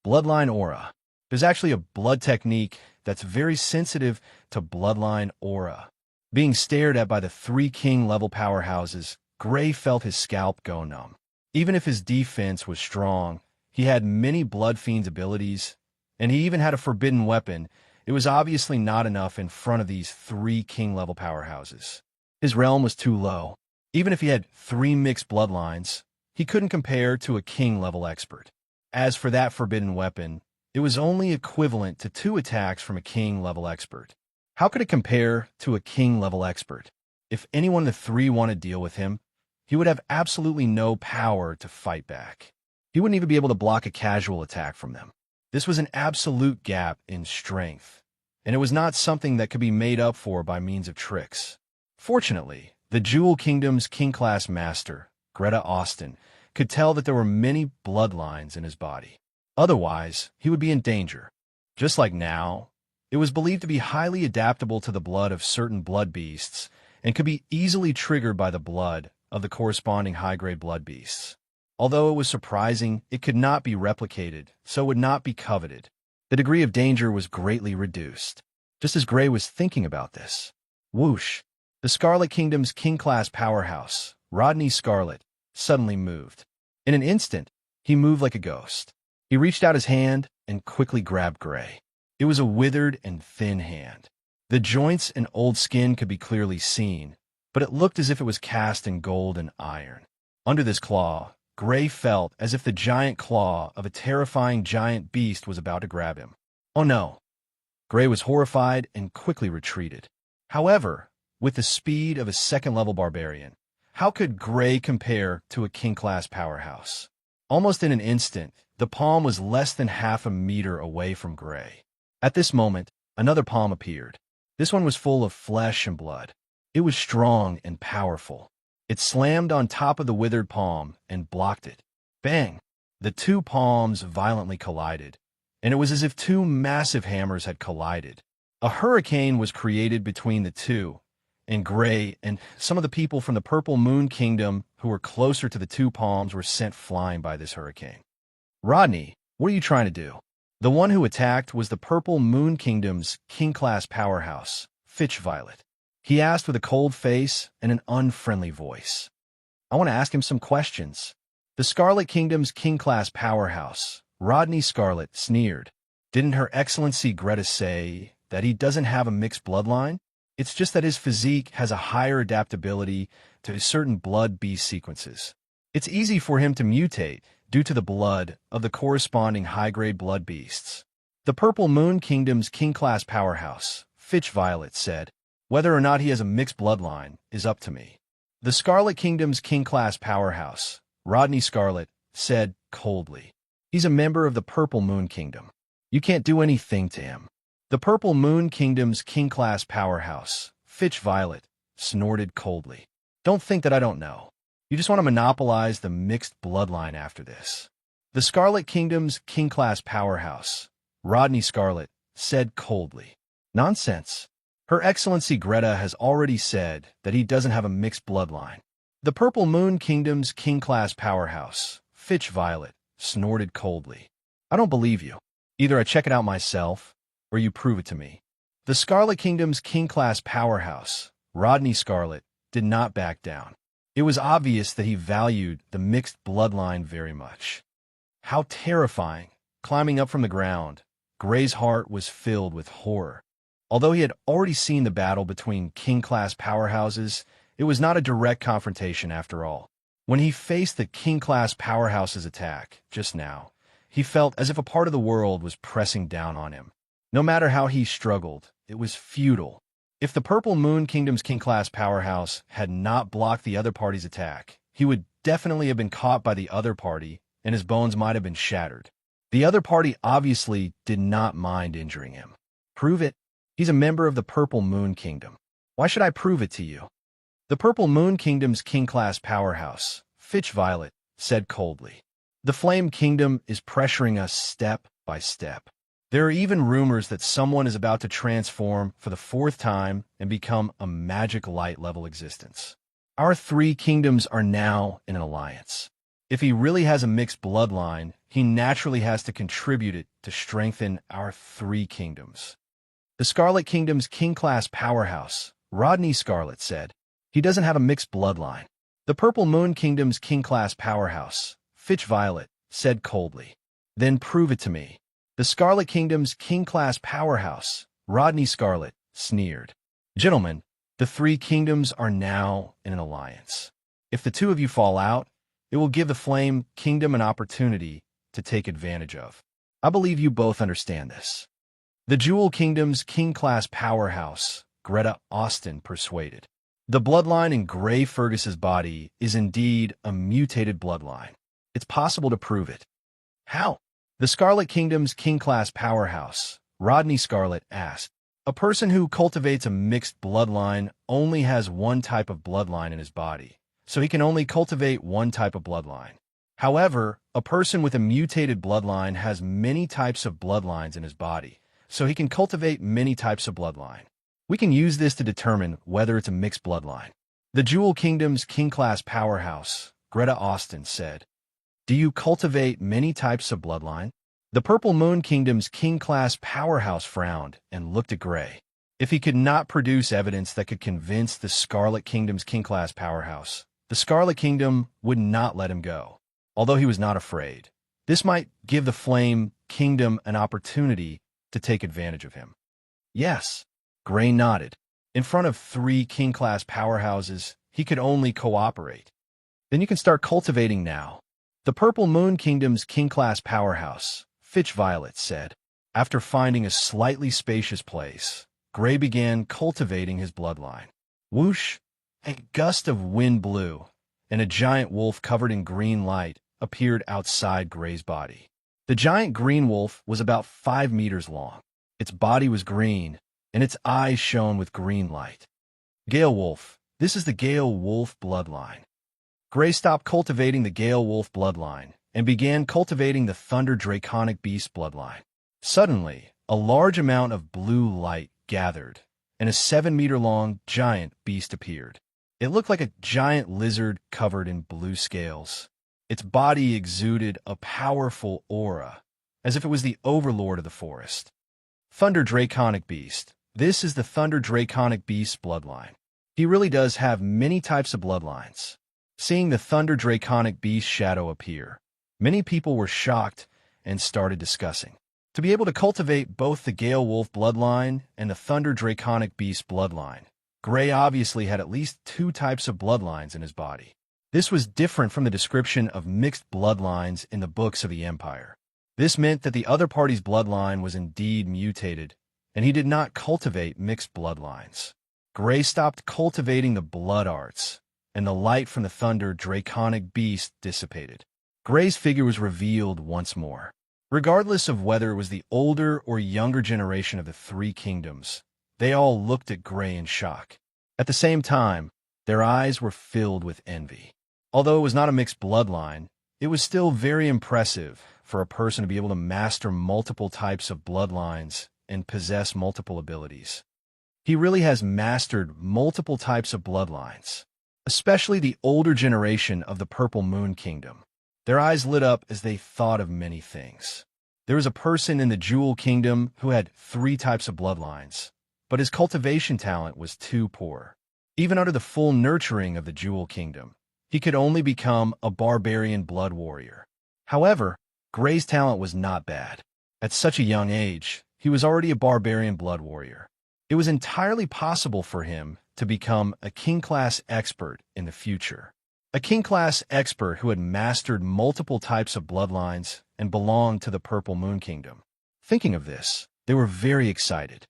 Bloodline aura. There's actually a blood technique that's very sensitive to bloodline aura. Being stared at by the 3 king-level powerhouses, Grey felt his scalp go numb. Even if his defense was strong, he had many Blood Fiend's abilities, and he even had a forbidden weapon. It was obviously not enough in front of these 3 king-level powerhouses. His realm was too low. Even if he had 3 mixed bloodlines, he couldn't compare to a king-level expert. As for that forbidden weapon, it was only equivalent to 2 attacks from a king-level expert. How could it compare to a king-level expert? If anyone of the 3 wanted to deal with him, he would have absolutely no power to fight back. He wouldn't even be able to block a casual attack from them. This was an absolute gap in strength, and it was not something that could be made up for by means of tricks. Fortunately, the Jewel Kingdom's king-class master, Greta Austin, could tell that there were many bloodlines in his body. Otherwise, he would be in danger. Just like now, it was believed to be highly adaptable to the blood of certain blood beasts and could be easily triggered by the blood of the corresponding high-grade blood beasts. Although it was surprising, it could not be replicated, so would not be coveted. The degree of danger was greatly reduced. Just as Grey was thinking about this, whoosh, the Scarlet Kingdom's king-class powerhouse, Rodney Scarlet, suddenly moved. In an instant, he moved like a ghost. He reached out his hand and quickly grabbed Grey. It was a withered and thin hand. The joints and old skin could be clearly seen, but it looked as if it was cast in gold and iron. Under this claw, Gray felt as if the giant claw of a terrifying giant beast was about to grab him. Oh no! Gray was horrified and quickly retreated. However, with the speed of a second-level barbarian, how could Gray compare to a king-class powerhouse? Almost in an instant, the palm was less than half a meter away from Gray. At this moment, another palm appeared. This one was full of flesh and blood. It was strong and powerful. It slammed on top of the withered palm and blocked it. Bang! The two palms violently collided, and it was as if two massive hammers had collided. A hurricane was created between the two, and Gray and some of the people from the Purple Moon Kingdom who were closer to the two palms were sent flying by this hurricane. Rodney, what are you trying to do? The one who attacked was the Purple Moon Kingdom's king-class powerhouse, Fitch Violet. He asked with a cold face and an unfriendly voice. I want to ask him some questions. The Scarlet Kingdom's king-class powerhouse, Rodney Scarlet, sneered. Didn't Her Excellency Greta say that he doesn't have a mixed bloodline? It's just that his physique has a higher adaptability to certain blood beast sequences. It's easy for him to mutate due to the blood of the corresponding high-grade blood beasts. The Purple Moon Kingdom's king-class powerhouse, Fitch Violet, said, whether or not he has a mixed bloodline is up to me. The Scarlet Kingdom's king-class powerhouse, Rodney Scarlet, said coldly. He's a member of the Purple Moon Kingdom. You can't do anything to him. The Purple Moon Kingdom's king-class powerhouse, Fitch Violet, snorted coldly. Don't think that I don't know. You just want to monopolize the mixed bloodline after this. The Scarlet Kingdom's king-class powerhouse, Rodney Scarlet, said coldly. Nonsense. Her Excellency Greta has already said that he doesn't have a mixed bloodline. The Purple Moon Kingdom's king-class powerhouse, Fitch Violet, snorted coldly. I don't believe you. Either I check it out myself, or you prove it to me. The Scarlet Kingdom's king-class powerhouse, Rodney Scarlet, did not back down. It was obvious that he valued the mixed bloodline very much. How terrifying! Climbing up from the ground, Gray's heart was filled with horror. Although he had already seen the battle between king-class powerhouses, it was not a direct confrontation after all. When he faced the king-class powerhouse's attack, just now, he felt as if a part of the world was pressing down on him. No matter how he struggled, it was futile. If the Purple Moon Kingdom's king-class powerhouse had not blocked the other party's attack, he would definitely have been caught by the other party, and his bones might have been shattered. The other party obviously did not mind injuring him. Prove it. He's a member of the Purple Moon Kingdom. Why should I prove it to you? The Purple Moon Kingdom's king-class powerhouse, Fitch Violet, said coldly. The Flame Kingdom is pressuring us step by step. There are even rumors that someone is about to transform for the fourth time and become a magic light-level existence. Our three kingdoms are now in an alliance. If he really has a mixed bloodline, he naturally has to contribute it to strengthen our three kingdoms. The Scarlet Kingdom's king-class powerhouse, Rodney Scarlet, said, he doesn't have a mixed bloodline. The Purple Moon Kingdom's king-class powerhouse, Fitch Violet, said coldly. Then prove it to me. The Scarlet Kingdom's king-class powerhouse, Rodney Scarlet, sneered. Gentlemen, the three kingdoms are now in an alliance. If the two of you fall out, it will give the Flame Kingdom an opportunity to take advantage of. I believe you both understand this. The Jewel Kingdom's king-class powerhouse, Greta Austin, persuaded. The bloodline in Gray Fergus's body is indeed a mutated bloodline. It's possible to prove it. How? The Scarlet Kingdom's king-class powerhouse, Rodney Scarlet, asked. A person who cultivates a mixed bloodline only has one type of bloodline in his body, so he can only cultivate one type of bloodline. However, a person with a mutated bloodline has many types of bloodlines in his body, so he can cultivate many types of bloodline. We can use this to determine whether it's a mixed bloodline. The Jewel Kingdom's king-class powerhouse, Greta Austin, said, do you cultivate many types of bloodline? The Purple Moon Kingdom's king-class powerhouse frowned and looked at Gray. If he could not produce evidence that could convince the Scarlet Kingdom's king-class powerhouse, the Scarlet Kingdom would not let him go. Although he was not afraid, this might give the Flame Kingdom an opportunity to take advantage of him. Yes, Gray nodded. In front of three king-class powerhouses, he could only cooperate. Then you can start cultivating now. The Purple Moon Kingdom's king-class powerhouse, Fitch Violet, said. After finding a slightly spacious place, Gray began cultivating his bloodline. Whoosh! A gust of wind blew, and a giant wolf covered in green light appeared outside Gray's body. The giant green wolf was about 5 meters long. Its body was green, and its eyes shone with green light. Gale Wolf. This is the Gale Wolf bloodline. Gray stopped cultivating the Gale Wolf bloodline and began cultivating the Thunder Draconic Beast bloodline. Suddenly, a large amount of blue light gathered, and a 7-meter-long giant beast appeared. It looked like a giant lizard covered in blue scales. Its body exuded a powerful aura, as if it was the overlord of the forest. Thunder Draconic Beast. This is the Thunder Draconic Beast bloodline. He really does have many types of bloodlines. Seeing the Thunder Draconic Beast shadow appear, many people were shocked and started discussing. To be able to cultivate both the Gale Wolf bloodline and the Thunder Draconic Beast bloodline, Gray obviously had at least 2 types of bloodlines in his body. This was different from the description of mixed bloodlines in the books of the Empire. This meant that the other party's bloodline was indeed mutated, and he did not cultivate mixed bloodlines. Gray stopped cultivating the blood arts, and the light from the Thunder Draconic Beast dissipated. Gray's figure was revealed once more. Regardless of whether it was the older or younger generation of the 3 kingdoms, they all looked at Gray in shock. At the same time, their eyes were filled with envy. Although it was not a mixed bloodline, it was still very impressive for a person to be able to master multiple types of bloodlines and possess multiple abilities. He really has mastered multiple types of bloodlines, especially the older generation of the Purple Moon Kingdom. Their eyes lit up as they thought of many things. There was a person in the Jewel Kingdom who had 3 types of bloodlines, but his cultivation talent was too poor. Even under the full nurturing of the Jewel Kingdom, he could only become a barbarian blood warrior. However, Gray's talent was not bad. At such a young age, he was already a barbarian blood warrior. It was entirely possible for him to become a king-class expert in the future. A king-class expert who had mastered multiple types of bloodlines and belonged to the Purple Moon Kingdom. Thinking of this, they were very excited.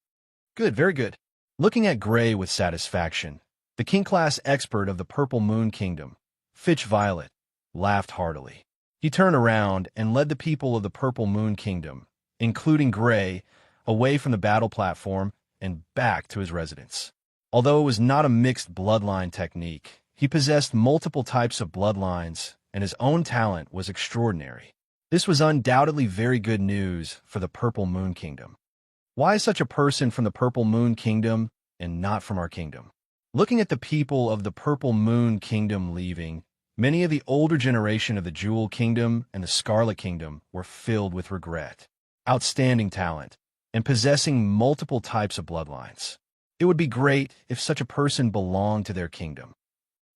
Good, very good. Looking at Gray with satisfaction, the king-class expert of the Purple Moon Kingdom, Fitch Violet, laughed heartily. He turned around and led the people of the Purple Moon Kingdom, including Gray, away from the battle platform and back to his residence. Although it was not a mixed bloodline technique, he possessed multiple types of bloodlines, and his own talent was extraordinary. This was undoubtedly very good news for the Purple Moon Kingdom. Why is such a person from the Purple Moon Kingdom and not from our kingdom? Looking at the people of the Purple Moon Kingdom leaving, many of the older generation of the Jewel Kingdom and the Scarlet Kingdom were filled with regret. Outstanding talent, and possessing multiple types of bloodlines. It would be great if such a person belonged to their kingdom.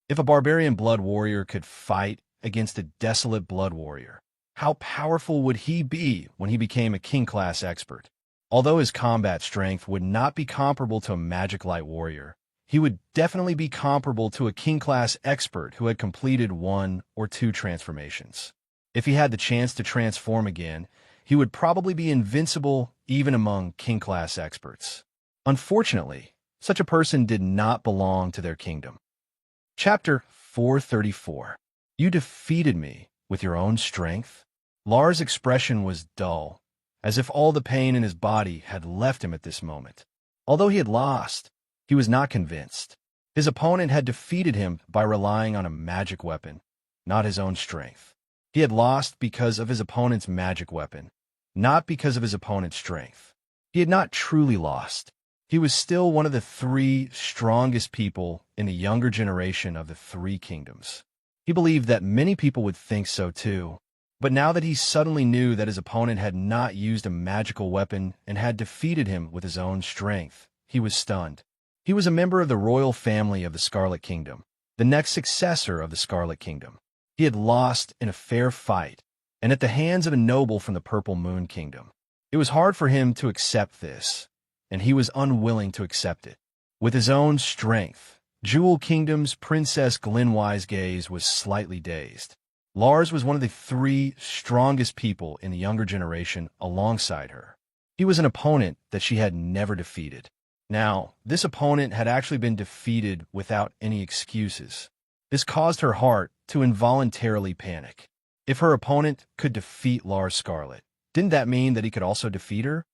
If a barbarian blood warrior could fight against a desolate blood warrior, how powerful would he be when he became a king-class expert? Although his combat strength would not be comparable to a magic light warrior, he would definitely be comparable to a king-class expert who had completed 1 or 2 transformations. If he had the chance to transform again, he would probably be invincible even among king-class experts. Unfortunately, such a person did not belong to their kingdom. Chapter 434. You defeated me with your own strength? Lars' expression was dull, as if all the pain in his body had left him at this moment. Although he had lost, he was not convinced. His opponent had defeated him by relying on a magic weapon, not his own strength. He had lost because of his opponent's magic weapon, not because of his opponent's strength. He had not truly lost. He was still one of the 3 strongest people in the younger generation of the 3 kingdoms. He believed that many people would think so too. But now that he suddenly knew that his opponent had not used a magical weapon and had defeated him with his own strength, he was stunned. He was a member of the royal family of the Scarlet Kingdom, the next successor of the Scarlet Kingdom. He had lost in a fair fight, and at the hands of a noble from the Purple Moon Kingdom. It was hard for him to accept this, and he was unwilling to accept it. With his own strength, Jewel Kingdom's Princess Glenwise's gaze was slightly dazed. Lars was one of the three strongest people in the younger generation alongside her. He was an opponent that she had never defeated. Now, this opponent had actually been defeated without any excuses. This caused her heart to involuntarily panic. If her opponent could defeat Lars Scarlet, didn't that mean that he could also defeat her?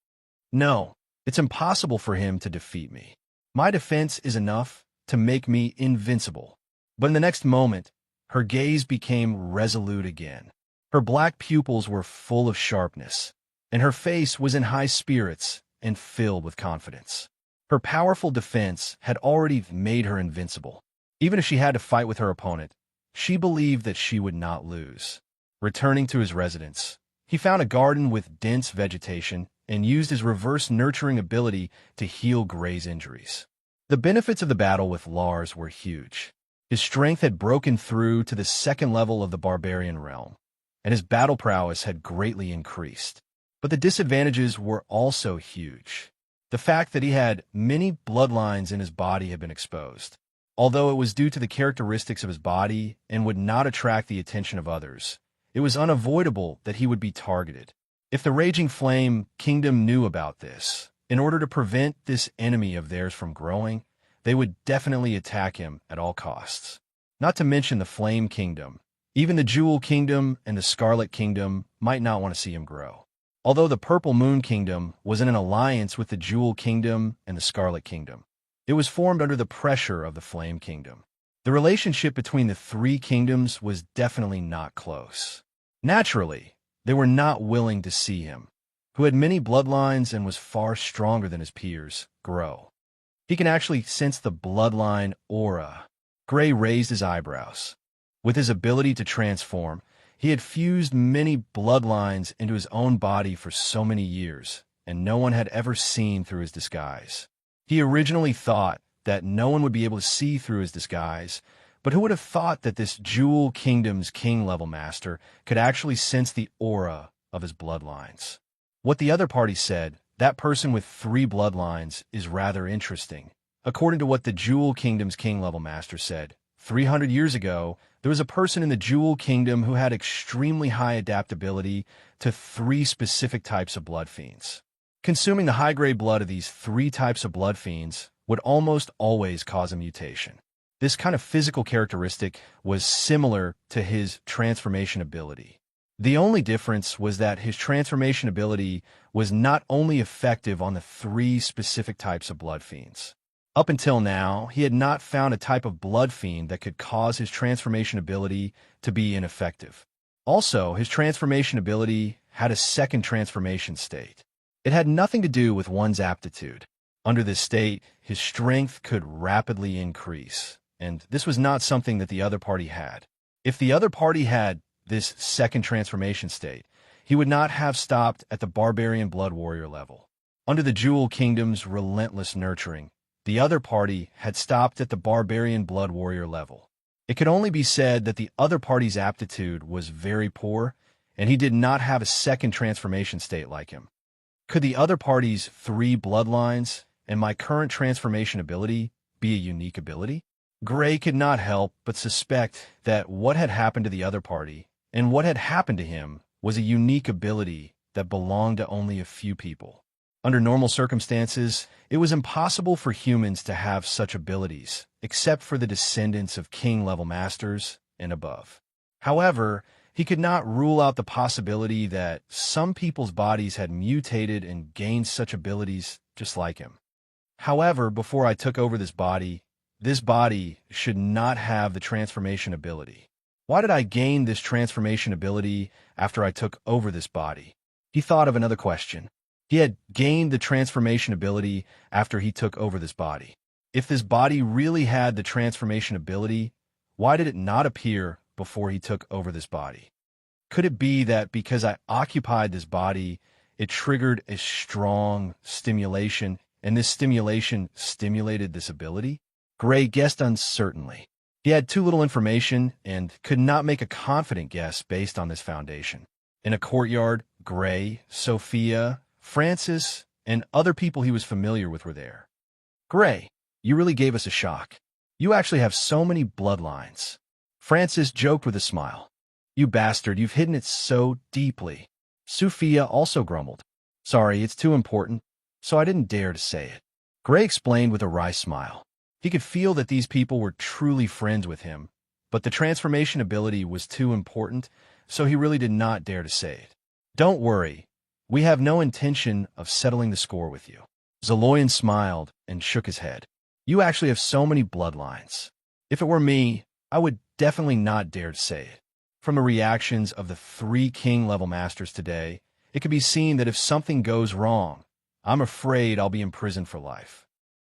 No, it's impossible for him to defeat me. My defense is enough to make me invincible. But in the next moment, her gaze became resolute again. Her black pupils were full of sharpness, and her face was in high spirits and filled with confidence. Her powerful defense had already made her invincible. Even if she had to fight with her opponent, she believed that she would not lose. Returning to his residence, he found a garden with dense vegetation and used his reverse nurturing ability to heal Gray's injuries. The benefits of the battle with Lars were huge. His strength had broken through to the second level of the barbarian realm, and his battle prowess had greatly increased. But the disadvantages were also huge. The fact that he had many bloodlines in his body had been exposed. Although it was due to the characteristics of his body and would not attract the attention of others, it was unavoidable that he would be targeted. If the Raging Flame Kingdom knew about this, in order to prevent this enemy of theirs from growing, they would definitely attack him at all costs. Not to mention the Flame Kingdom. Even the Jewel Kingdom and the Scarlet Kingdom might not want to see him grow. Although the Purple Moon Kingdom was in an alliance with the Jewel Kingdom and the Scarlet Kingdom, it was formed under the pressure of the Flame Kingdom. The relationship between the three kingdoms was definitely not close. Naturally, they were not willing to see him, who had many bloodlines and was far stronger than his peers, grow. He can actually sense the bloodline aura. Gray raised his eyebrows. With his ability to transform, he had fused many bloodlines into his own body for so many years, and no one had ever seen through his disguise. He originally thought that no one would be able to see through his disguise, but who would have thought that this Jewel Kingdom's king-level master could actually sense the aura of his bloodlines? What the other party said, that person with 3 bloodlines, is rather interesting. According to what the Jewel Kingdom's king-level master said, 300 years ago, there was a person in the Jewel Kingdom who had extremely high adaptability to 3 specific types of blood fiends. Consuming the high-grade blood of these 3 types of blood fiends would almost always cause a mutation. This kind of physical characteristic was similar to his transformation ability. The only difference was that his transformation ability was not only effective on the 3 specific types of blood fiends. Up until now, he had not found a type of blood fiend that could cause his transformation ability to be ineffective. Also, his transformation ability had a second transformation state. It had nothing to do with one's aptitude. Under this state, his strength could rapidly increase, and this was not something that the other party had. If the other party had this second transformation state, he would not have stopped at the barbarian blood warrior level. Under the Jewel Kingdom's relentless nurturing, the other party had stopped at the barbarian blood warrior level. It could only be said that the other party's aptitude was very poor, and he did not have a second transformation state like him. Could the other party's 3 bloodlines and my current transformation ability be a unique ability? Gray could not help but suspect that what had happened to the other party and what had happened to him was a unique ability that belonged to only a few people. Under normal circumstances, it was impossible for humans to have such abilities, except for the descendants of king-level masters and above. However, he could not rule out the possibility that some people's bodies had mutated and gained such abilities just like him. However, before I took over this body should not have the transformation ability. Why did I gain this transformation ability after I took over this body? He thought of another question. He had gained the transformation ability after he took over this body. If this body really had the transformation ability, why did it not appear before he took over this body? Could it be that because I occupied this body, it triggered a strong stimulation, and this stimulation stimulated this ability? Gray guessed uncertainly. He had too little information and could not make a confident guess based on this foundation. In a courtyard, Gray, Sophia, Francis, and other people he was familiar with were there. Gray, you really gave us a shock. You actually have so many bloodlines. Francis joked with a smile. You bastard, you've hidden it so deeply. Sophia also grumbled. Sorry, it's too important, so I didn't dare to say it. Gray explained with a wry smile. He could feel that these people were truly friends with him, but the transformation ability was too important, so he really did not dare to say it. Don't worry, we have no intention of settling the score with you. Zaloyan smiled and shook his head. You actually have so many bloodlines. If it were me, I would definitely not dare to say it. From the reactions of the 3 king-level masters today, it could be seen that if something goes wrong, I'm afraid I'll be imprisoned for life.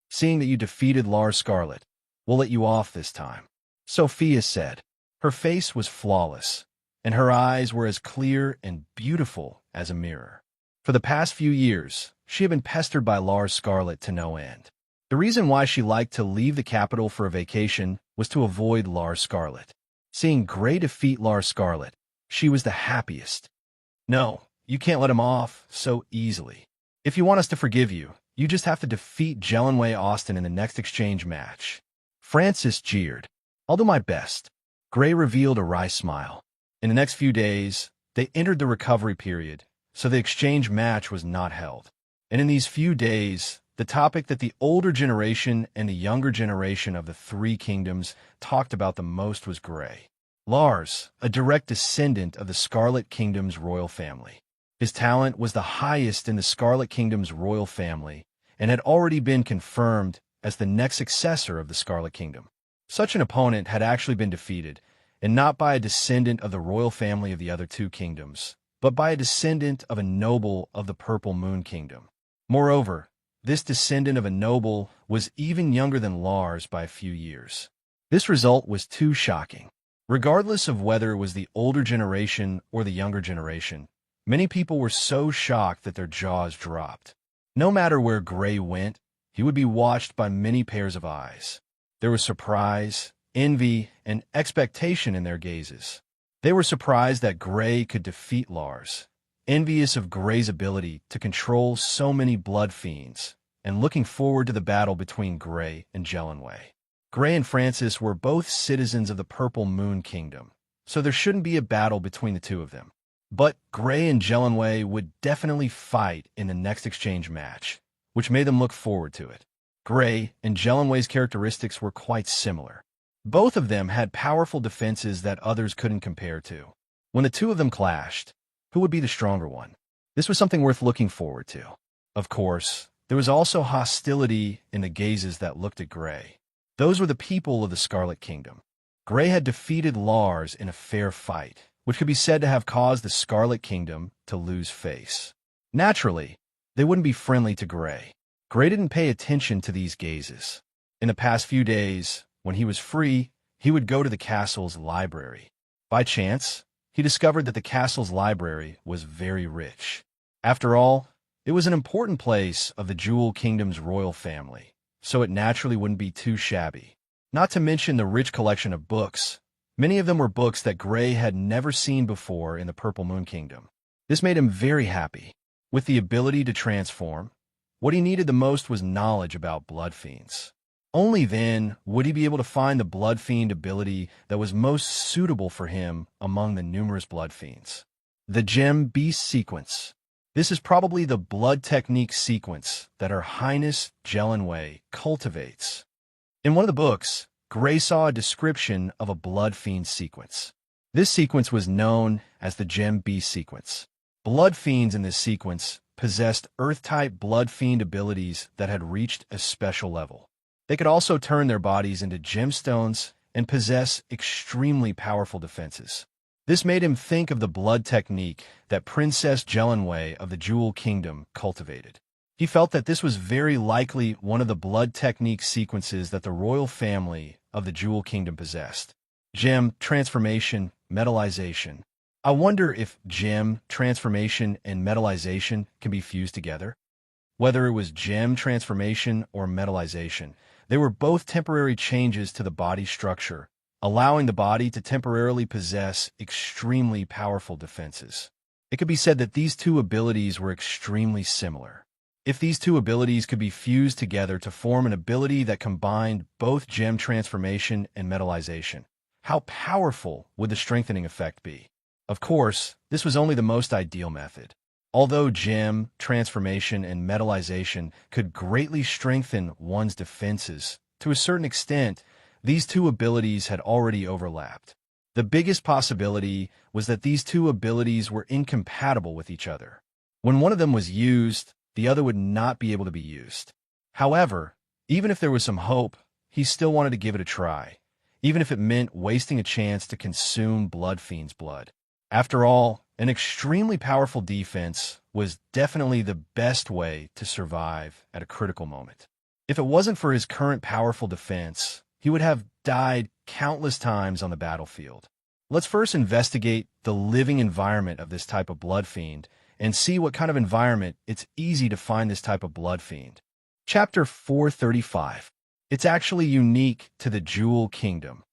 Seeing that you defeated Lars Scarlet, we'll let you off this time, Sophia said. Her face was flawless, and her eyes were as clear and beautiful as a mirror. For the past few years, she had been pestered by Lars Scarlet to no end. The reason why she liked to leave the capital for a vacation was to avoid Lars Scarlet. Seeing Gray defeat Lars Scarlet, she was the happiest. No, you can't let him off so easily. If you want us to forgive you, you just have to defeat Jelenway Austin in the next exchange match. Francis jeered. I'll do my best. Gray revealed a wry smile. In the next few days, they entered the recovery period, so the exchange match was not held. And in these few days, the topic that the older generation and the younger generation of the 3 kingdoms talked about the most was Gray. Lars, a direct descendant of the Scarlet Kingdom's royal family. His talent was the highest in the Scarlet Kingdom's royal family and had already been confirmed as the next successor of the Scarlet Kingdom. Such an opponent had actually been defeated, and not by a descendant of the royal family of the other 2 kingdoms, but by a descendant of a noble of the Purple Moon Kingdom. Moreover, this descendant of a noble was even younger than Lars by a few years. This result was too shocking. Regardless of whether it was the older generation or the younger generation, many people were so shocked that their jaws dropped. No matter where Gray went, he would be watched by many pairs of eyes. There was surprise, envy, and expectation in their gazes. They were surprised that Gray could defeat Lars, envious of Gray's ability to control so many blood fiends, and looking forward to the battle between Gray and Jelenway. Gray and Francis were both citizens of the Purple Moon Kingdom, so there shouldn't be a battle between the 2 of them. But Gray and Jelenway would definitely fight in the next exchange match, which made them look forward to it. Gray and Jelenway's characteristics were quite similar. Both of them had powerful defenses that others couldn't compare to. When the 2 of them clashed, who would be the stronger one? This was something worth looking forward to. Of course, there was also hostility in the gazes that looked at Gray. Those were the people of the Scarlet Kingdom. Gray had defeated Lars in a fair fight, which could be said to have caused the Scarlet Kingdom to lose face. Naturally, they wouldn't be friendly to Gray. Gray didn't pay attention to these gazes. In the past few days, when he was free, he would go to the castle's library. By chance, he discovered that the castle's library was very rich. After all, it was an important place of the Jewel Kingdom's royal family, so it naturally wouldn't be too shabby. Not to mention the rich collection of books. Many of them were books that Gray had never seen before in the Purple Moon Kingdom. This made him very happy. With the ability to transform, what he needed the most was knowledge about blood fiends. Only then would he be able to find the blood fiend ability that was most suitable for him among the numerous blood fiends. The Gem Beast Sequence. This is probably the blood technique sequence that Her Highness Jelenway cultivates. In one of the books, Gray saw a description of a blood fiend sequence. This sequence was known as the Gem Beast Sequence. Blood fiends in this sequence possessed Earth-type blood fiend abilities that had reached a special level. They could also turn their bodies into gemstones and possess extremely powerful defenses. This made him think of the blood technique that Princess Jelenway of the Jewel Kingdom cultivated. He felt that this was very likely one of the blood technique sequences that the royal family of the Jewel Kingdom possessed. Gem transformation, metallization. I wonder if gem transformation and metallization can be fused together. Whether it was gem transformation or metallization, they were both temporary changes to the body structure, allowing the body to temporarily possess extremely powerful defenses. It could be said that these 2 abilities were extremely similar. If these 2 abilities could be fused together to form an ability that combined both gem transformation and metallization, How powerful would the strengthening effect be? Of course, this was only the most ideal method. Although gem, transformation, and metallization could greatly strengthen one's defenses, to a certain extent, these two abilities had already overlapped. The biggest possibility was that these two abilities were incompatible with each other. When one of them was used, the other would not be able to be used. However, even if there was some hope, he still wanted to give it a try, even if it meant wasting a chance to consume Bloodfiend's blood. After all, an extremely powerful defense was definitely the best way to survive at a critical moment. If it wasn't for his current powerful defense, he would have died countless times on the battlefield. Let's first investigate the living environment of this type of blood fiend and see what kind of environment it's easy to find this type of blood fiend. Chapter 435. It's actually unique to the Jewel Kingdom.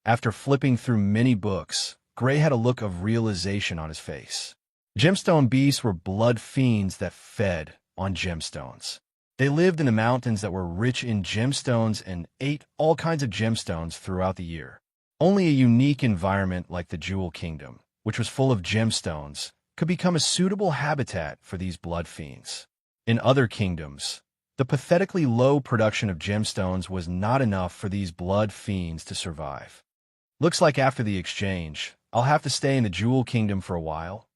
After flipping through many books, Gray had a look of realization on his face. Gemstone beasts were blood fiends that fed on gemstones. They lived in the mountains that were rich in gemstones and ate all kinds of gemstones throughout the year. Only a unique environment like the Jewel Kingdom, which was full of gemstones, could become a suitable habitat for these blood fiends. In other kingdoms, the pathetically low production of gemstones was not enough for these blood fiends to survive. Looks like after the exchange, I'll have to stay in the Jewel Kingdom for a while.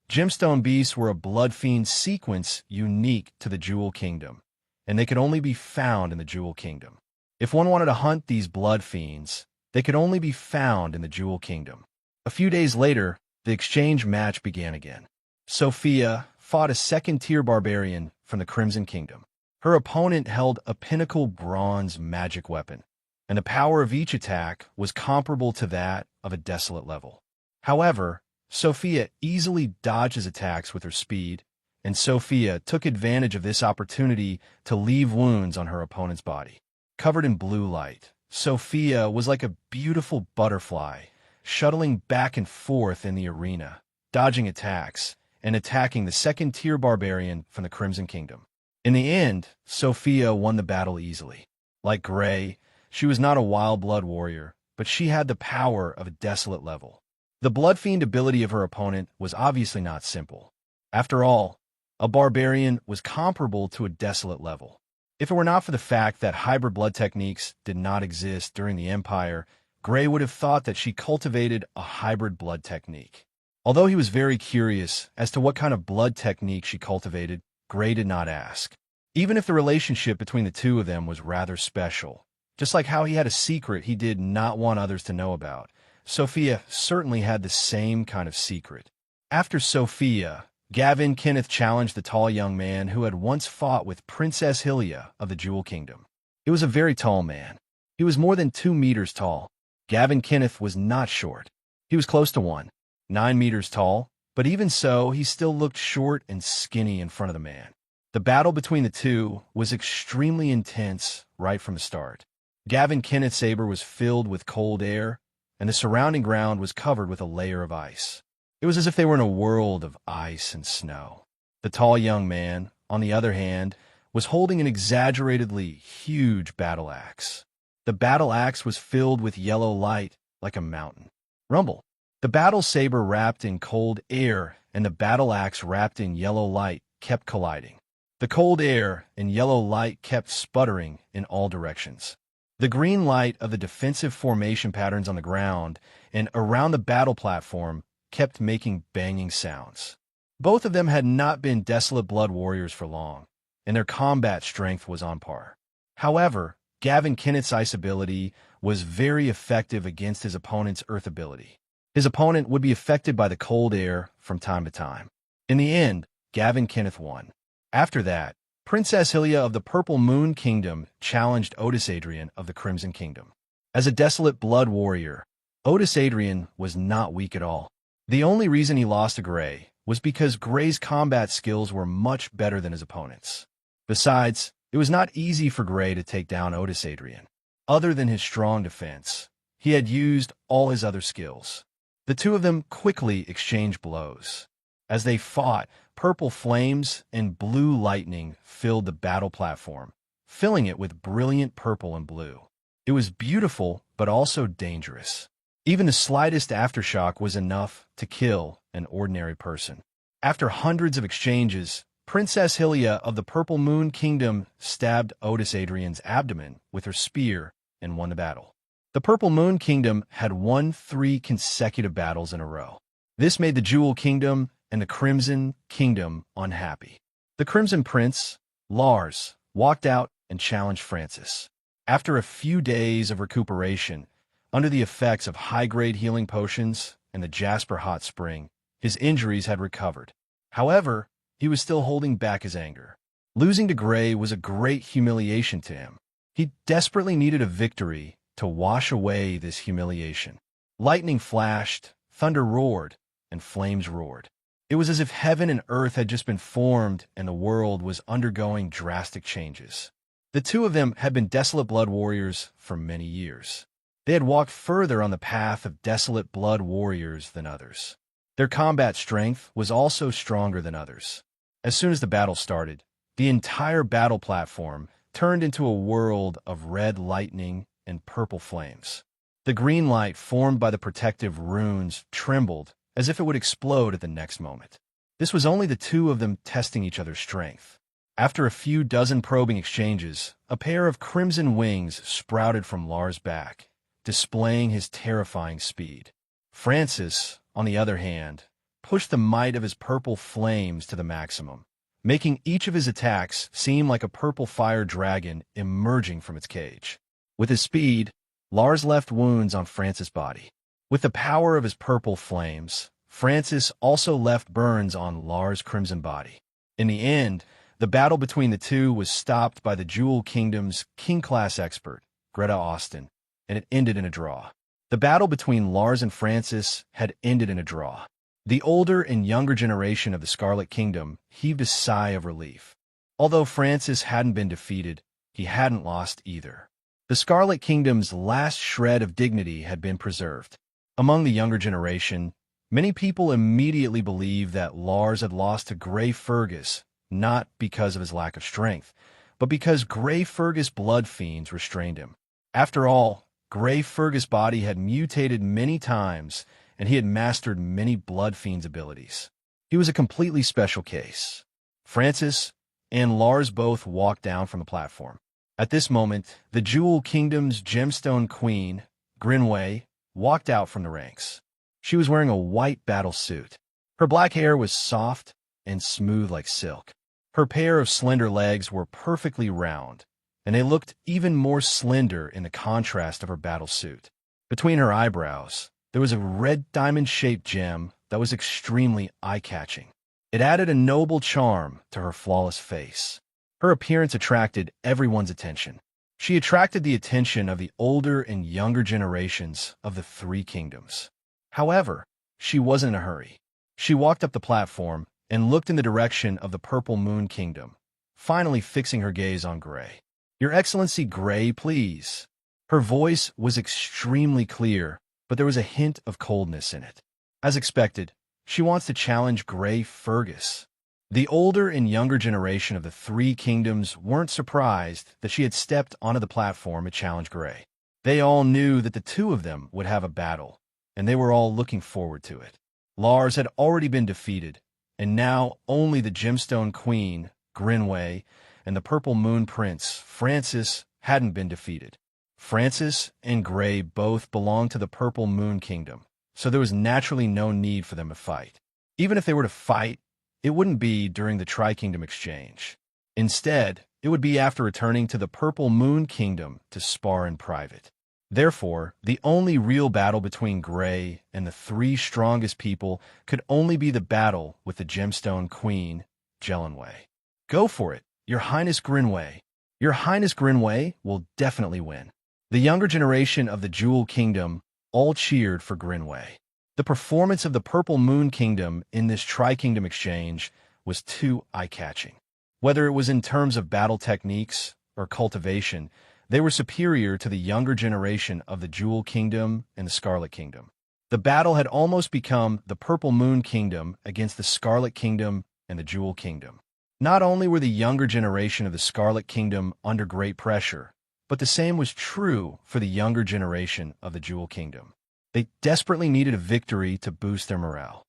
Gemstone beasts were a blood fiend sequence unique to the Jewel Kingdom, and they could only be found in the Jewel Kingdom. If one wanted to hunt these blood fiends, they could only be found in the Jewel Kingdom. A few days later, the exchange match began again. Sophia fought a second-tier barbarian from the Crimson Kingdom. Her opponent held a pinnacle bronze magic weapon, and the power of each attack was comparable to that of a desolate level. However, Sophia easily dodged his attacks with her speed, and Sophia took advantage of this opportunity to leave wounds on her opponent's body. Covered in blue light, Sophia was like a beautiful butterfly, shuttling back and forth in the arena, dodging attacks, and attacking the second-tier barbarian from the Crimson Kingdom. In the end, Sophia won the battle easily. Like Gray, she was not a wild blood warrior, but she had the power of a desolate level. The blood fiend ability of her opponent was obviously not simple. After all, a barbarian was comparable to a desolate level. If it were not for the fact that hybrid blood techniques did not exist during the Empire, Gray would have thought that she cultivated a hybrid blood technique. Although he was very curious as to what kind of blood technique she cultivated, Gray did not ask. Even if the relationship between the two of them was rather special, just like how he had a secret he did not want others to know about, Sophia certainly had the same kind of secret. After Sophia, Gavin Kenneth challenged the tall young man who had once fought with Princess Hylia of the Jewel Kingdom. It was a very tall man. He was more than 2 meters tall. Gavin Kenneth was not short. He was close to 9 meters tall, but even so, he still looked short and skinny in front of the man. The battle between the two was extremely intense right from the start. Gavin Kenneth's saber was filled with cold air, and the surrounding ground was covered with a layer of ice. It was as if they were in a world of ice and snow. The tall young man, on the other hand, was holding an exaggeratedly huge battle axe. The battle axe was filled with yellow light like a mountain. Rumble. The battle saber wrapped in cold air and the battle axe wrapped in yellow light kept colliding. The cold air and yellow light kept sputtering in all directions. The green light of the defensive formation patterns on the ground and around the battle platform kept making banging sounds. Both of them had not been desolate blood warriors for long, and their combat strength was on par. However, Gavin Kenneth's ice ability was very effective against his opponent's earth ability. His opponent would be affected by the cold air from time to time. In the end, Gavin Kenneth won. After that, Princess Hylia of the Purple Moon Kingdom challenged Otis Adrian of the Crimson Kingdom. As a desolate blood warrior, Otis Adrian was not weak at all. The only reason he lost to Gray was because Gray's combat skills were much better than his opponent's. Besides, it was not easy for Gray to take down Otis Adrian. Other than his strong defense, he had used all his other skills. The two of them quickly exchanged blows. As they fought, purple flames and blue lightning filled the battle platform, filling it with brilliant purple and blue. It was beautiful, but also dangerous. Even the slightest aftershock was enough to kill an ordinary person. After hundreds of exchanges, Princess Hylia of the Purple Moon Kingdom stabbed Otis Adrian's abdomen with her spear and won the battle. The Purple Moon Kingdom had won 3 consecutive battles in a row. This made the Jewel Kingdom and the Crimson Kingdom unhappy. The Crimson Prince, Lars, walked out and challenged Francis. After a few days of recuperation, under the effects of high-grade healing potions and the Jasper Hot Spring, his injuries had recovered. However, he was still holding back his anger. Losing to Gray was a great humiliation to him. He desperately needed a victory to wash away this humiliation. Lightning flashed, thunder roared, and flames roared. It was as if heaven and earth had just been formed and the world was undergoing drastic changes. The two of them had been desolate blood warriors for many years. They had walked further on the path of desolate blood warriors than others. Their combat strength was also stronger than others. As soon as the battle started, the entire battle platform turned into a world of red lightning and purple flames. The green light formed by the protective runes trembled as if it would explode at the next moment. This was only the two of them testing each other's strength. After a few dozen probing exchanges, a pair of crimson wings sprouted from Lars' back, displaying his terrifying speed. Francis, on the other hand, pushed the might of his purple flames to the maximum, making each of his attacks seem like a purple fire dragon emerging from its cage. With his speed, Lars left wounds on Francis' body. With the power of his purple flames, Francis also left burns on Lars' crimson body. In the end, the battle between the two was stopped by the Jewel Kingdom's King-class expert, Greta Austin, and it ended in a draw. The battle between Lars and Francis had ended in a draw. The older and younger generation of the Scarlet Kingdom heaved a sigh of relief. Although Francis hadn't been defeated, he hadn't lost either. The Scarlet Kingdom's last shred of dignity had been preserved. Among the younger generation, many people immediately believed that Lars had lost to Grey Fergus, not because of his lack of strength, but because Grey Fergus blood fiends restrained him. After all, Grey Fergus' body had mutated many times, and he had mastered many blood fiends' abilities. He was a completely special case. Francis and Lars both walked down from the platform. At this moment, the Jewel Kingdom's gemstone queen, Grinway, walked out from the ranks. She was wearing a white battle suit. Her black hair was soft and smooth like silk. Her pair of slender legs were perfectly round, and they looked even more slender in the contrast of her battle suit. Between her eyebrows, there was a red diamond-shaped gem that was extremely eye-catching. It added a noble charm to her flawless face. Her appearance attracted everyone's attention. She attracted the attention of the older and younger generations of the 3 kingdoms. However, she wasn't in a hurry. She walked up the platform and looked in the direction of the Purple Moon Kingdom, finally fixing her gaze on Gray. "Your Excellency, Gray, please." Her voice was extremely clear, but there was a hint of coldness in it. As expected, she wants to challenge Grey Fergus. The older and younger generation of the 3 kingdoms weren't surprised that she had stepped onto the platform to challenge Gray. They all knew that the two of them would have a battle, and they were all looking forward to it. Lars had already been defeated, and now only the Gemstone Queen, Grinway, and the Purple Moon Prince, Francis, hadn't been defeated. Francis and Gray both belonged to the Purple Moon Kingdom, so there was naturally no need for them to fight. Even if they were to fight, it wouldn't be during the Tri-Kingdom exchange. Instead, it would be after returning to the Purple Moon Kingdom to spar in private. Therefore, the only real battle between Gray and the 3 strongest people could only be the battle with the Gemstone Queen, Jelenway. "Go for it, Your Highness Grinway. Your Highness Grinway will definitely win." The younger generation of the Jewel Kingdom all cheered for Grinway. The performance of the Purple Moon Kingdom in this Tri-Kingdom exchange was too eye-catching. Whether it was in terms of battle techniques or cultivation, they were superior to the younger generation of the Jewel Kingdom and the Scarlet Kingdom. The battle had almost become the Purple Moon Kingdom against the Scarlet Kingdom and the Jewel Kingdom. Not only were the younger generation of the Scarlet Kingdom under great pressure, but the same was true for the younger generation of the Jewel Kingdom. They desperately needed a victory to boost their morale.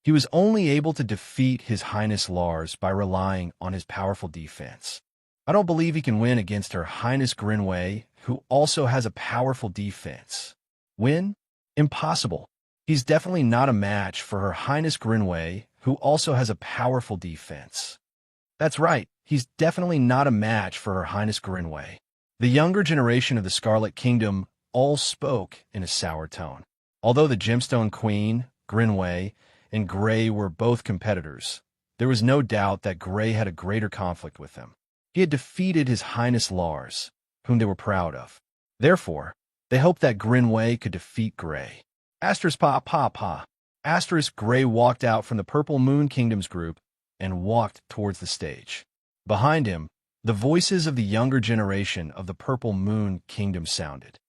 He was only able to defeat His Highness Lars by relying on his powerful defense. I don't believe he can win against Her Highness Grinway, who also has a powerful defense. Win? Impossible. He's definitely not a match for Her Highness Grinway, who also has a powerful defense. That's right, he's definitely not a match for Her Highness Grinway. The younger generation of the Scarlet Kingdom all spoke in a sour tone. Although the Gemstone Queen, Grinway, and Gray were both competitors, there was no doubt that Gray had a greater conflict with them. He had defeated His Highness Lars, whom they were proud of. Therefore, they hoped that Grinway could defeat Gray. Asterisk pa pa pa. Asterisk Gray walked out from the Purple Moon Kingdom's group and walked towards the stage. Behind him, the voices of the younger generation of the Purple Moon Kingdom sounded.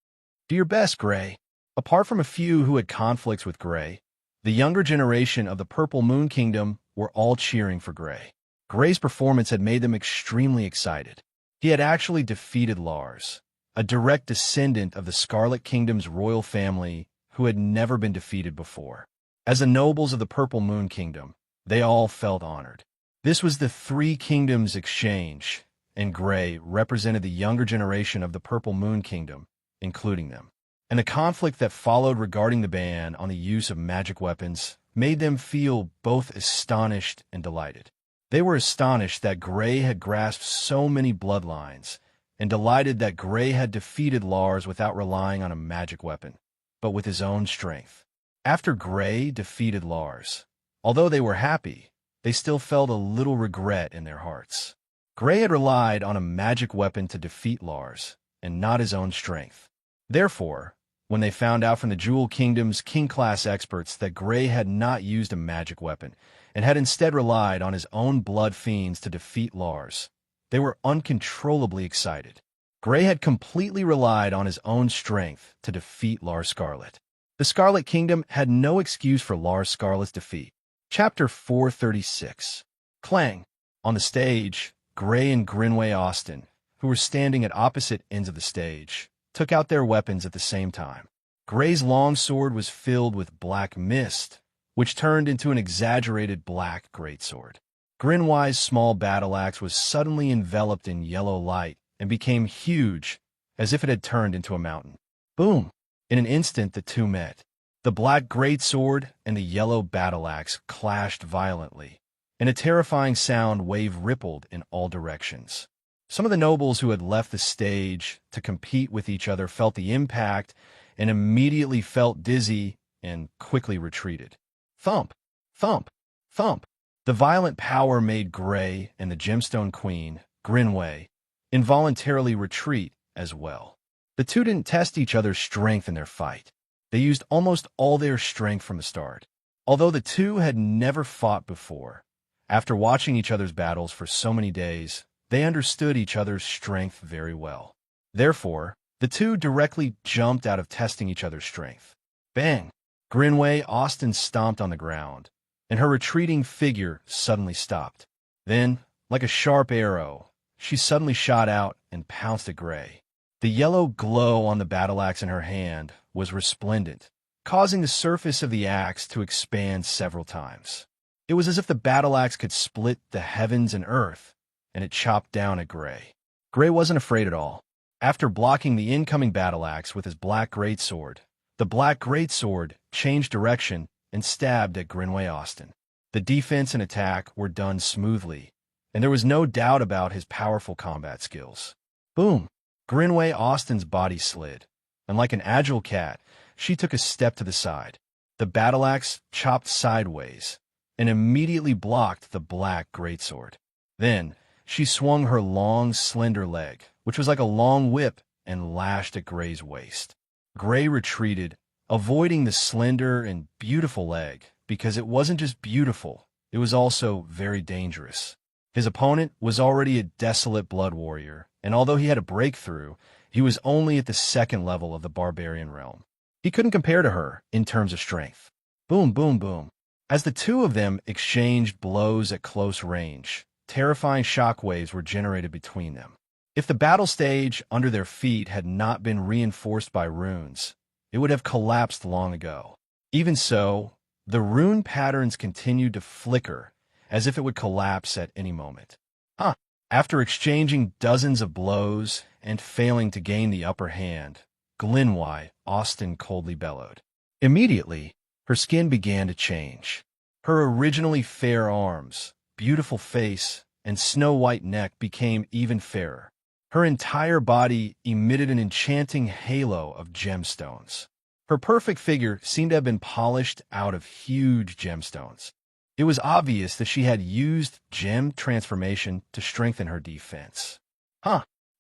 Do your best, Gray. Apart from a few who had conflicts with Gray, the younger generation of the Purple Moon Kingdom were all cheering for Gray. Gray's performance had made them extremely excited. He had actually defeated Lars, a direct descendant of the Scarlet Kingdom's royal family who had never been defeated before. As the nobles of the Purple Moon Kingdom, they all felt honored. This was the Three Kingdoms exchange, and Gray represented the younger generation of the Purple Moon Kingdom, including them. And the conflict that followed regarding the ban on the use of magic weapons made them feel both astonished and delighted. They were astonished that Gray had grasped so many bloodlines, and delighted that Gray had defeated Lars without relying on a magic weapon, but with his own strength. After Gray defeated Lars, although they were happy, they still felt a little regret in their hearts. Gray had relied on a magic weapon to defeat Lars, and not his own strength. Therefore, when they found out from the Jewel Kingdom's king-class experts that Gray had not used a magic weapon, and had instead relied on his own blood fiends to defeat Lars, they were uncontrollably excited. Gray had completely relied on his own strength to defeat Lars Scarlet. The Scarlet Kingdom had no excuse for Lars Scarlet's defeat. Chapter 436. Clang. On the stage, Gray and Grinway Austin, who were standing at opposite ends of the stage, took out their weapons at the same time. Gray's long sword was filled with black mist, which turned into an exaggerated black greatsword. Grinway's small battle axe was suddenly enveloped in yellow light and became huge, as if it had turned into a mountain. Boom! In an instant, the two met. The black greatsword and the yellow battle axe clashed violently, and a terrifying sound wave rippled in all directions. Some of the nobles who had left the stage to compete with each other felt the impact and immediately felt dizzy and quickly retreated. Thump! Thump! Thump! The violent power made Gray and the Gemstone Queen, Grinway, involuntarily retreat as well. The two didn't test each other's strength in their fight. They used almost all their strength from the start. Although the two had never fought before, after watching each other's battles for so many days, they understood each other's strength very well. Therefore, the two directly jumped out of testing each other's strength. Bang! Grinway Austin stomped on the ground, and her retreating figure suddenly stopped. Then, like a sharp arrow, she suddenly shot out and pounced at Gray. The yellow glow on the battle axe in her hand was resplendent, causing the surface of the axe to expand several times. It was as if the battle axe could split the heavens and earth, and it chopped down at Gray. Gray wasn't afraid at all. After blocking the incoming battle axe with his black greatsword, the black greatsword changed direction and stabbed at Grinway Austin. The defense and attack were done smoothly, and there was no doubt about his powerful combat skills. Boom! Grinway Austin's body slid, and like an agile cat, she took a step to the side. The battle axe chopped sideways and immediately blocked the black greatsword. Then, she swung her long, slender leg, which was like a long whip, and lashed at Gray's waist. Gray retreated, avoiding the slender and beautiful leg, because it wasn't just beautiful, it was also very dangerous. His opponent was already a desolate blood warrior, and although he had a breakthrough, he was only at the second level of the barbarian realm. He couldn't compare to her in terms of strength. Boom, boom, boom. As the two of them exchanged blows at close range, terrifying shockwaves were generated between them. If the battle stage under their feet had not been reinforced by runes, it would have collapsed long ago. Even so, the rune patterns continued to flicker, as if it would collapse at any moment. Huh. After exchanging dozens of blows and failing to gain the upper hand, Glenwy Austen coldly bellowed. Immediately, her skin began to change. Her originally fair arms, beautiful face, and snow-white neck became even fairer. Her entire body emitted an enchanting halo of gemstones. Her perfect figure seemed to have been polished out of huge gemstones. It was obvious that she had used gem transformation to strengthen her defense.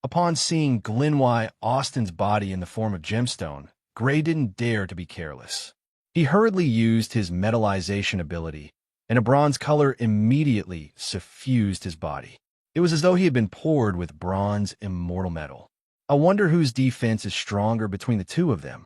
Upon seeing Glenwy Austen's body in the form of gemstone, Gray didn't dare to be careless. He hurriedly used his metallization ability, and a bronze color immediately suffused his body. It was as though he had been poured with bronze immortal metal. I wonder whose defense is stronger between the two of them.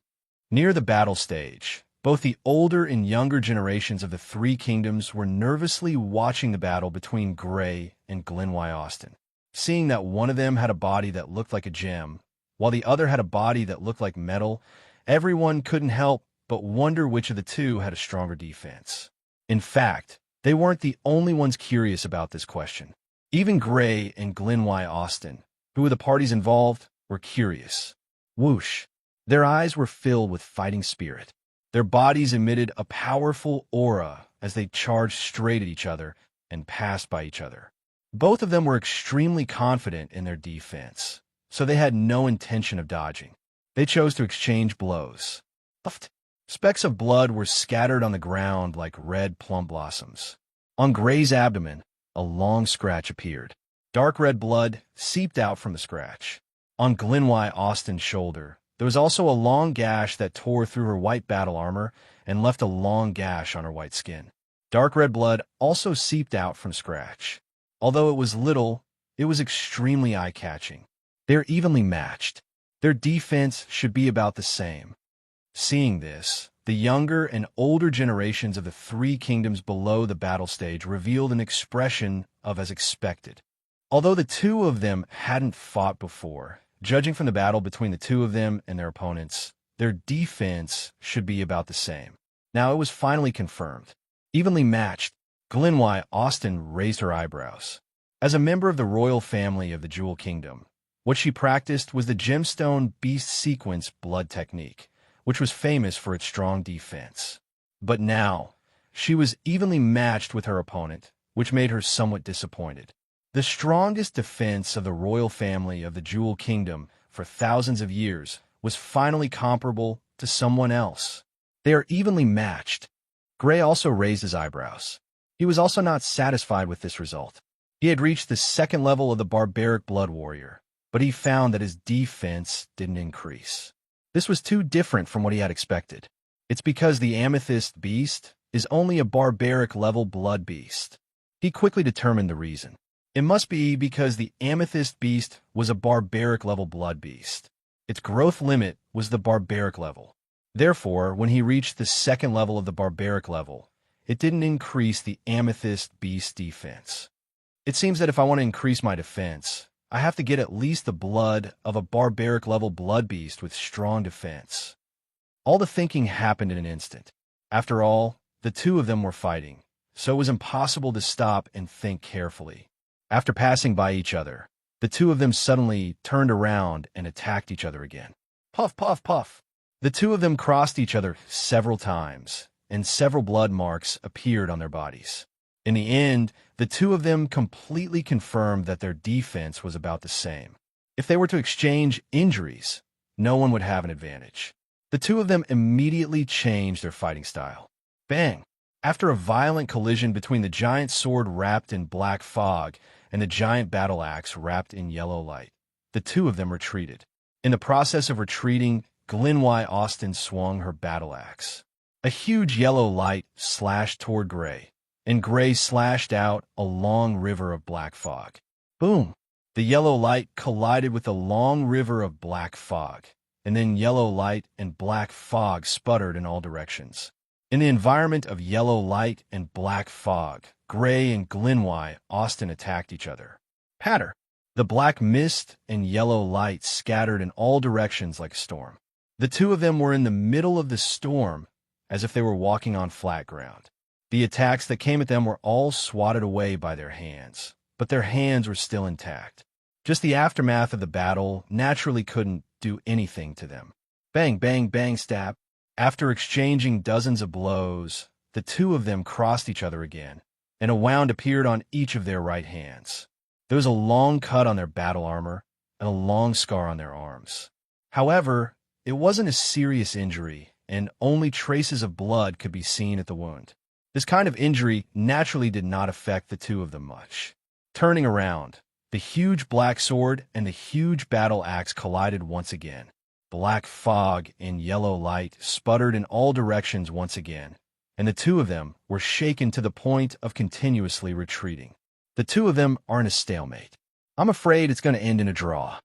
Near the battle stage, both the older and younger generations of the three kingdoms were nervously watching the battle between Gray and Glenwy Austen. Seeing that one of them had a body that looked like a gem, while the other had a body that looked like metal, everyone couldn't help but wonder which of the two had a stronger defense. In fact, they weren't the only ones curious about this question. Even Gray and Glenwy Austen, who were the parties involved, were curious. Whoosh! Their eyes were filled with fighting spirit. Their bodies emitted a powerful aura as they charged straight at each other and passed by each other. Both of them were extremely confident in their defense, so they had no intention of dodging. They chose to exchange blows. Puffed. Specks of blood were scattered on the ground like red plum blossoms. On Gray's abdomen, a long scratch appeared. Dark red blood seeped out from the scratch. On Glenwy Austen's shoulder, there was also a long gash that tore through her white battle armor and left a long gash on her white skin. Dark red blood also seeped out from scratch. Although it was little, it was extremely eye-catching. They're evenly matched. Their defense should be about the same. Seeing this, the younger and older generations of the three kingdoms below the battle stage revealed an expression of as expected. Although the two of them hadn't fought before, judging from the battle between the two of them and their opponents, their defense should be about the same. Now it was finally confirmed. Evenly matched, Glenwy Austen raised her eyebrows. As a member of the royal family of the Jewel Kingdom, what she practiced was the gemstone beast sequence blood technique, which was famous for its strong defense. But now, she was evenly matched with her opponent, which made her somewhat disappointed. The strongest defense of the royal family of the Jewel Kingdom for thousands of years was finally comparable to someone else. They are evenly matched. Gray also raised his eyebrows. He was also not satisfied with this result. He had reached the second level of the barbaric blood warrior, but he found that his defense didn't increase. This was too different from what he had expected. It's because the amethyst beast is only a barbaric level blood beast. He quickly determined the reason. It must be because the amethyst beast was a barbaric level blood beast. Its growth limit was the barbaric level. Therefore, when he reached the second level of the barbaric level, it didn't increase the amethyst beast defense. It seems that if I want to increase my defense, I have to get at least the blood of a barbaric level blood beast with strong defense. All the thinking happened in an instant. After all, the two of them were fighting, so it was impossible to stop and think carefully. After passing by each other, the two of them suddenly turned around and attacked each other again. Puff, puff, puff. The two of them crossed each other several times, and several blood marks appeared on their bodies. In the end, the two of them completely confirmed that their defense was about the same. If they were to exchange injuries, no one would have an advantage. The two of them immediately changed their fighting style. Bang! After a violent collision between the giant sword wrapped in black fog and the giant battle axe wrapped in yellow light, the two of them retreated. In the process of retreating, Glenwy Austen swung her battle axe. A huge yellow light slashed toward Gray, and Gray slashed out a long river of black fog. Boom! The yellow light collided with a long river of black fog, and then yellow light and black fog sputtered in all directions. In the environment of yellow light and black fog, Gray and Glenwy Austen attacked each other. Patter! The black mist and yellow light scattered in all directions like a storm. The two of them were in the middle of the storm, as if they were walking on flat ground. The attacks that came at them were all swatted away by their hands, but their hands were still intact. Just the aftermath of the battle naturally couldn't do anything to them. Bang, bang, bang, stab. After exchanging dozens of blows, the two of them crossed each other again, and a wound appeared on each of their right hands. There was a long cut on their battle armor and a long scar on their arms. However, it wasn't a serious injury, and only traces of blood could be seen at the wound. This kind of injury naturally did not affect the two of them much. Turning around, the huge black sword and the huge battle axe collided once again. Black fog and yellow light sputtered in all directions once again, and the two of them were shaken to the point of continuously retreating. The two of them are in a stalemate. I'm afraid it's going to end in a draw.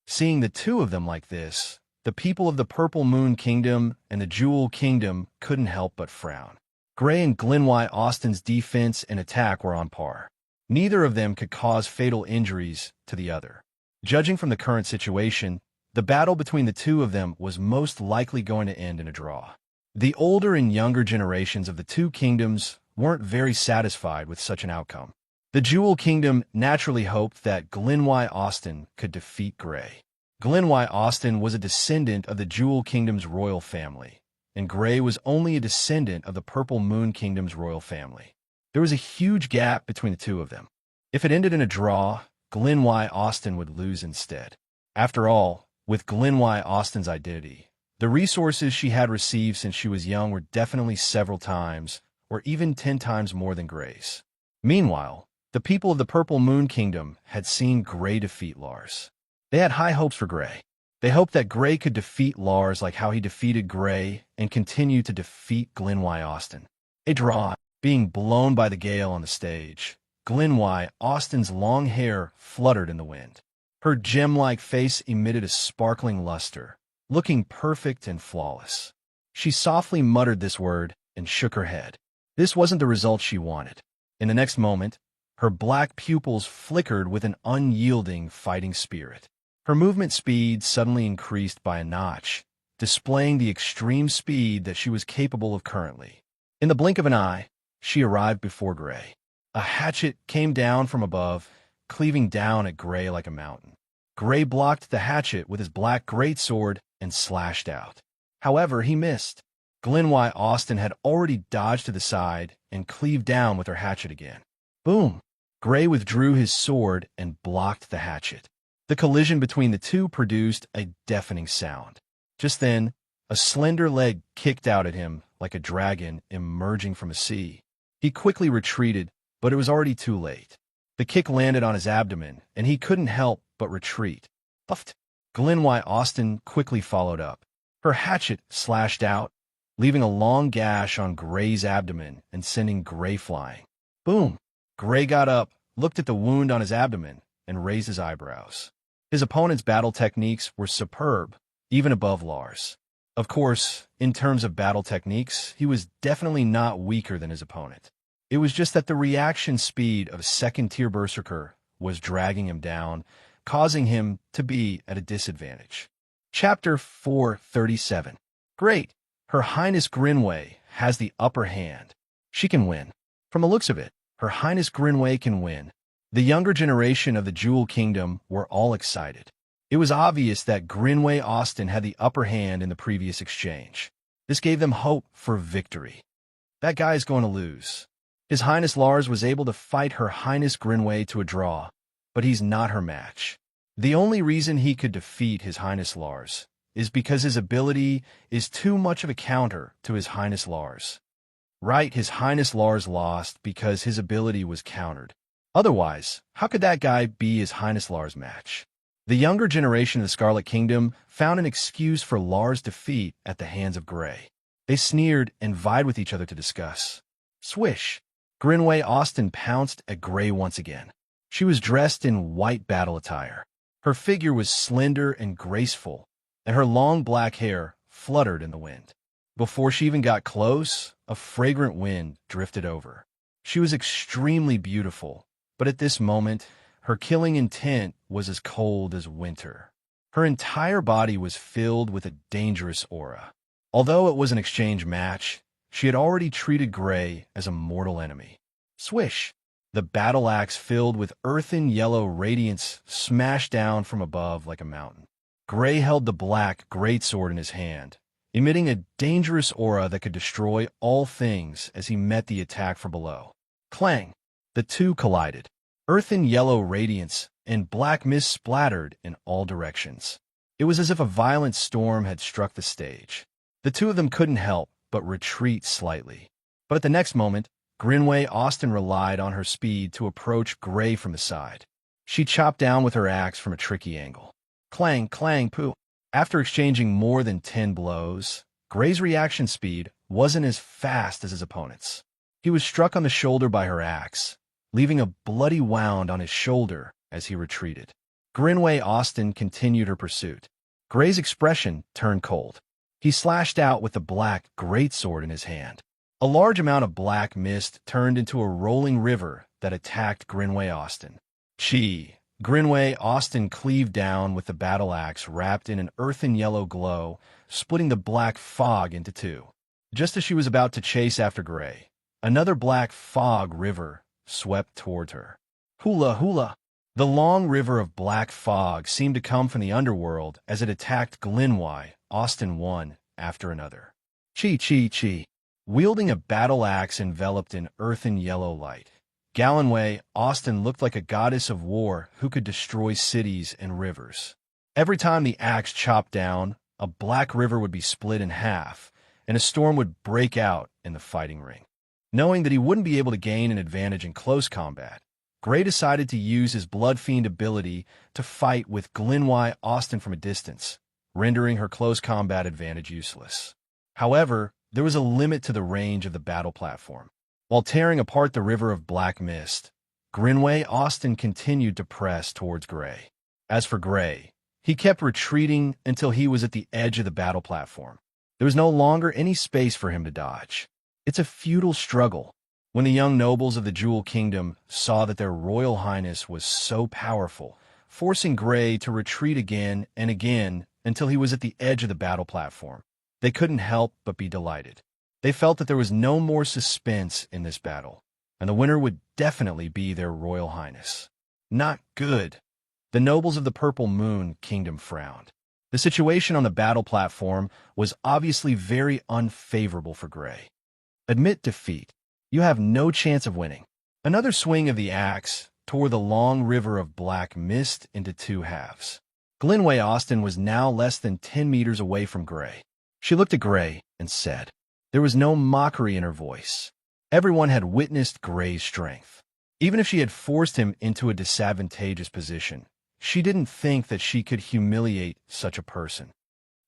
Seeing the two of them like this, the people of the Purple Moon Kingdom and the Jewel Kingdom couldn't help but frown. Gray and Glenwy Austin's defense and attack were on par. Neither of them could cause fatal injuries to the other. Judging from the current situation, the battle between the two of them was most likely going to end in a draw. The older and younger generations of the two kingdoms weren't very satisfied with such an outcome. The Jewel Kingdom naturally hoped that Glenwy Austin could defeat Gray. Glenwy Austin was a descendant of the Jewel Kingdom's royal family, and Gray was only a descendant of the Purple Moon Kingdom's royal family. There was a huge gap between the two of them. If it ended in a draw, Glenwy Austin would lose instead. After all, with Glenwy Austin's identity, the resources she had received since she was young were definitely several times, or even 10 times more than Gray's. Meanwhile, the people of the Purple Moon Kingdom had seen Gray defeat Lars. They had high hopes for Gray. They hoped that Gray could defeat Lars like how he defeated Gray and continue to defeat Glenwy Austin. A draw. Being blown by the gale on the stage, Glenwy Austin's long hair fluttered in the wind. Her gem-like face emitted a sparkling luster, looking perfect and flawless. She softly muttered this word and shook her head. This wasn't the result she wanted. In the next moment, her black pupils flickered with an unyielding fighting spirit. Her movement speed suddenly increased by a notch, displaying the extreme speed that she was capable of currently. In the blink of an eye, she arrived before Gray. A hatchet came down from above, cleaving down at Gray like a mountain. Gray blocked the hatchet with his black greatsword and slashed out. However, he missed. Glenwy Austin had already dodged to the side and cleaved down with her hatchet again. Boom! Gray withdrew his sword and blocked the hatchet. The collision between the two produced a deafening sound. Just then, a slender leg kicked out at him like a dragon emerging from a sea. He quickly retreated, but it was already too late. The kick landed on his abdomen, and he couldn't help but retreat. Puffed. Glenwy Austin quickly followed up. Her hatchet slashed out, leaving a long gash on Gray's abdomen and sending Gray flying. Boom! Gray got up, looked at the wound on his abdomen, and raised his eyebrows. His opponent's battle techniques were superb, even above Lars. Of course, in terms of battle techniques, he was definitely not weaker than his opponent. It was just that the reaction speed of a second-tier berserker was dragging him down, causing him to be at a disadvantage. Chapter 437. Great! Her Highness Grinway has the upper hand. She can win. From the looks of it, Her Highness Grinway can win. The younger generation of the Jewel Kingdom were all excited. It was obvious that Grinway Austin had the upper hand in the previous exchange. This gave them hope for victory. That guy is going to lose. His Highness Lars was able to fight Her Highness Grinway to a draw, but he's not her match. The only reason he could defeat His Highness Lars is because his ability is too much of a counter to His Highness Lars. Right, His Highness Lars lost because his ability was countered. Otherwise, how could that guy be His Highness Lars' match? The younger generation of the Scarlet Kingdom found an excuse for Lars' defeat at the hands of Gray. They sneered and vied with each other to discuss. Swish! Grinway Austin pounced at Gray once again. She was dressed in white battle attire. Her figure was slender and graceful, and her long black hair fluttered in the wind. Before she even got close, a fragrant wind drifted over. She was extremely beautiful, but at this moment, her killing intent was as cold as winter. Her entire body was filled with a dangerous aura. Although it was an exchange match, she had already treated Gray as a mortal enemy. Swish! The battle axe filled with earthen yellow radiance smashed down from above like a mountain. Gray held the black greatsword in his hand, emitting a dangerous aura that could destroy all things as he met the attack from below. Clang! The two collided. Earthen yellow radiance and black mist splattered in all directions. It was as if a violent storm had struck the stage. The two of them couldn't help but retreat slightly. But at the next moment, Grinway Austin relied on her speed to approach Gray from the side. She chopped down with her axe from a tricky angle. Clang, clang, poo. After exchanging more than 10 blows, Gray's reaction speed wasn't as fast as his opponent's. He was struck on the shoulder by her axe, leaving a bloody wound on his shoulder as he retreated. Grinway Austin continued her pursuit. Gray's expression turned cold. He slashed out with the black greatsword in his hand. A large amount of black mist turned into a rolling river that attacked Grinway Austin. Chi! Grinway Austin cleaved down with the battle axe wrapped in an earthen yellow glow, splitting the black fog into two. Just as she was about to chase after Gray, another black fog river swept toward her. Hula hula! The long river of black fog seemed to come from the underworld as it attacked Grinway Austin one after another. Chi chi chi! Wielding a battle axe enveloped in earthen yellow light, Grinway Austin looked like a goddess of war who could destroy cities and rivers. Every time the axe chopped down, a black river would be split in half, and a storm would break out in the fighting ring. Knowing that he wouldn't be able to gain an advantage in close combat, Gray decided to use his Blood Fiend ability to fight with Grinway Austin from a distance, rendering her close combat advantage useless. However, there was a limit to the range of the battle platform. While tearing apart the river of black mist, Grinway Austin continued to press towards Gray. As for Gray, he kept retreating until he was at the edge of the battle platform. There was no longer any space for him to dodge. It's a futile struggle. When the young nobles of the Jewel Kingdom saw that their Royal Highness was so powerful, forcing Gray to retreat again and again until he was at the edge of the battle platform, they couldn't help but be delighted. They felt that there was no more suspense in this battle, and the winner would definitely be their Royal Highness. Not good. The nobles of the Purple Moon Kingdom frowned. The situation on the battle platform was obviously very unfavorable for Gray. Admit defeat. You have no chance of winning. Another swing of the axe tore the long river of black mist into two halves. Grinway Austin was now less than 10 meters away from Gray. She looked at Gray and said, there was no mockery in her voice. Everyone had witnessed Gray's strength. Even if she had forced him into a disadvantageous position, she didn't think that she could humiliate such a person.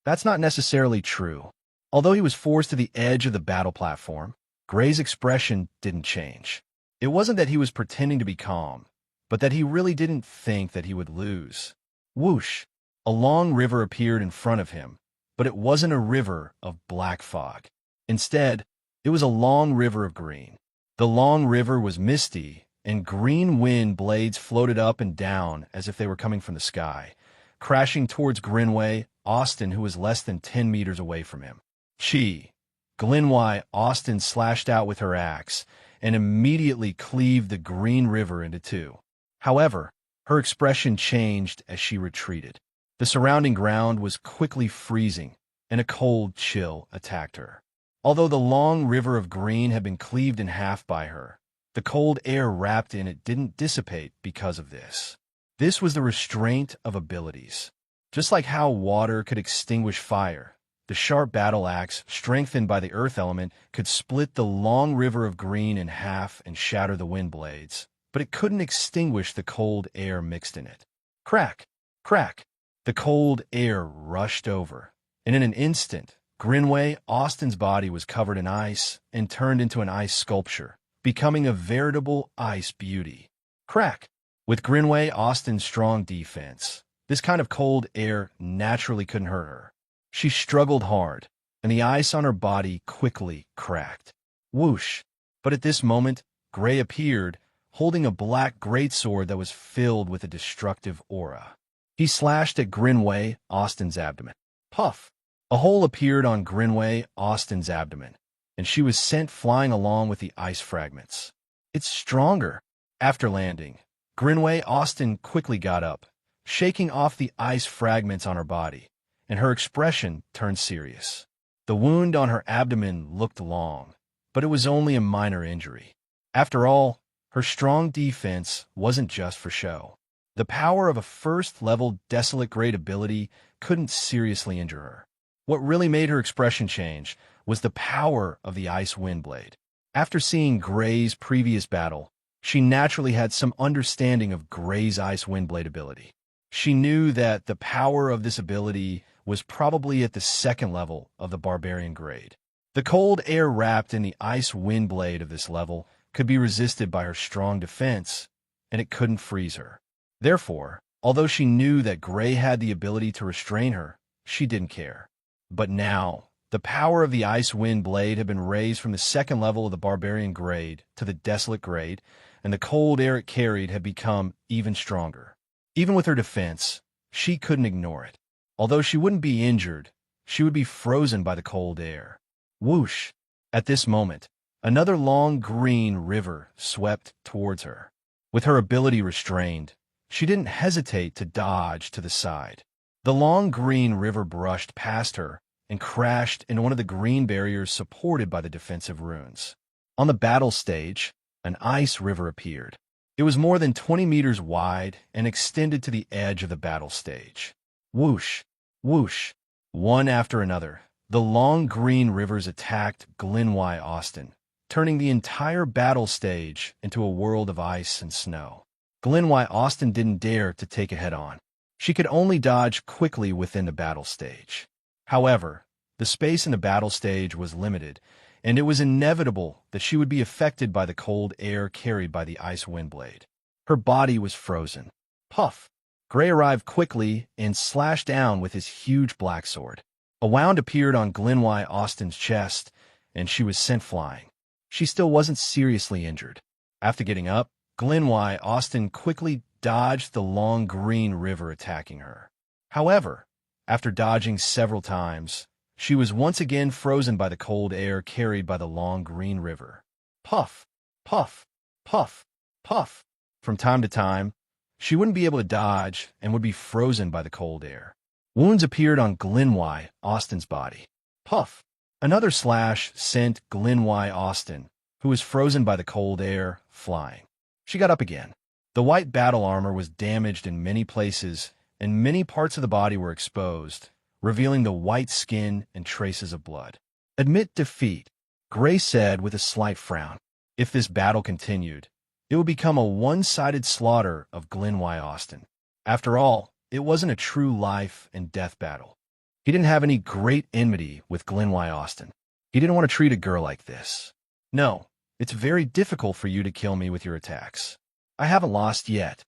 That's not necessarily true. Although he was forced to the edge of the battle platform, Gray's expression didn't change. It wasn't that he was pretending to be calm, but that he really didn't think that he would lose. Whoosh! A long river appeared in front of him, but it wasn't a river of black fog. Instead, it was a long river of green. The long river was misty, and green wind blades floated up and down as if they were coming from the sky, crashing towards Grinway Austin, who was less than 10 meters away from him. Chi! Grinway Austin slashed out with her axe and immediately cleaved the green river into two. However, her expression changed as she retreated. The surrounding ground was quickly freezing, and a cold chill attacked her. Although the long river of green had been cleaved in half by her, the cold air wrapped in it didn't dissipate because of this. This was the restraint of abilities. Just like how water could extinguish fire, the sharp battle axe, strengthened by the earth element, could split the long river of green in half and shatter the wind blades, but it couldn't extinguish the cold air mixed in it. Crack! Crack! The cold air rushed over, and in an instant, Grinway Austin's body was covered in ice and turned into an ice sculpture, becoming a veritable ice beauty. Crack! With Grinway Austin's strong defense, this kind of cold air naturally couldn't hurt her. She struggled hard, and the ice on her body quickly cracked. Whoosh! But at this moment, Gray appeared, holding a black greatsword that was filled with a destructive aura. He slashed at Grinway Austin's abdomen. Puff! A hole appeared on Grinway Austin's abdomen, and she was sent flying along with the ice fragments. It's stronger. After landing, Grinway Austin quickly got up, shaking off the ice fragments on her body, and her expression turned serious. The wound on her abdomen looked long, but it was only a minor injury. After all, her strong defense wasn't just for show. The power of a first-level Desolate Grade ability couldn't seriously injure her. What really made her expression change was the power of the Ice Windblade. After seeing Gray's previous battle, she naturally had some understanding of Gray's Ice Windblade ability. She knew that the power of this ability was probably at the second level of the Barbarian grade. The cold air wrapped in the Ice Windblade of this level could be resisted by her strong defense, and it couldn't freeze her. Therefore, although she knew that Gray had the ability to restrain her, she didn't care. But now, the power of the Ice Windblade had been raised from the second level of the Barbarian grade to the Desolate grade, and the cold air it carried had become even stronger. Even with her defense, she couldn't ignore it. Although she wouldn't be injured, she would be frozen by the cold air. Whoosh! At this moment, another long green river swept towards her. With her ability restrained, she didn't hesitate to dodge to the side. The long green river brushed past her and crashed into one of the green barriers supported by the defensive runes. On the battle stage, an ice river appeared. It was more than 20 meters wide and extended to the edge of the battle stage. Whoosh! Whoosh! One after another, the long green rivers attacked Glenwy Austin, turning the entire battle stage into a world of ice and snow. Glenwy Austin didn't dare to take it head-on. She could only dodge quickly within the battle stage. However, the space in the battle stage was limited, and it was inevitable that she would be affected by the cold air carried by the Ice Windblade. Her body was frozen. Puff! Gray arrived quickly and slashed down with his huge black sword. A wound appeared on Glenwy Austin's chest, and she was sent flying. She still wasn't seriously injured. After getting up, Glenwy Austin quickly dodged the long green river attacking her. However, after dodging several times, she was once again frozen by the cold air carried by the long green river. Puff! Puff! Puff! Puff! From time to time, she wouldn't be able to dodge and would be frozen by the cold air. Wounds appeared on Glenwy Austin's body. Puff! Another slash sent Glenwy Austin, who was frozen by the cold air, flying. She got up again. The white battle armor was damaged in many places, and many parts of the body were exposed, revealing the white skin and traces of blood. Admit defeat, Gray said with a slight frown. If this battle continued, it would become a one-sided slaughter of Glenwy Austin. After all, it wasn't a true life and death battle. He didn't have any great enmity with Glenwy Austin. He didn't want to treat a girl like this. No, it's very difficult for you to kill me with your attacks. I haven't lost yet.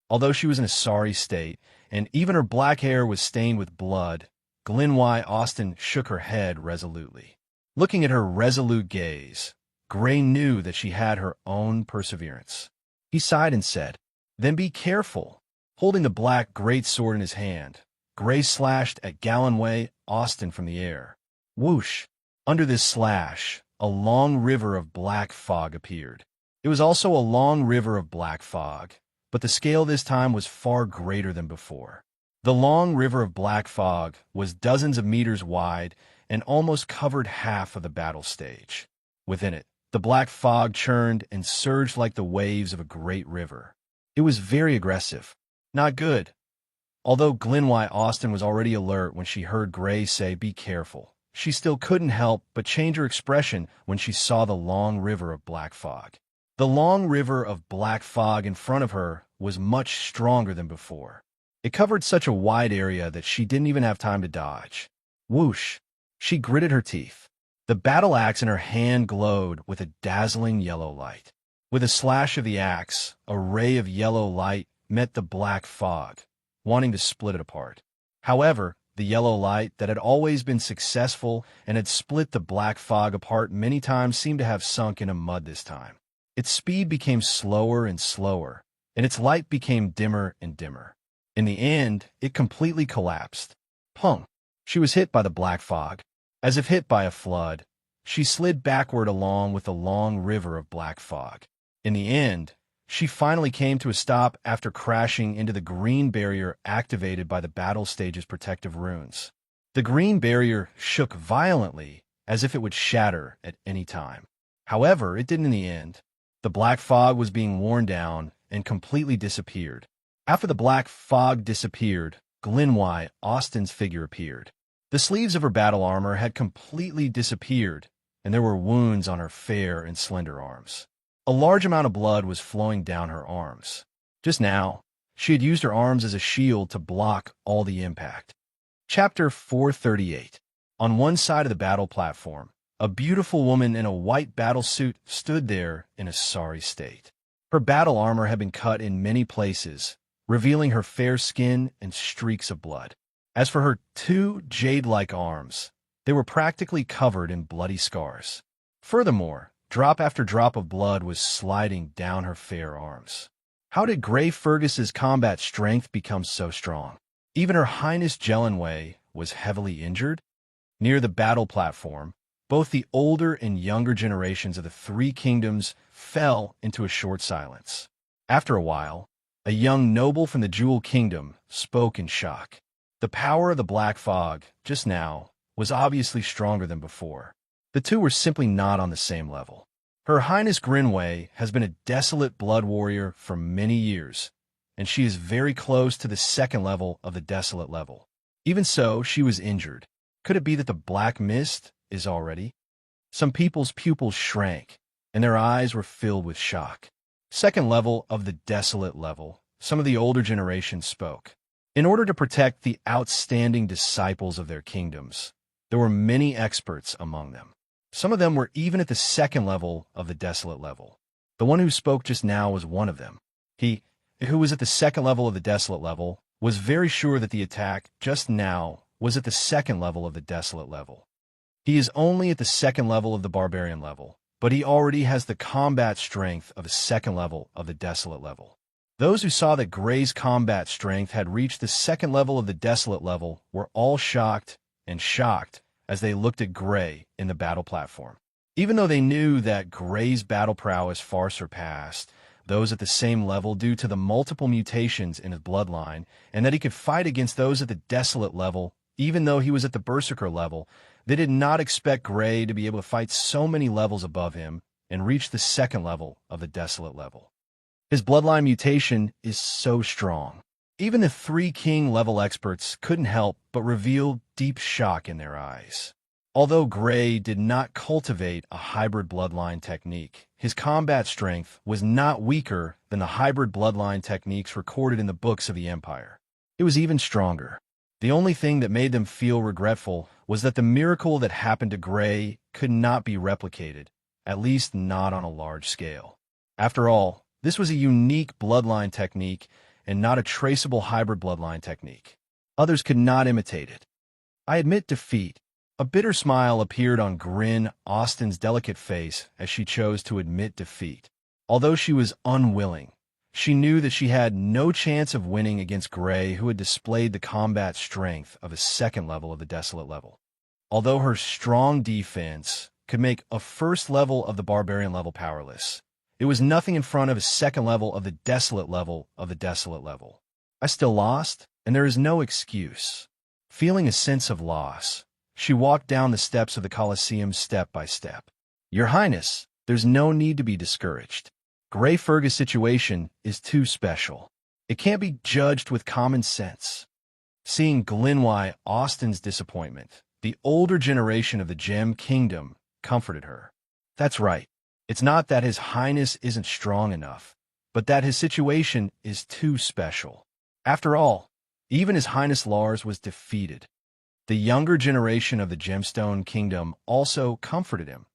Although she was in a sorry state, and even her black hair was stained with blood, Glenwy Austin shook her head resolutely. Looking at her resolute gaze, Gray knew that she had her own perseverance. He sighed and said, "Then be careful." Holding the black greatsword in his hand, Gray slashed at Glenwy Austin from the air. Whoosh! Under this slash, a long river of black fog appeared. It was also a long river of black fog, but the scale this time was far greater than before. The long river of black fog was dozens of meters wide and almost covered half of the battle stage. Within it, the black fog churned and surged like the waves of a great river. It was very aggressive. Not good. Although Glenwy Austin was already alert when she heard Gray say, "Be careful," she still couldn't help but change her expression when she saw the long river of black fog. The long river of black fog in front of her was much stronger than before. It covered such a wide area that she didn't even have time to dodge. Whoosh! She gritted her teeth. The battle axe in her hand glowed with a dazzling yellow light. With a slash of the axe, a ray of yellow light met the black fog, wanting to split it apart. However, the yellow light that had always been successful and had split the black fog apart many times seemed to have sunk into mud this time. Its speed became slower and slower, and its light became dimmer and dimmer. In the end, it completely collapsed. Pung! She was hit by the black fog. As if hit by a flood, she slid backward along with the long river of black fog. In the end, she finally came to a stop after crashing into the green barrier activated by the battle stage's protective runes. The green barrier shook violently, as if it would shatter at any time. However, it didn't in the end. The black fog was being worn down and completely disappeared. After the black fog disappeared, Glenwy Austin's figure appeared. The sleeves of her battle armor had completely disappeared, and there were wounds on her fair and slender arms. A large amount of blood was flowing down her arms. Just now, she had used her arms as a shield to block all the impact. Chapter 438. On one side of the battle platform, a beautiful woman in a white battle suit stood there in a sorry state. Her battle armor had been cut in many places, revealing her fair skin and streaks of blood. As for her two jade-like arms, they were practically covered in bloody scars. Furthermore, drop after drop of blood was sliding down her fair arms. How did Grey Fergus's combat strength become so strong? Even Her Highness Jelenway was heavily injured. Near the battle platform, both the older and younger generations of the three kingdoms fell into a short silence. After a while, a young noble from the Jewel Kingdom spoke in shock. The power of the black fog, just now, was obviously stronger than before. The two were simply not on the same level. Her Highness Grinway has been a desolate blood warrior for many years, and she is very close to the second level of the desolate level. Even so, she was injured. Could it be that the black mist is already? Some people's pupils shrank, and their eyes were filled with shock. Second level of the desolate level, some of the older generations spoke. In order to protect the outstanding disciples of their kingdoms, there were many experts among them. Some of them were even at the second level of the desolate level. The one who spoke just now was one of them. He, who was at the second level of the desolate level, was very sure that the attack just now was at the second level of the desolate level. He is only at the second level of the barbarian level, but he already has the combat strength of a second level of the desolate level. Those who saw that Grey's combat strength had reached the second level of the desolate level were all shocked as they looked at Grey in the battle platform. Even though they knew that Grey's battle prowess far surpassed those at the same level due to the multiple mutations in his bloodline, and that he could fight against those at the desolate level, even though he was at the berserker level, they did not expect Grey to be able to fight so many levels above him and reach the second level of the desolate level. His bloodline mutation is so strong. Even the three king level experts couldn't help but reveal deep shock in their eyes. Although Grey did not cultivate a hybrid bloodline technique, his combat strength was not weaker than the hybrid bloodline techniques recorded in the books of the Empire. It was even stronger. The only thing that made them feel regretful was that the miracle that happened to Grey could not be replicated, at least not on a large scale. After all, this was a unique bloodline technique and not a traceable hybrid bloodline technique. Others could not imitate it. I admit defeat. A bitter smile appeared on Grin Austin's delicate face as she chose to admit defeat. Although she was unwilling, she knew that she had no chance of winning against Grey, who had displayed the combat strength of a second level of the desolate level. Although her strong defense could make a first level of the barbarian level powerless, it was nothing in front of a second level of the desolate level of the desolate level. I still lost, and there is no excuse. Feeling a sense of loss, she walked down the steps of the Colosseum step by step. Your Highness, there's no need to be discouraged. Grey Fergus' situation is too special. It can't be judged with common sense. Seeing Glenwy Austin's disappointment, the older generation of the Gem Kingdom comforted her. That's right. It's not that His Highness isn't strong enough, but that his situation is too special. After all, even His Highness Lars was defeated. The younger generation of the Gemstone Kingdom also comforted him.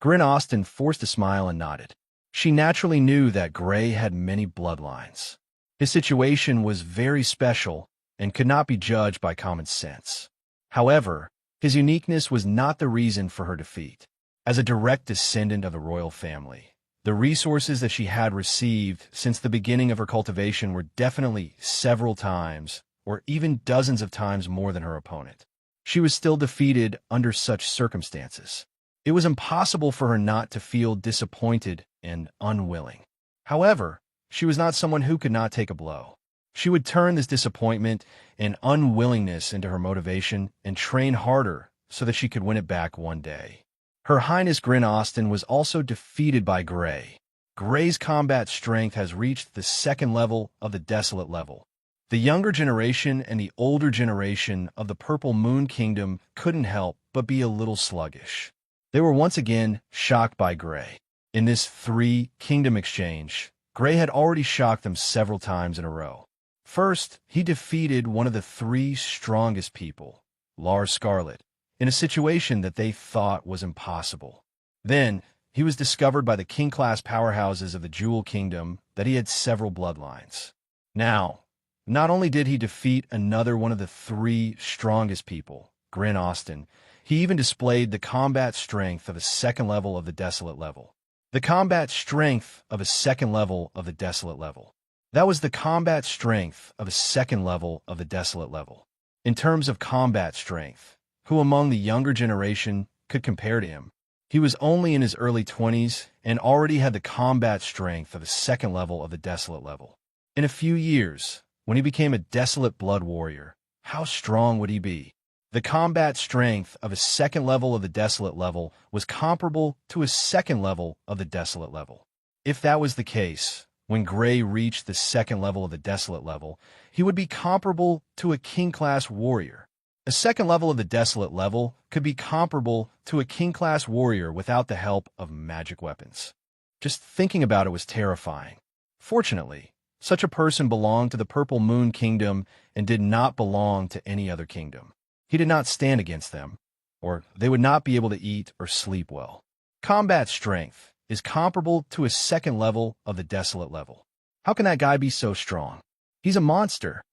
Grin Austin forced a smile and nodded. She naturally knew that Grey had many bloodlines. His situation was very special and could not be judged by common sense. However, his uniqueness was not the reason for her defeat. As a direct descendant of the royal family, The resources that she had received since the beginning of her cultivation were definitely several times, or even dozens of times more than her opponent. She was still defeated under such circumstances. It was impossible for her not to feel disappointed and unwilling. However, she was not someone who could not take a blow. She would turn this disappointment and unwillingness into her motivation and train harder so that she could win it back one day. Her Highness Grin Austin was also defeated by Gray. Gray's combat strength has reached the second level of the Desolate level. The younger generation and the older generation of the Purple Moon Kingdom couldn't help but be a little sluggish. They were once again shocked by Gray. In this three-kingdom exchange, Gray had already shocked them several times in a row. First, he defeated one of the three strongest people, Lars Scarlet, in a situation that they thought was impossible. Then, he was discovered by the king-class powerhouses of the Jewel Kingdom that he had several bloodlines. Now, not only did he defeat another one of the three strongest people, Grin Austin, he even displayed the combat strength of a second level of the Desolate level. The combat strength of a second level of the Desolate level. That was the combat strength of a second level of the Desolate level. In terms of combat strength, who among the younger generation could compare to him? He was only in his early 20s and already had the combat strength of a second level of the Desolate level. In a few years, when he became a Desolate Blood Warrior, how strong would he be? The combat strength of a second level of the Desolate level was comparable to a second level of the Desolate level. If that was the case, when Gray reached the second level of the Desolate level, he would be comparable to a king-class warrior. A second level of the Desolate level could be comparable to a king-class warrior without the help of magic weapons. Just thinking about it was terrifying. Fortunately, such a person belonged to the Purple Moon Kingdom and did not belong to any other kingdom. He did not stand against them, or they would not be able to eat or sleep well. Combat strength is comparable to a second level of the Desolate level. How can that guy be so strong? He's a monster.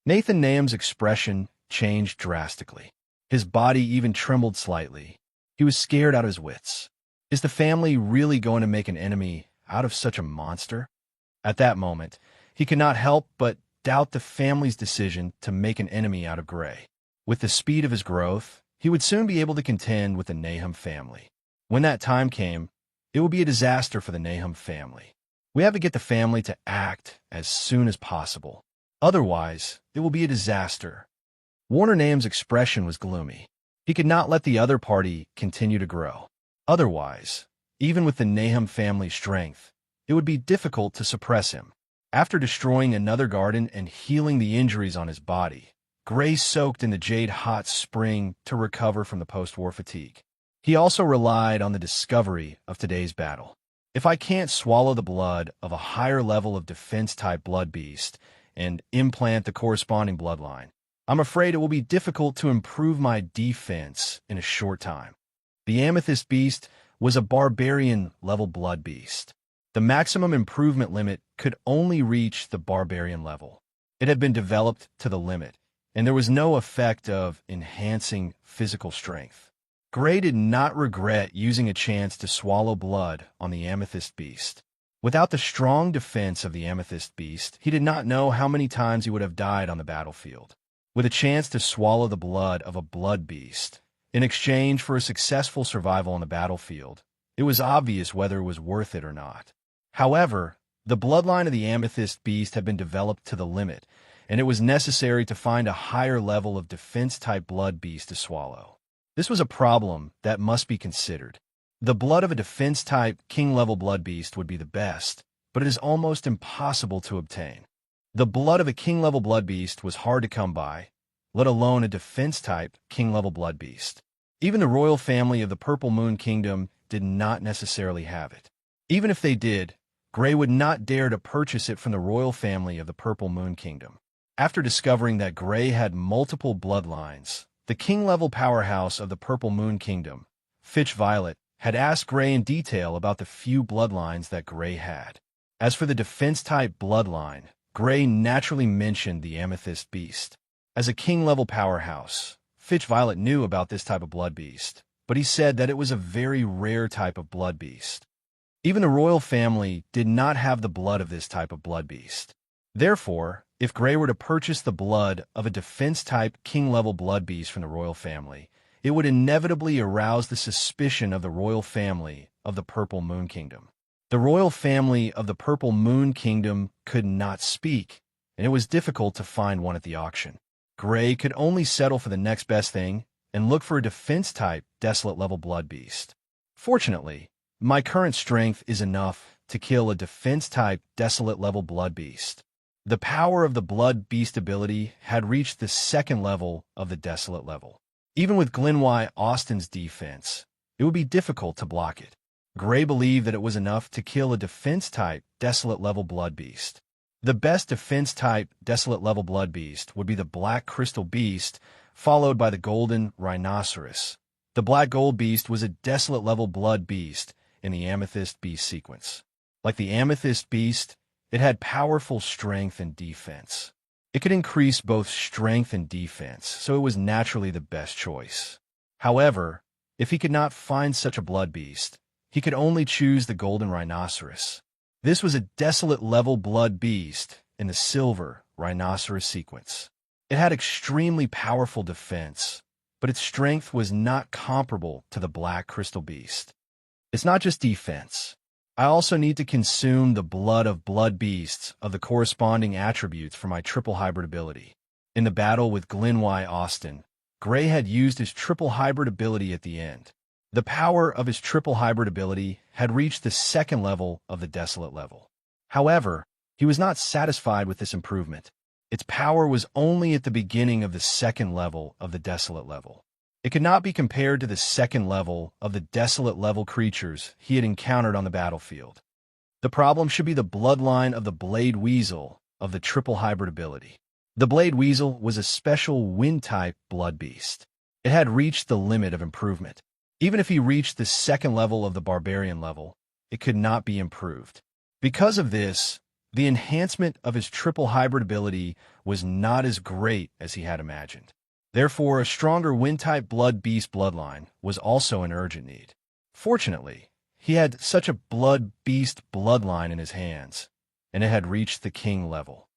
Nathan Nahum's expression changed drastically. His body even trembled slightly. He was scared out of his wits. Is the family really going to make an enemy out of such a monster? At that moment, he could not help but doubt the family's decision to make an enemy out of Gray. With the speed of his growth, he would soon be able to contend with the Nahum family. When that time came, it would be a disaster for the Nahum family. We have to get the family to act as soon as possible. Otherwise, it will be a disaster. Warner Nahum's expression was gloomy. He could not let the other party continue to grow. Otherwise, even with the Nahum family's strength, it would be difficult to suppress him. After destroying another garden and healing the injuries on his body, Gray soaked in the Jade Hot Spring to recover from the post-war fatigue. He also relied on the discovery of today's battle. If I can't swallow the blood of a higher level of defense-type blood beast and implant the corresponding bloodline, I'm afraid it will be difficult to improve my defense in a short time. The Amethyst Beast was a barbarian-level blood beast. The maximum improvement limit could only reach the barbarian level. It had been developed to the limit, and there was no effect of enhancing physical strength. Gray did not regret using a chance to swallow blood on the Amethyst Beast. Without the strong defense of the Amethyst Beast, he did not know how many times he would have died on the battlefield. With a chance to swallow the blood of a blood beast, in exchange for a successful survival on the battlefield, it was obvious whether it was worth it or not. However, the bloodline of the Amethyst Beast had been developed to the limit, and it was necessary to find a higher level of defense-type blood beast to swallow. This was a problem that must be considered. The blood of a defense-type king-level blood beast would be the best, but it is almost impossible to obtain. The blood of a king-level blood beast was hard to come by, let alone a defense-type king-level blood beast. Even the royal family of the Purple Moon Kingdom did not necessarily have it. Even if they did, Gray would not dare to purchase it from the royal family of the Purple Moon Kingdom. After discovering that Gray had multiple bloodlines, the king-level powerhouse of the Purple Moon Kingdom, Fitch Violet, had asked Gray in detail about the few bloodlines that Gray had. As for the defense-type bloodline, Gray naturally mentioned the Amethyst Beast. As a king-level powerhouse, Fitch Violet knew about this type of blood beast, but he said that it was a very rare type of blood beast. Even the royal family did not have the blood of this type of blood beast. Therefore, if Gray were to purchase the blood of a defense-type king-level blood beast from the royal family, it would inevitably arouse the suspicion of the royal family of the Purple Moon Kingdom. The royal family of the Purple Moon Kingdom could not speak, and it was difficult to find one at the auction. Gray could only settle for the next best thing and look for a defense-type Desolate-level blood beast. Fortunately, my current strength is enough to kill a defense-type Desolate-level blood beast. The power of the blood beast ability had reached the second level of the Desolate level. Even with Glenwy Austin's defense, it would be difficult to block it. Gray believed that it was enough to kill a defense-type Desolate-level blood beast. The best defense-type Desolate-level blood beast would be the Black Crystal Beast, followed by the Golden Rhinoceros. The Black Gold Beast was a Desolate-level blood beast in the Amethyst Beast sequence. Like the Amethyst Beast, it had powerful strength and defense. It could increase both strength and defense, so it was naturally the best choice. However, if he could not find such a blood beast, he could only choose the Golden Rhinoceros. This was a Desolate-level blood beast in the Silver Rhinoceros sequence. It had extremely powerful defense, but its strength was not comparable to the Black Crystal Beast. It's not just defense. I also need to consume the blood of blood beasts of the corresponding attributes for my triple hybrid ability. In the battle with Glenwy Austin, Gray had used his triple hybrid ability at the end. The power of his triple hybrid ability had reached the second level of the Desolate level. However, he was not satisfied with this improvement. Its power was only at the beginning of the second level of the Desolate level. It could not be compared to the second level of the Desolate-level creatures he had encountered on the battlefield. The problem should be the bloodline of the Blade Weasel of the triple hybrid ability. The Blade Weasel was a special wind-type blood beast. It had reached the limit of improvement. Even if he reached the second level of the Barbarian level, it could not be improved. Because of this, the enhancement of his triple hybrid ability was not as great as he had imagined. Therefore, a stronger wind-type blood beast bloodline was also an urgent need. Fortunately, he had such a blood beast bloodline in his hands, and it had reached the king level.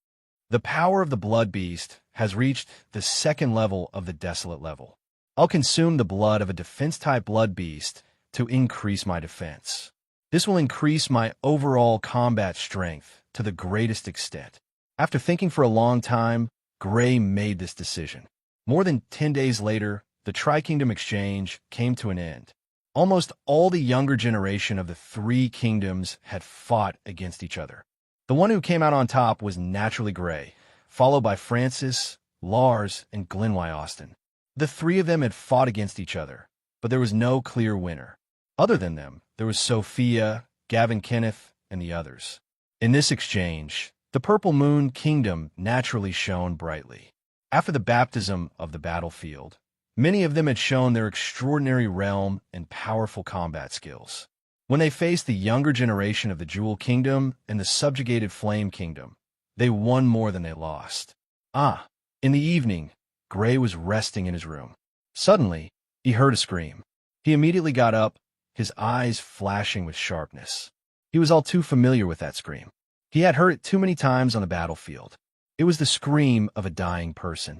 The power of the blood beast has reached the second level of the Desolate level. I'll consume the blood of a defense-type blood beast to increase my defense. This will increase my overall combat strength to the greatest extent. After thinking for a long time, Gray made this decision. More than 10 days later, the Tri-Kingdom Exchange came to an end. Almost all the younger generation of the three kingdoms had fought against each other. The one who came out on top was naturally Gray, followed by Francis, Lars, and Glenwy Austin. The three of them had fought against each other, but there was no clear winner. Other than them, there was Sophia, Gavin Kenneth, and the others. In this exchange, the Purple Moon Kingdom naturally shone brightly. After the baptism of the battlefield, many of them had shown their extraordinary realm and powerful combat skills. When they faced the younger generation of the Jewel Kingdom and the subjugated Flame Kingdom, they won more than they lost. In the evening, Gray was resting in his room. Suddenly, he heard a scream. He immediately got up, his eyes flashing with sharpness. He was all too familiar with that scream. He had heard it too many times on the battlefield. It was the scream of a dying person.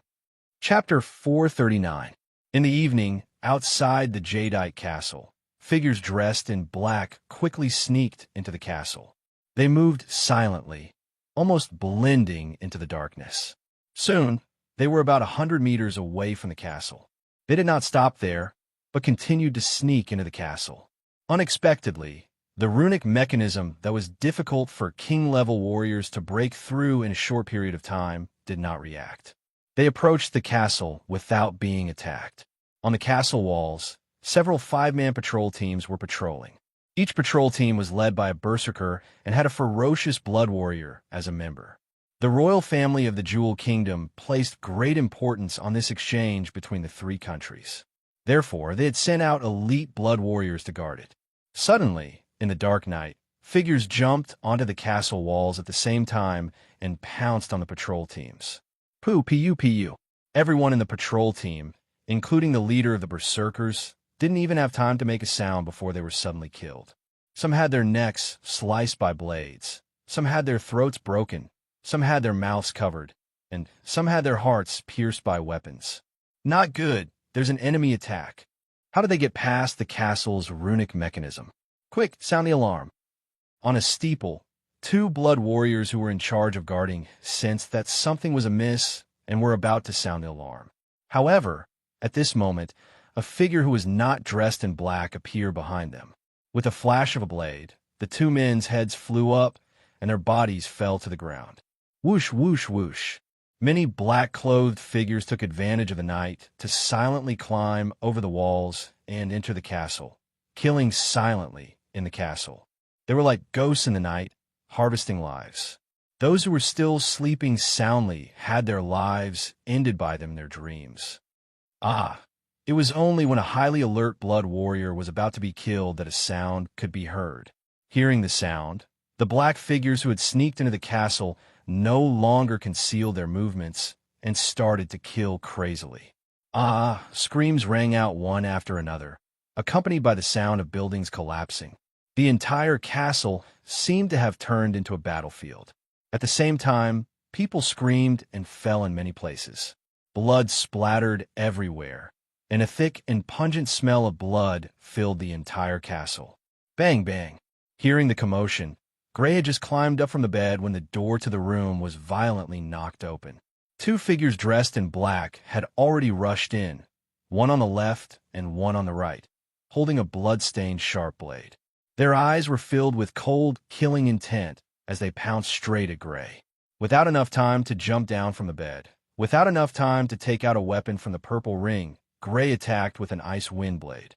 Chapter 439. In the evening, outside the Jadeite castle, figures dressed in black quickly sneaked into the castle. They moved silently, almost blending into the darkness. Soon, they were about 100 meters away from the castle. They did not stop there, but continued to sneak into the castle. Unexpectedly, the runic mechanism that was difficult for king-level warriors to break through in a short period of time did not react. They approached the castle without being attacked. On the castle walls, several five-man patrol teams were patrolling. Each patrol team was led by a berserker and had a ferocious blood warrior as a member. The royal family of the Jewel Kingdom placed great importance on this exchange between the three countries. Therefore, they had sent out elite blood warriors to guard it. Suddenly, in the dark night, figures jumped onto the castle walls at the same time and pounced on the patrol teams. Pu. Everyone in the patrol team, including the leader of the berserkers, didn't even have time to make a sound before they were suddenly killed. Some had their necks sliced by blades. Some had their throats broken. Some had their mouths covered. And some had their hearts pierced by weapons. Not good. There's an enemy attack. How did they get past the castle's runic mechanism? Quick, sound the alarm. On a steeple, two blood warriors who were in charge of guarding sensed that something was amiss and were about to sound the alarm. However, at this moment, a figure who was not dressed in black appeared behind them. With a flash of a blade, the two men's heads flew up and their bodies fell to the ground. Whoosh, whoosh, whoosh. Many black-clothed figures took advantage of the night to silently climb over the walls and enter the castle, killing silently in the castle. They were like ghosts in the night, harvesting lives. Those who were still sleeping soundly had their lives ended by them in their dreams. It was only when a highly alert blood warrior was about to be killed that a sound could be heard. Hearing the sound, the black figures who had sneaked into the castle no longer concealed their movements and started to kill crazily. Screams rang out one after another, accompanied by the sound of buildings collapsing. The entire castle seemed to have turned into a battlefield. At the same time, people screamed and fell in many places. Blood splattered everywhere, and a thick and pungent smell of blood filled the entire castle. Bang, bang. Hearing the commotion, Gray had just climbed up from the bed when the door to the room was violently knocked open. Two figures dressed in black had already rushed in, one on the left and one on the right, holding a blood-stained sharp blade. Their eyes were filled with cold, killing intent as they pounced straight at Gray. Without enough time to jump down from the bed, without enough time to take out a weapon from the purple ring, Gray attacked with an ice wind blade.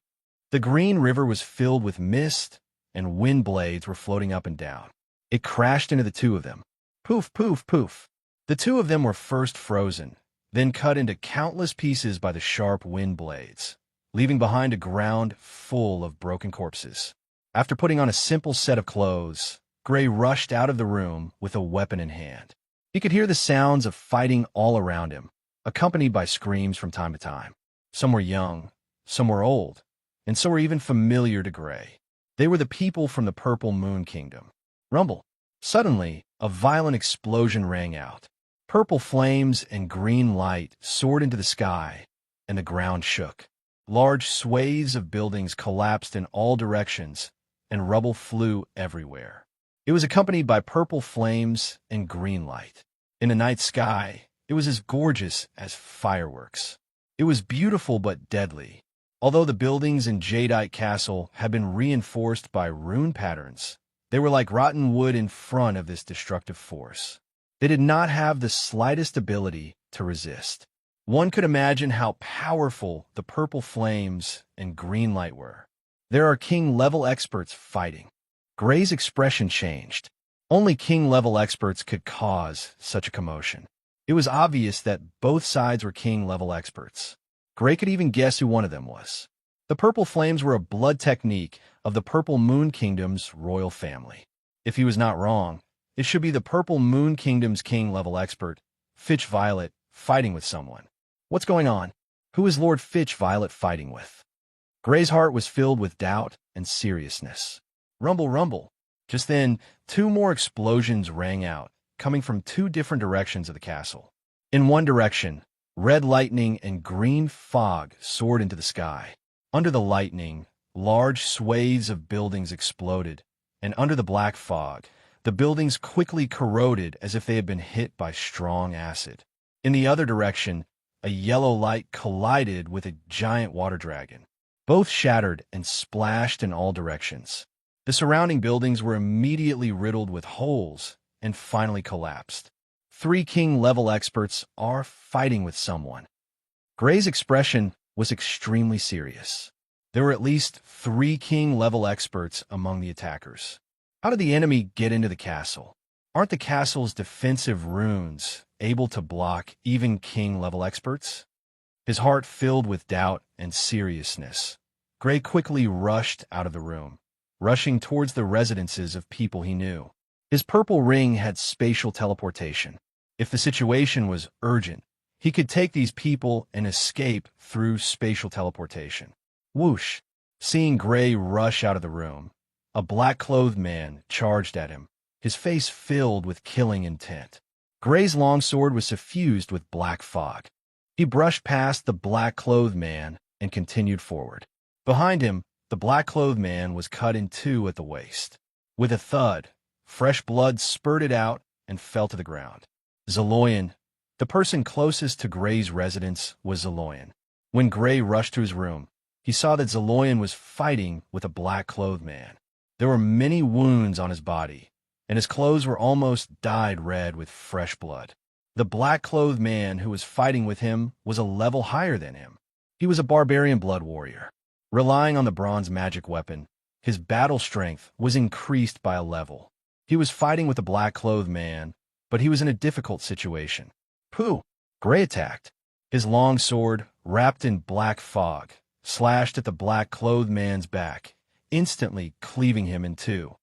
The green river was filled with mist, and wind blades were floating up and down. It crashed into the two of them. Poof, poof, poof. The two of them were first frozen, then cut into countless pieces by the sharp wind blades, leaving behind a ground full of broken corpses. After putting on a simple set of clothes, Gray rushed out of the room with a weapon in hand. He could hear the sounds of fighting all around him, accompanied by screams from time to time. Some were young, some were old, and some were even familiar to Gray. They were the people from the Purple Moon Kingdom. Rumble. Suddenly, a violent explosion rang out. Purple flames and green light soared into the sky, and the ground shook. Large swathes of buildings collapsed in all directions, and rubble flew everywhere. It was accompanied by purple flames and green light. In the night sky, it was as gorgeous as fireworks. It was beautiful but deadly. Although the buildings in Jadeite Castle had been reinforced by rune patterns, they were like rotten wood in front of this destructive force. They did not have the slightest ability to resist. One could imagine how powerful the purple flames and green light were. There are king-level experts fighting. Gray's expression changed. Only king-level experts could cause such a commotion. It was obvious that both sides were king-level experts. Gray could even guess who one of them was. The purple flames were a blood technique of the Purple Moon Kingdom's royal family. If he was not wrong, it should be the Purple Moon Kingdom's king-level expert, Fitch Violet, fighting with someone. What's going on? Who is Lord Fitch Violet fighting with? Gray's heart was filled with doubt and seriousness. Rumble, rumble. Just then, two more explosions rang out, coming from two different directions of the castle. In one direction, red lightning and green fog soared into the sky. Under the lightning, large swathes of buildings exploded, and under the black fog, the buildings quickly corroded as if they had been hit by strong acid. In the other direction, a yellow light collided with a giant water dragon. Both shattered and splashed in all directions. The surrounding buildings were immediately riddled with holes and finally collapsed. Three king-level experts are fighting with someone. Gray's expression was extremely serious. There were at least three king-level experts among the attackers. How did the enemy get into the castle? Aren't the castle's defensive runes able to block even king-level experts? His heart filled with doubt and seriousness, Gray quickly rushed out of the room, rushing towards the residences of people he knew. His purple ring had spatial teleportation. If the situation was urgent, he could take these people and escape through spatial teleportation. Whoosh! Seeing Gray rush out of the room, a black-clothed man charged at him, his face filled with killing intent. Gray's longsword was suffused with black fog. He brushed past the black-clothed man and continued forward. Behind him, the black-clothed man was cut in two at the waist. With a thud, fresh blood spurted out and fell to the ground. Zaloyan, the person closest to Gray's residence, was Zaloyan. When Gray rushed to his room, he saw that Zaloyan was fighting with a black-clothed man. There were many wounds on his body, and his clothes were almost dyed red with fresh blood. The black-clothed man who was fighting with him was a level higher than him. He was a barbarian blood warrior. Relying on the bronze magic weapon, his battle strength was increased by a level. He was fighting with a black-clothed man, but he was in a difficult situation. Pooh! Gray attacked. His long sword, wrapped in black fog, slashed at the black-clothed man's back, instantly cleaving him in two.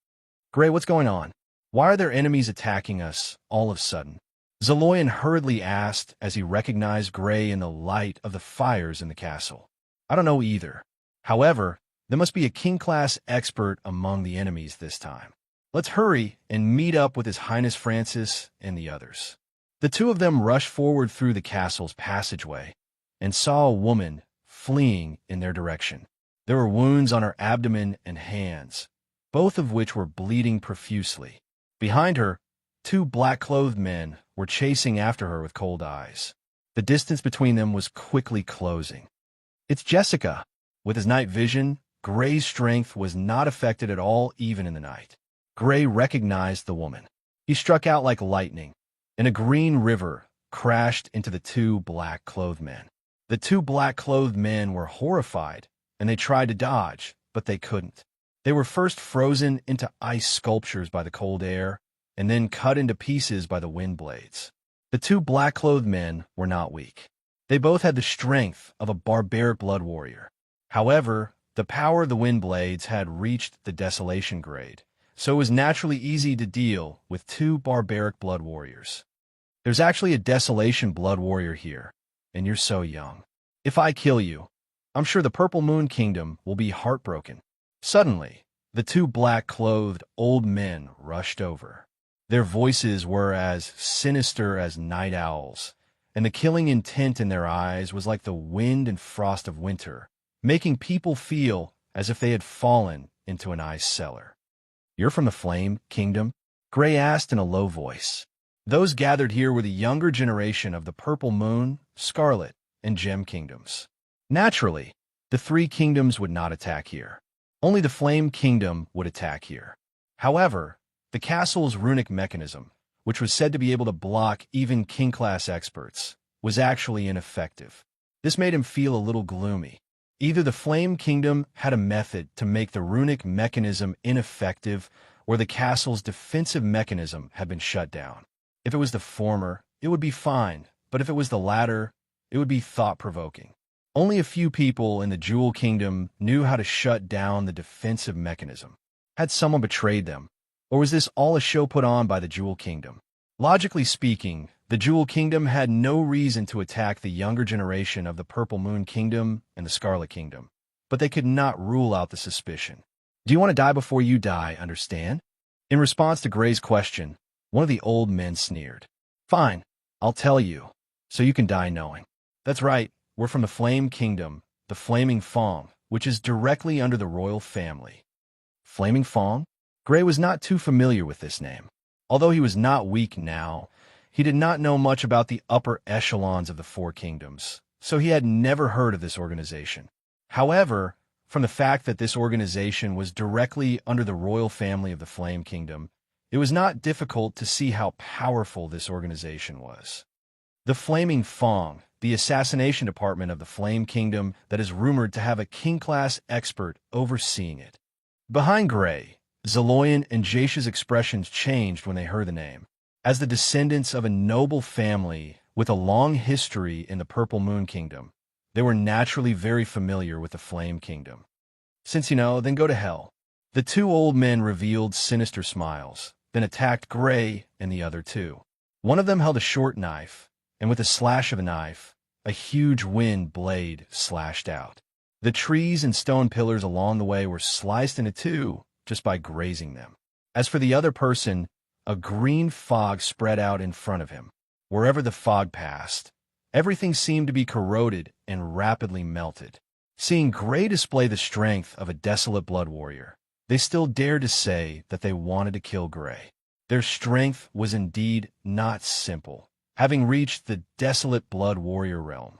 Gray, what's going on? Why are there enemies attacking us all of a sudden? Zaloyan hurriedly asked as he recognized Gray in the light of the fires in the castle. I don't know either. However, there must be a king-class expert among the enemies this time. Let's hurry and meet up with His Highness Francis and the others. The two of them rushed forward through the castle's passageway and saw a woman fleeing in their direction. There were wounds on her abdomen and hands, both of which were bleeding profusely. Behind her, two black-clothed men were chasing after her with cold eyes. The distance between them was quickly closing. It's Jessica. With his night vision, Gray's strength was not affected at all even in the night. Gray recognized the woman. He struck out like lightning, and a green river crashed into the two black-clothed men. The two black-clothed men were horrified, and they tried to dodge, but they couldn't. They were first frozen into ice sculptures by the cold air, and then cut into pieces by the wind blades. The two black-clothed men were not weak. They both had the strength of a barbaric blood warrior. However, the power of the wind blades had reached the desolation grade, so it was naturally easy to deal with two barbaric blood warriors. There's actually a desolation blood warrior here, and you're so young. If I kill you, I'm sure the Purple Moon Kingdom will be heartbroken. Suddenly, the two black-clothed old men rushed over. Their voices were as sinister as night owls, and the killing intent in their eyes was like the wind and frost of winter, making people feel as if they had fallen into an ice cellar. You're from the Flame Kingdom? Gray asked in a low voice. Those gathered here were the younger generation of the Purple Moon, Scarlet, and Gem Kingdoms. Naturally, the three kingdoms would not attack here. Only the Flame Kingdom would attack here. However, the castle's runic mechanism, which was said to be able to block even king-class experts, was actually ineffective. This made him feel a little gloomy. Either the Flame Kingdom had a method to make the runic mechanism ineffective, or the castle's defensive mechanism had been shut down. If it was the former, it would be fine, but if it was the latter, it would be thought-provoking. Only a few people in the Jewel Kingdom knew how to shut down the defensive mechanism. Had someone betrayed them? Or was this all a show put on by the Jewel Kingdom? Logically speaking, the Jewel Kingdom had no reason to attack the younger generation of the Purple Moon Kingdom and the Scarlet Kingdom, but they could not rule out the suspicion. Do you want to die before you die, understand? In response to Gray's question, one of the old men sneered. Fine, I'll tell you, so you can die knowing. That's right, we're from the Flame Kingdom, the Flaming Fong, which is directly under the royal family. Flaming Fong? Gray was not too familiar with this name. Although he was not weak now, he did not know much about the upper echelons of the Four Kingdoms, so he had never heard of this organization. However, from the fact that this organization was directly under the royal family of the Flame Kingdom, it was not difficult to see how powerful this organization was. The Flaming Fong, the assassination department of the Flame Kingdom that is rumored to have a king-class expert overseeing it. Behind Gray, Zaloyan and Jasha's expressions changed when they heard the name. As the descendants of a noble family with a long history in the Purple Moon Kingdom, they were naturally very familiar with the Flame Kingdom. Since you know, then go to hell. The two old men revealed sinister smiles, then attacked Gray and the other two. One of them held a short knife, and with a slash of the knife, a huge wind blade slashed out. The trees and stone pillars along the way were sliced into two, just by grazing them. As for the other person, a green fog spread out in front of him. Wherever the fog passed, everything seemed to be corroded and rapidly melted. Seeing Gray display the strength of a desolate blood warrior, they still dared to say that they wanted to kill Gray. Their strength was indeed not simple, having reached the desolate blood warrior realm.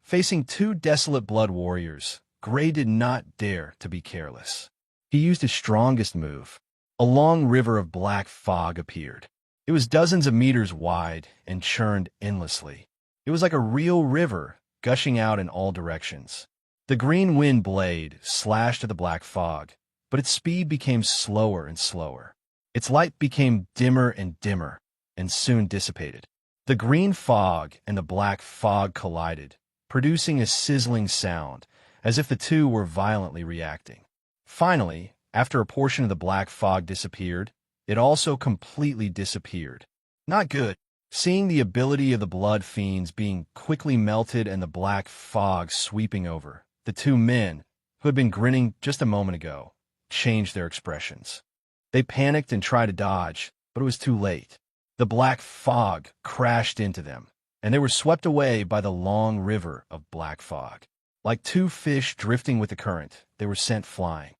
Facing two desolate blood warriors, Gray did not dare to be careless. He used his strongest move. A long river of black fog appeared. It was dozens of meters wide and churned endlessly. It was like a real river, gushing out in all directions. The green wind blade slashed at the black fog, but its speed became slower and slower. Its light became dimmer and dimmer, and soon dissipated. The green fog and the black fog collided, producing a sizzling sound, as if the two were violently reacting. Finally, after a portion of the black fog disappeared, it also completely disappeared. Not good. Seeing the ability of the blood fiends being quickly melted and the black fog sweeping over, the two men, who had been grinning just a moment ago, changed their expressions. They panicked and tried to dodge, but it was too late. The black fog crashed into them, and they were swept away by the long river of black fog. Like two fish drifting with the current, they were sent flying.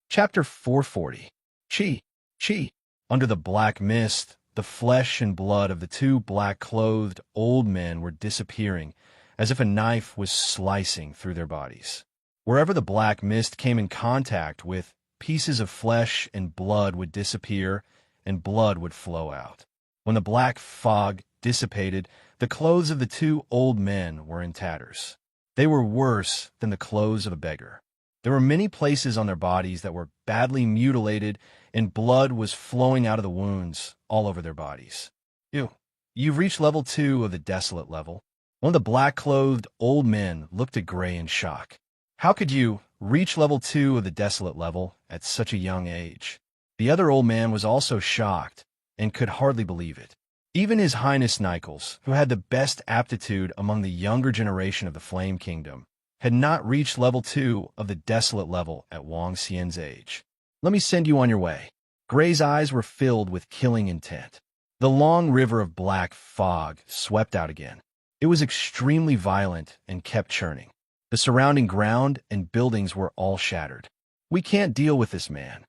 Chapter 440. Chi. Under the black mist, the flesh and blood of the two black-clothed old men were disappearing, as if a knife was slicing through their bodies. Wherever the black mist came in contact with, pieces of flesh and blood would disappear, and blood would flow out. When the black fog dissipated, the clothes of the two old men were in tatters. They were worse than the clothes of a beggar. There were many places on their bodies that were badly mutilated, and blood was flowing out of the wounds all over their bodies. You've reached level 2 of the desolate level. One of the black-clothed old men looked at Gray in shock. How could you reach level 2 of the desolate level at such a young age? The other old man was also shocked and could hardly believe it. Even His Highness Nichols, who had the best aptitude among the younger generation of the Flame Kingdom, had not reached level 2 of the desolate level at Wang Xian's age. Let me send you on your way. Gray's eyes were filled with killing intent. The long river of black fog swept out again. It was extremely violent and kept churning. The surrounding ground and buildings were all shattered. We can't deal with this man.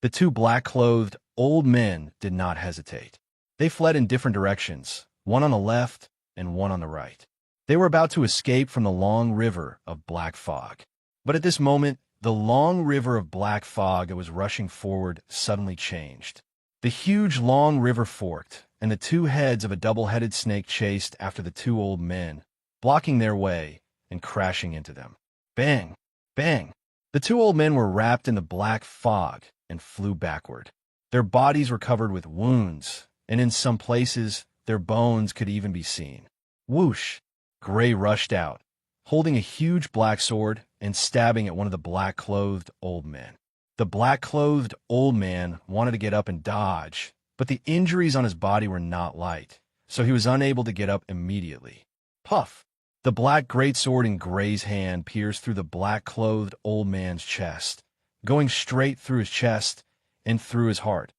The two black-clothed old men did not hesitate. They fled in different directions, one on the left and one on the right. They were about to escape from the long river of black fog. But at this moment, the long river of black fog that was rushing forward suddenly changed. The huge long river forked, and the two heads of a double-headed snake chased after the two old men, blocking their way and crashing into them. Bang! Bang! The two old men were wrapped in the black fog and flew backward. Their bodies were covered with wounds, and in some places, their bones could even be seen. Whoosh! Gray rushed out, holding a huge black sword and stabbing at one of the black-clothed old men. The black-clothed old man wanted to get up and dodge, but the injuries on his body were not light, so he was unable to get up immediately. Puff! The black greatsword in Gray's hand pierced through the black-clothed old man's chest, going straight through his chest and through his heart,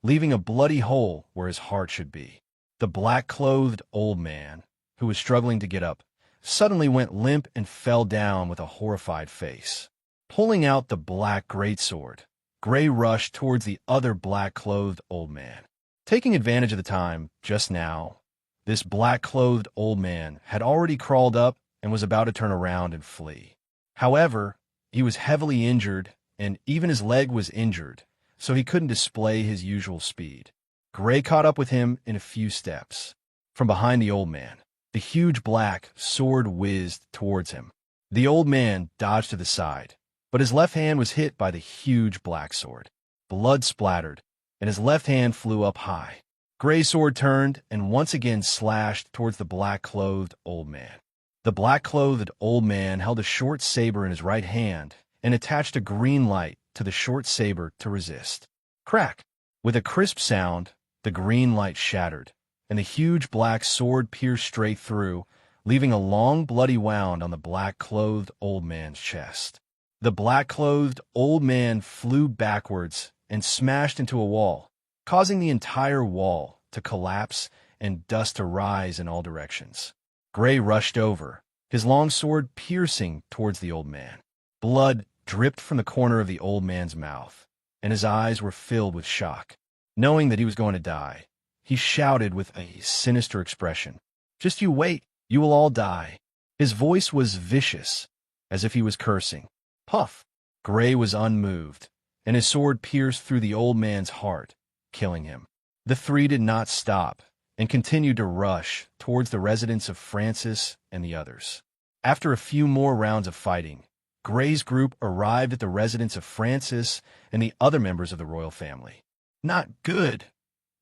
leaving a bloody hole where his heart should be. The black-clothed old man, who was struggling to get up, suddenly went limp and fell down with a horrified face. Pulling out the black greatsword, Gray rushed towards the other black-clothed old man. Taking advantage of the time, just now, this black-clothed old man had already crawled up and was about to turn around and flee. However, he was heavily injured, and even his leg was injured, so he couldn't display his usual speed. Gray caught up with him in a few steps. From behind the old man, the huge black sword whizzed towards him. The old man dodged to the side, but his left hand was hit by the huge black sword. Blood splattered, and his left hand flew up high. Gray's sword turned and once again slashed towards the black-clothed old man. The black-clothed old man held a short saber in his right hand and attached a green light to the short saber to resist. Crack! With a crisp sound, the green light shattered, and the huge black sword pierced straight through, leaving a long bloody wound on the black-clothed old man's chest. The black-clothed old man flew backwards and smashed into a wall, causing the entire wall to collapse and dust to rise in all directions. Gray rushed over, his long sword piercing towards the old man. Blood dripped from the corner of the old man's mouth, and his eyes were filled with shock. Knowing that he was going to die, he shouted with a sinister expression, "Just you wait, you will all die." His voice was vicious, as if he was cursing. Puff! Gray was unmoved, and his sword pierced through the old man's heart, killing him. The three did not stop, and continued to rush towards the residence of Francis and the others. After a few more rounds of fighting, Gray's group arrived at the residence of Francis and the other members of the royal family. Not good!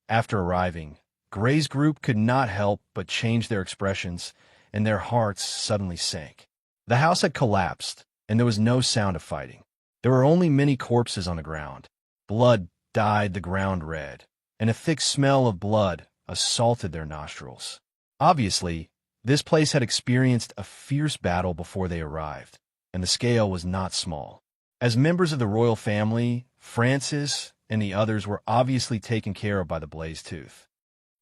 After arriving, Gray's group could not help but change their expressions, and their hearts suddenly sank. The house had collapsed, and there was no sound of fighting. There were only many corpses on the ground. Blood dyed the ground red, and a thick smell of blood assaulted their nostrils. Obviously, this place had experienced a fierce battle before they arrived, and the scale was not small. As members of the royal family, Francis and the others were obviously taken care of by the Blazed Tooth.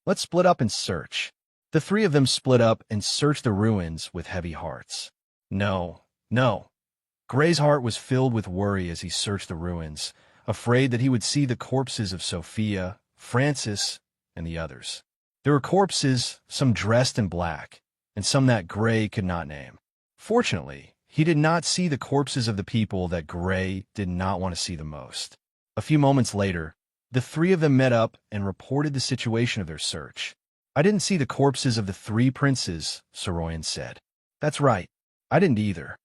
"Let's split up and search." The three of them split up and searched the ruins with heavy hearts. No. Gray's heart was filled with worry as he searched the ruins, afraid that he would see the corpses of Sophia, Francis, and the others. There were corpses, some dressed in black, and some that Gray could not name. Fortunately, he did not see the corpses of the people that Gray did not want to see the most. A few moments later, the three of them met up and reported the situation of their search. "I didn't see the corpses of the three princes," Serene said. "That's right. I didn't either."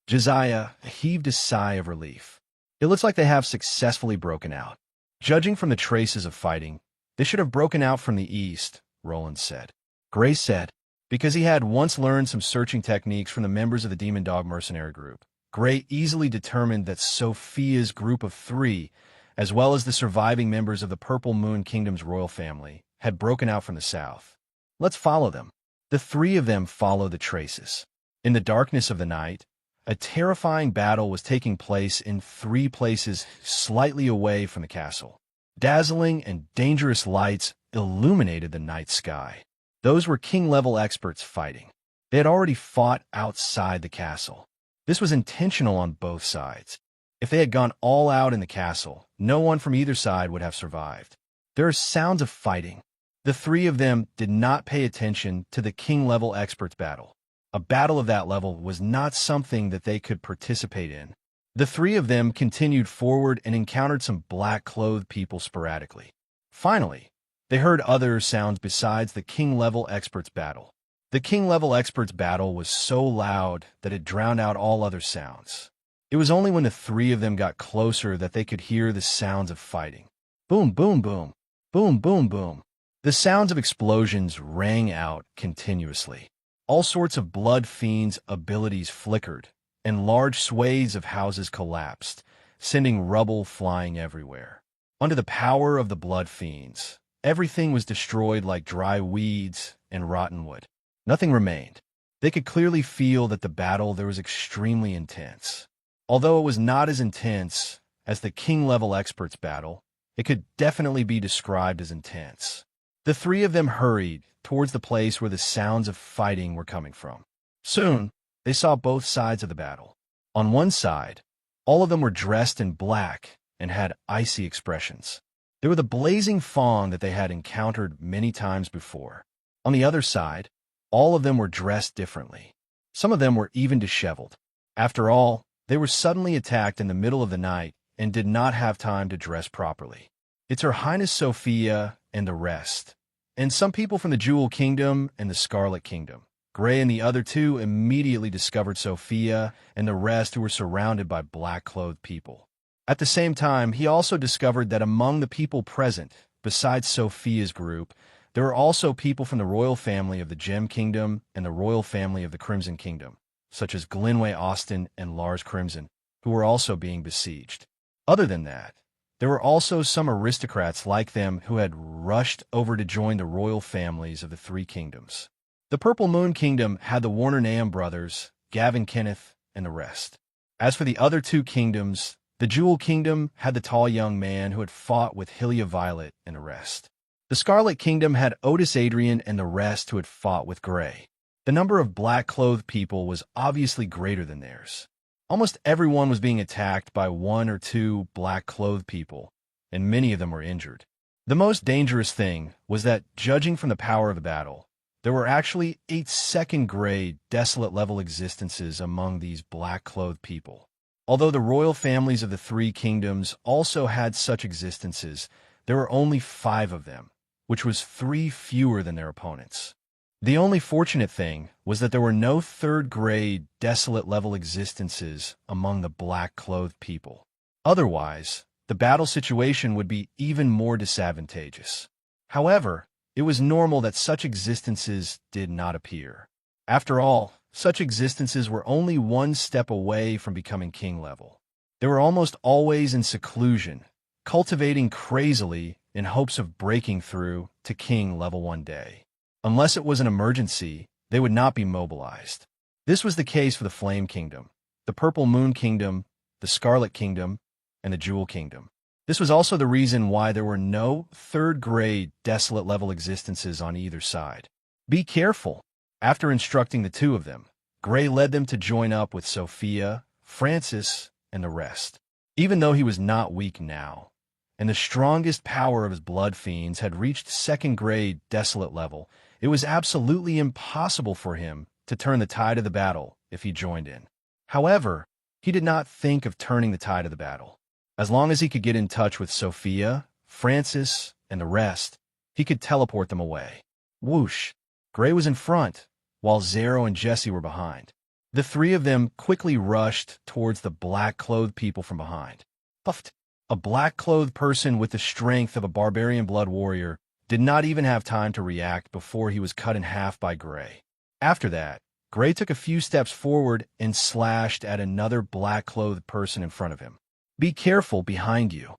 Josiah heaved a sigh of relief. "It looks like they have successfully broken out. Judging from the traces of fighting, they should have broken out from the east," Roland said. Gray said, because he had once learned some searching techniques from the members of the Demon Dog mercenary group, Gray easily determined that Sophia's group of three, as well as the surviving members of the Purple Moon Kingdom's royal family, had broken out from the south. "Let's follow them." The three of them followed the traces. In the darkness of the night, a terrifying battle was taking place in three places slightly away from the castle. Dazzling and dangerous lights illuminated the night sky. Those were king-level experts fighting. They had already fought outside the castle. This was intentional on both sides. If they had gone all out in the castle, no one from either side would have survived. There are sounds of fighting. The three of them did not pay attention to the king-level experts battle. A battle of that level was not something that they could participate in. The three of them continued forward and encountered some black-clothed people sporadically. Finally, they heard other sounds besides the king-level experts battle. The king-level experts battle was so loud that it drowned out all other sounds. It was only when the three of them got closer that they could hear the sounds of fighting. Boom, boom, boom. Boom, boom, boom. The sounds of explosions rang out continuously. All sorts of blood fiends' abilities flickered, and large swathes of houses collapsed, sending rubble flying everywhere. Under the power of the blood fiends, everything was destroyed like dry weeds and rotten wood. Nothing remained. They could clearly feel that the battle there was extremely intense. Although it was not as intense as the king-level experts battle, it could definitely be described as intense. The three of them hurried towards the place where the sounds of fighting were coming from. Soon, they saw both sides of the battle. On one side, all of them were dressed in black and had icy expressions. They were the blazing fawn that they had encountered many times before. On the other side, all of them were dressed differently. Some of them were even disheveled. After all, they were suddenly attacked in the middle of the night and did not have time to dress properly. It's Her Highness Sophia and the rest, and some people from the Jewel Kingdom and the Scarlet Kingdom. Gray and the other two immediately discovered Sophia and the rest, who were surrounded by black-clothed people. At the same time, he also discovered that among the people present, besides Sophia's group, there were also people from the royal family of the Gem Kingdom and the royal family of the Crimson Kingdom, such as Glenway Austin and Lars Crimson, who were also being besieged. Other than that, there were also some aristocrats like them who had rushed over to join the royal families of the three kingdoms. The Purple Moon Kingdom had the Warner Nahum brothers, Gavin Kenneth, and the rest. As for the other two kingdoms, the Jewel Kingdom had the tall young man who had fought with Hylia Violet and the rest. The Scarlet Kingdom had Otis Adrian and the rest who had fought with Gray. The number of black-clothed people was obviously greater than theirs. Almost everyone was being attacked by one or two black-clothed people, and many of them were injured. The most dangerous thing was that, judging from the power of the battle, there were actually 8 second-grade, desolate-level existences among these black-clothed people. Although the royal families of the 3 kingdoms also had such existences, there were only 5 of them, which was 3 fewer than their opponents. The only fortunate thing was that there were no 3rd-grade, desolate-level existences among the black-clothed people. Otherwise, the battle situation would be even more disadvantageous. However, it was normal that such existences did not appear. After all, such existences were only one step away from becoming king level. They were almost always in seclusion, cultivating crazily in hopes of breaking through to king level one day. Unless it was an emergency, they would not be mobilized. This was the case for the Flame Kingdom, the Purple Moon Kingdom, the Scarlet Kingdom, and the Jewel Kingdom. This was also the reason why there were no 3rd-grade, desolate-level existences on either side. Be careful. After instructing the 2 of them, Gray led them to join up with Sophia, Francis, and the rest. Even though he was not weak now, and the strongest power of his blood fiends had reached 2nd-grade, desolate level, it was absolutely impossible for him to turn the tide of the battle if he joined in. However, he did not think of turning the tide of the battle. As long as he could get in touch with Sophia, Francis, and the rest, he could teleport them away. Whoosh! Gray was in front, while Zero and Jesse were behind. The 3 of them quickly rushed towards the black-clothed people from behind. Puffed! A black-clothed person with the strength of a barbarian blood warrior did not even have time to react before he was cut in half by Gray. After that, Gray took a few steps forward and slashed at another black-clothed person in front of him. Be careful behind you.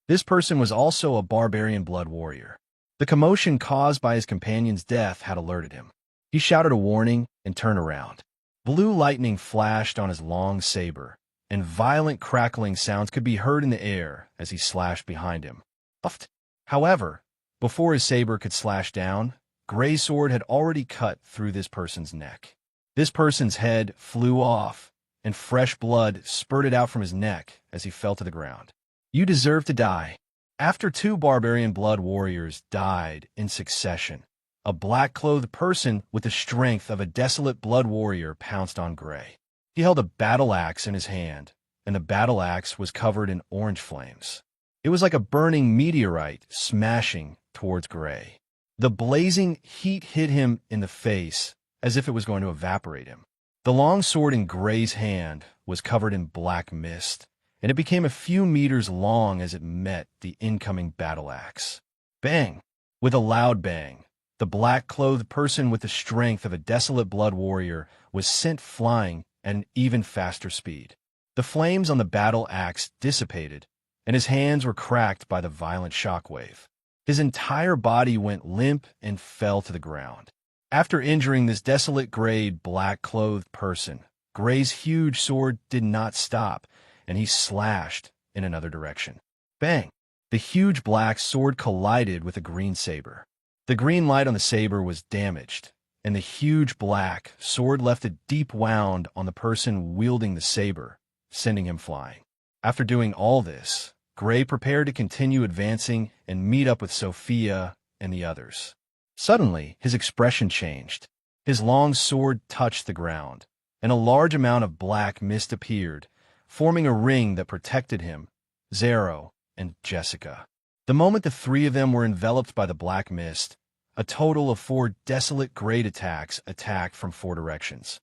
This person was also a barbarian blood warrior. The commotion caused by his companion's death had alerted him. He shouted a warning and turned around. Blue lightning flashed on his long saber, and violent crackling sounds could be heard in the air as he slashed behind him. Puffed! However, before his saber could slash down, Gray's sword had already cut through this person's neck. This person's head flew off, and fresh blood spurted out from his neck as he fell to the ground. You deserve to die. After 2 barbarian blood warriors died in succession, a black-clothed person with the strength of a desolate blood warrior pounced on Gray. He held a battle axe in his hand, and the battle axe was covered in orange flames. It was like a burning meteorite smashing towards Gray. The blazing heat hit him in the face as if it was going to evaporate him. The long sword in Gray's hand was covered in black mist, and it became a few meters long as it met the incoming battle axe. Bang! With a loud bang, the black-clothed person with the strength of a desolate blood warrior was sent flying at an even faster speed. The flames on the battle axe dissipated, and his hands were cracked by the violent shockwave. His entire body went limp and fell to the ground. After injuring this desolate-grade, black-clothed person, Gray's huge sword did not stop, and he slashed in another direction. Bang! The huge black sword collided with a green saber. The green light on the saber was damaged, and the huge black sword left a deep wound on the person wielding the saber, sending him flying. After doing all this, Gray prepared to continue advancing and meet up with Sophia and the others. Suddenly, his expression changed. His long sword touched the ground, and a large amount of black mist appeared, forming a ring that protected him, Zero, and Jessica. The moment the 3 of them were enveloped by the black mist, a total of 4 desolate great attacks attacked from 4 directions.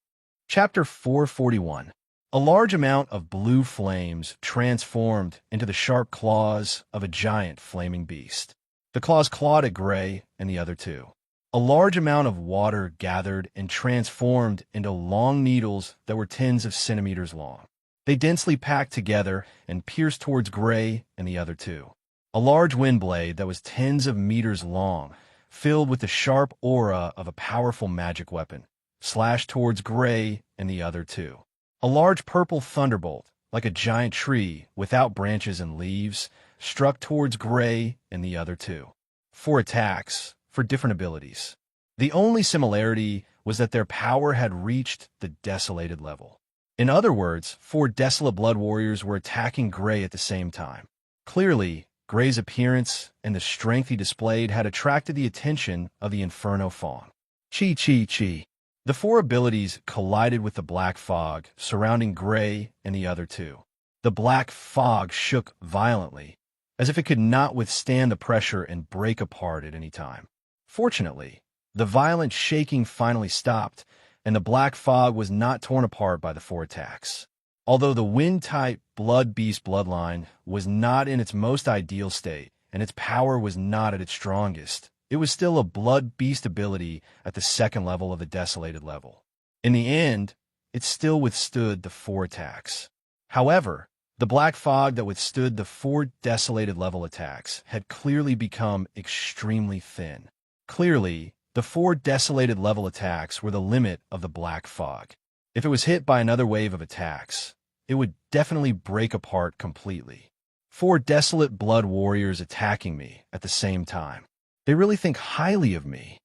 Chapter 441. A large amount of blue flames transformed into the sharp claws of a giant flaming beast. The claws clawed at Gray and the other 2. A large amount of water gathered and transformed into long needles that were tens of centimeters long. They densely packed together and pierced towards Gray and the other 2. A large wind blade that was tens of meters long, filled with the sharp aura of a powerful magic weapon, slashed towards Gray and the other 2. A large purple thunderbolt, like a giant tree without branches and leaves, struck towards Gray and the other two. 4 attacks, for different abilities. The only similarity was that their power had reached the desolated level. In other words, 4 desolate blood warriors were attacking Gray at the same time. Clearly, Gray's appearance and the strength he displayed had attracted the attention of the Inferno Fawn. Chi chi chi. The 4 abilities collided with the black fog surrounding Gray and the other two. The black fog shook violently, as if it could not withstand the pressure and break apart at any time. Fortunately, the violent shaking finally stopped, and the black fog was not torn apart by the 4 attacks. Although the wind-type blood beast bloodline was not in its most ideal state, and its power was not at its strongest, it was still a blood beast ability at the 2nd level of the desolated level. In the end, it still withstood the 4 attacks. However, the black fog that withstood the 4 desolated level attacks had clearly become extremely thin. Clearly, the 4 desolated level attacks were the limit of the black fog. If it was hit by another wave of attacks, it would definitely break apart completely. 4 desolate blood warriors attacking me at the same time. They really think highly of me.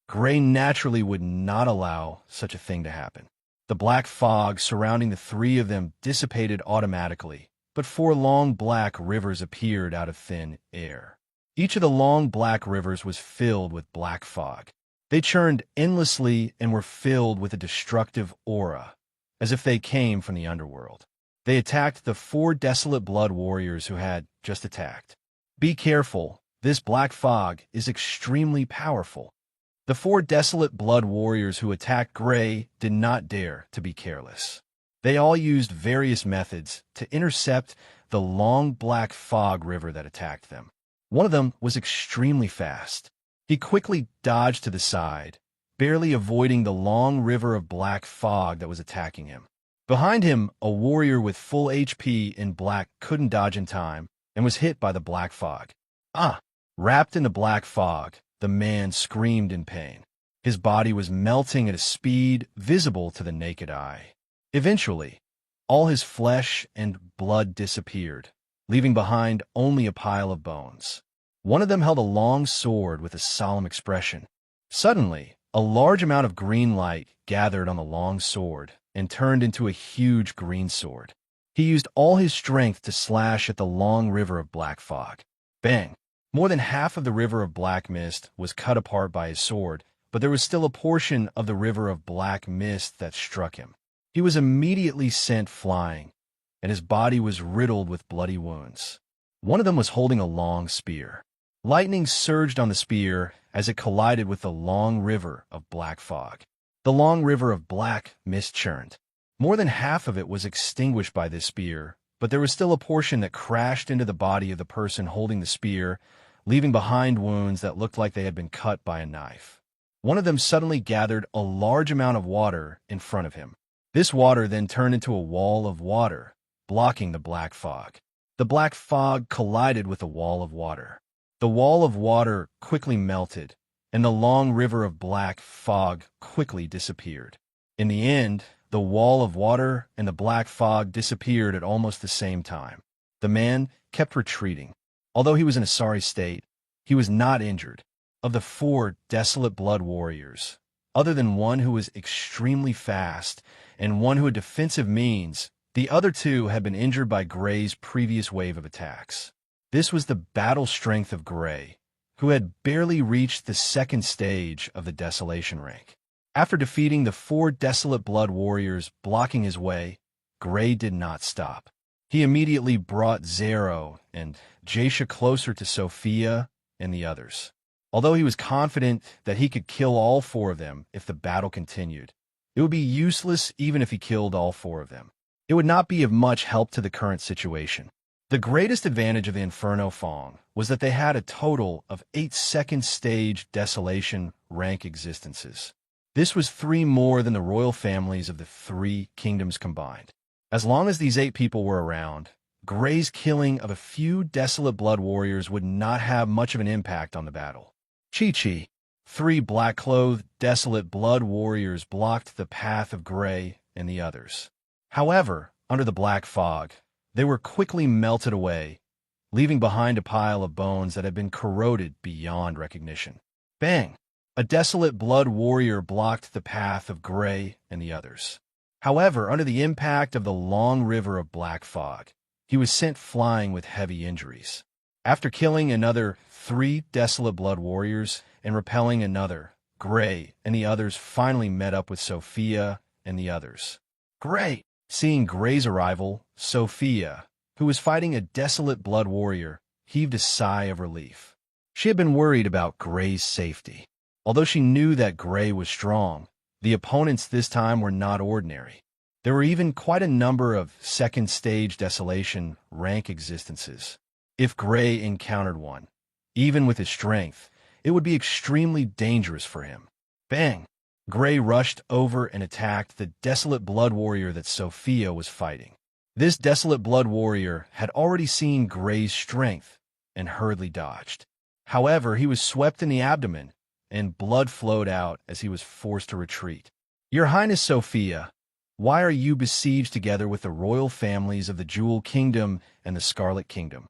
Gray naturally would not allow such a thing to happen. The black fog surrounding the 3 of them dissipated automatically, but 4 long black rivers appeared out of thin air. Each of the long black rivers was filled with black fog. They churned endlessly and were filled with a destructive aura, as if they came from the underworld. They attacked the 4 desolate blood warriors who had just attacked. Be careful, this black fog is extremely powerful. The 4 desolate blood warriors who attacked Gray did not dare to be careless. They all used various methods to intercept the long black fog river that attacked them. One of them was extremely fast. He quickly dodged to the side, barely avoiding the long river of black fog that was attacking him. Behind him, a warrior with full HP in black couldn't dodge in time and was hit by the black fog. Wrapped in the black fog, the man screamed in pain. His body was melting at a speed visible to the naked eye. Eventually, all his flesh and blood disappeared, leaving behind only a pile of bones. One of them held a long sword with a solemn expression. Suddenly, a large amount of green light gathered on the long sword and turned into a huge green sword. He used all his strength to slash at the long river of black fog. Bang! More than half of the river of black mist was cut apart by his sword, but there was still a portion of the river of black mist that struck him. He was immediately sent flying, and his body was riddled with bloody wounds. One of them was holding a long spear. Lightning surged on the spear as it collided with the long river of black fog. The long river of black mist churned. More than half of it was extinguished by this spear, but there was still a portion that crashed into the body of the person holding the spear, leaving behind wounds that looked like they had been cut by a knife. One of them suddenly gathered a large amount of water in front of him. This water then turned into a wall of water, blocking the black fog. The black fog collided with the wall of water. The wall of water quickly melted, and the long river of black fog quickly disappeared. In the end, the wall of water and the black fog disappeared at almost the same time. The man kept retreating. Although he was in a sorry state, he was not injured. Of the 4 desolate blood warriors, other than one who was extremely fast and one who had defensive means, the other 2 had been injured by Gray's previous wave of attacks. This was the battle strength of Gray, who had barely reached the 2nd stage of the desolation rank. After defeating the 4 desolate blood warriors blocking his way, Gray did not stop. He immediately brought Zero and Jasha closer to Sophia and the others. Although he was confident that he could kill all 4 of them if the battle continued, it would be useless even if he killed all 4 of them. It would not be of much help to the current situation. The greatest advantage of the Inferno Fawn was that they had a total of 8 second-stage desolation rank existences. This was 3 more than the royal families of the 3 kingdoms combined. As long as these 8 people were around, Gray's killing of a few desolate blood warriors would not have much of an impact on the battle. Chi-Chi. 3 black-clothed, desolate blood warriors blocked the path of Gray and the others. However, under the black fog, they were quickly melted away, leaving behind a pile of bones that had been corroded beyond recognition. Bang! A desolate blood warrior blocked the path of Gray and the others. However, under the impact of the long river of black fog, he was sent flying with heavy injuries. After killing another 3 desolate blood warriors and repelling another, Gray and the others finally met up with Sophia and the others. Gray! Seeing Gray's arrival, Sophia, who was fighting a desolate blood warrior, heaved a sigh of relief. She had been worried about Gray's safety. Although she knew that Gray was strong, the opponents this time were not ordinary. There were even quite a number of second-stage desolation rank existences. If Gray encountered one, even with his strength, it would be extremely dangerous for him. Bang! Gray rushed over and attacked the desolate blood warrior that Sophia was fighting. This desolate blood warrior had already seen Gray's strength and hurriedly dodged. However, he was swept in the abdomen, and blood flowed out as he was forced to retreat. Your Highness Sophia, why are you besieged together with the royal families of the Jewel Kingdom and the Scarlet Kingdom?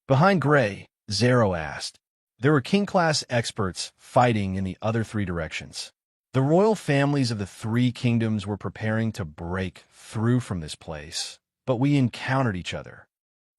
Behind Gray, Zero asked. There were king-class experts fighting in the other 3 directions. The royal families of the 3 kingdoms were preparing to break through from this place, but we encountered each other.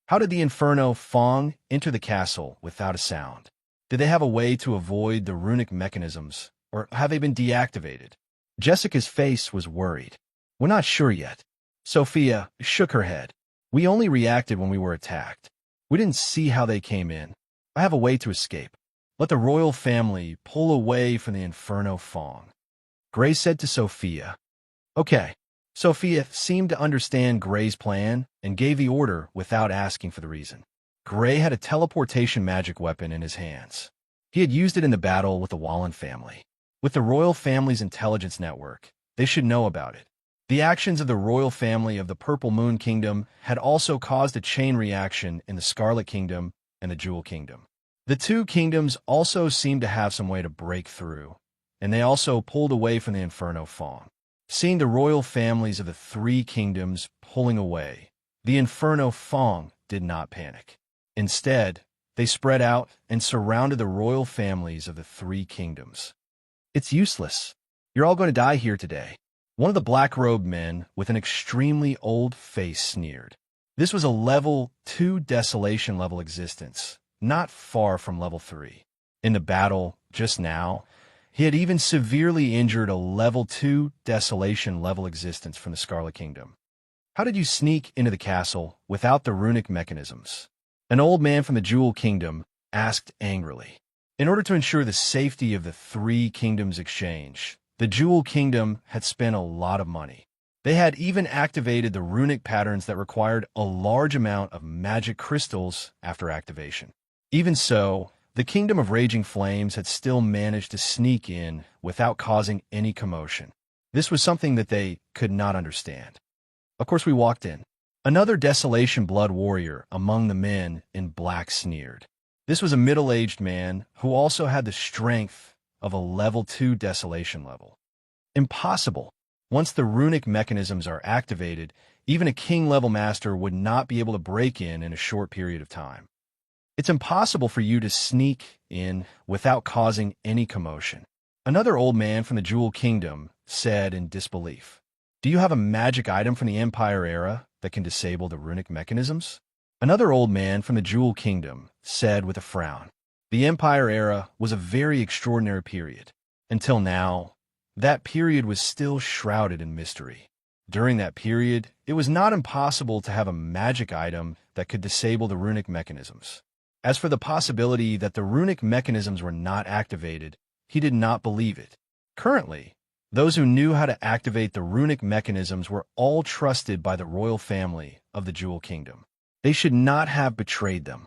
How did the Inferno Fong enter the castle without a sound? Did they have a way to avoid the runic mechanisms, or have they been deactivated? Jessica's face was worried. We're not sure yet. Sophia shook her head. We only reacted when we were attacked. We didn't see how they came in. I have a way to escape. Let the royal family pull away from the Inferno Fong. Gray said to Sophia. Okay. Sophia seemed to understand Gray's plan and gave the order without asking for the reason. Gray had a teleportation magic weapon in his hands. He had used it in the battle with the Wallen family. With the royal family's intelligence network, they should know about it. The actions of the royal family of the Purple Moon Kingdom had also caused a chain reaction in the Scarlet Kingdom and the Jewel Kingdom. The 2 kingdoms also seemed to have some way to break through, and they also pulled away from the Inferno Fong. Seeing the royal families of the 3 kingdoms pulling away, the Inferno Fong did not panic. Instead, they spread out and surrounded the royal families of the 3 kingdoms. It's useless. You're all going to die here today. One of the black-robed men with an extremely old face sneered. This was a level 2 desolation level existence, not far from level 3. In the battle just now, he had even severely injured a level 2 desolation level existence from the Scarlet Kingdom. How did you sneak into the castle without the runic mechanisms? An old man from the Jewel Kingdom asked angrily. In order to ensure the safety of the 3 kingdoms' exchange, the Jewel Kingdom had spent a lot of money. They had even activated the runic patterns that required a large amount of magic crystals after activation. Even so, the Kingdom of Raging Flames had still managed to sneak in without causing any commotion. This was something that they could not understand. Of course, we walked in. Another Desolation Blood warrior among the men in black sneered. This was a middle-aged man who also had the strength of a level 2 Desolation level. Impossible. Once the runic mechanisms are activated, even a king-level master would not be able to break in a short period of time. It's impossible for you to sneak in without causing any commotion. Another old man from the Jewel Kingdom said in disbelief. Do you have a magic item from the Empire era that can disable the runic mechanisms? Another old man from the Jewel Kingdom said with a frown. The Empire era was a very extraordinary period. Until now, that period was still shrouded in mystery. During that period, it was not impossible to have a magic item that could disable the runic mechanisms. As for the possibility that the runic mechanisms were not activated, he did not believe it. Currently, those who knew how to activate the runic mechanisms were all trusted by the royal family of the Jewel Kingdom. They should not have betrayed them.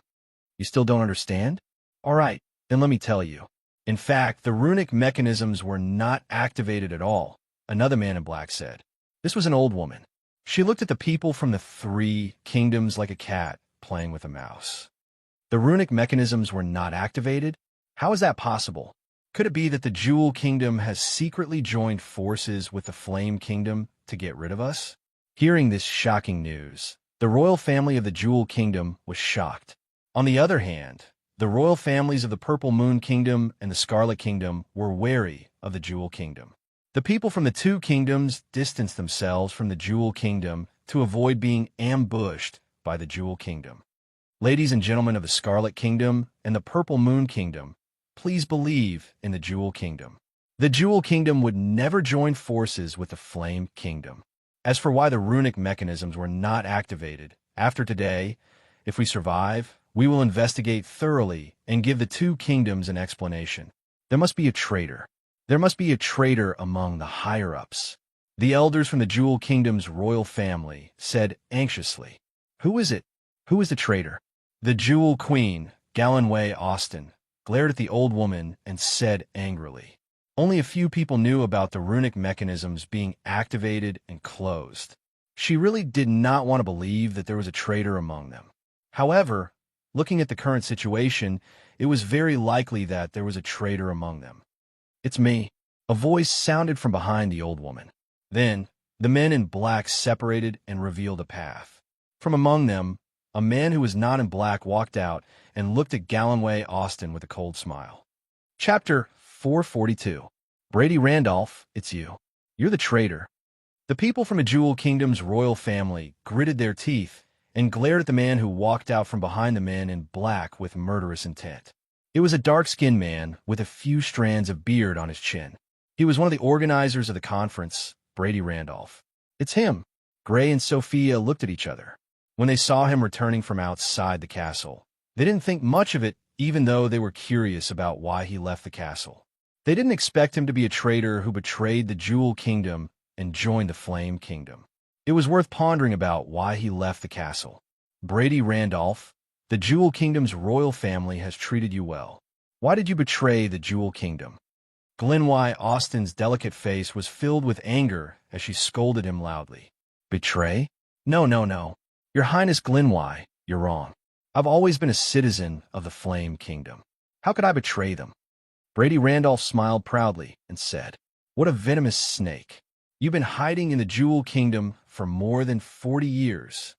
You still don't understand? All right, then let me tell you. In fact, the runic mechanisms were not activated at all, another man in black said. This was an old woman. She looked at the people from the 3 kingdoms like a cat playing with a mouse. The runic mechanisms were not activated? How is that possible? Could it be that the Jewel Kingdom has secretly joined forces with the Flame Kingdom to get rid of us? Hearing this shocking news, the royal family of the Jewel Kingdom was shocked. On the other hand, the royal families of the Purple Moon Kingdom and the Scarlet Kingdom were wary of the Jewel Kingdom. The people from the two kingdoms distanced themselves from the Jewel Kingdom to avoid being ambushed by the Jewel Kingdom. Ladies and gentlemen of the Scarlet Kingdom and the Purple Moon Kingdom, please believe in the Jewel Kingdom. The Jewel Kingdom would never join forces with the Flame Kingdom. As for why the runic mechanisms were not activated, after today, if we survive, we will investigate thoroughly and give the two kingdoms an explanation. There must be a traitor. There must be a traitor among the higher-ups. The elders from the Jewel Kingdom's royal family said anxiously, "Who is it? Who is the traitor?" The Jewel Queen, Gallenway Austin, glared at the old woman and said angrily, "Only a few people knew about the runic mechanisms being activated and closed." She really did not want to believe that there was a traitor among them. However, looking at the current situation, it was very likely that there was a traitor among them. "It's me," a voice sounded from behind the old woman. Then, the men in black separated and revealed a path. From among them, a man who was not in black walked out and looked at Gallenway Austin with a cold smile. Chapter 442. Brady Randolph, it's you. You're the traitor. The people from the Jewel Kingdom's royal family gritted their teeth and glared at the man who walked out from behind the men in black with murderous intent. It was a dark-skinned man with a few strands of beard on his chin. He was one of the organizers of the conference, Brady Randolph. "It's him." Gray and Sophia looked at each other. When they saw him returning from outside the castle, they didn't think much of it, even though they were curious about why he left the castle. They didn't expect him to be a traitor who betrayed the Jewel Kingdom and joined the Flame Kingdom. It was worth pondering about why he left the castle. "Brady Randolph, the Jewel Kingdom's royal family has treated you well. Why did you betray the Jewel Kingdom?" Glenway Austin's delicate face was filled with anger as she scolded him loudly. "Betray? No, no, no. Your Highness Glenway, you're wrong. I've always been a citizen of the Flame Kingdom. How could I betray them?" Brady Randolph smiled proudly and said, "What a venomous snake. You've been hiding in the Jewel Kingdom for more than 40 years.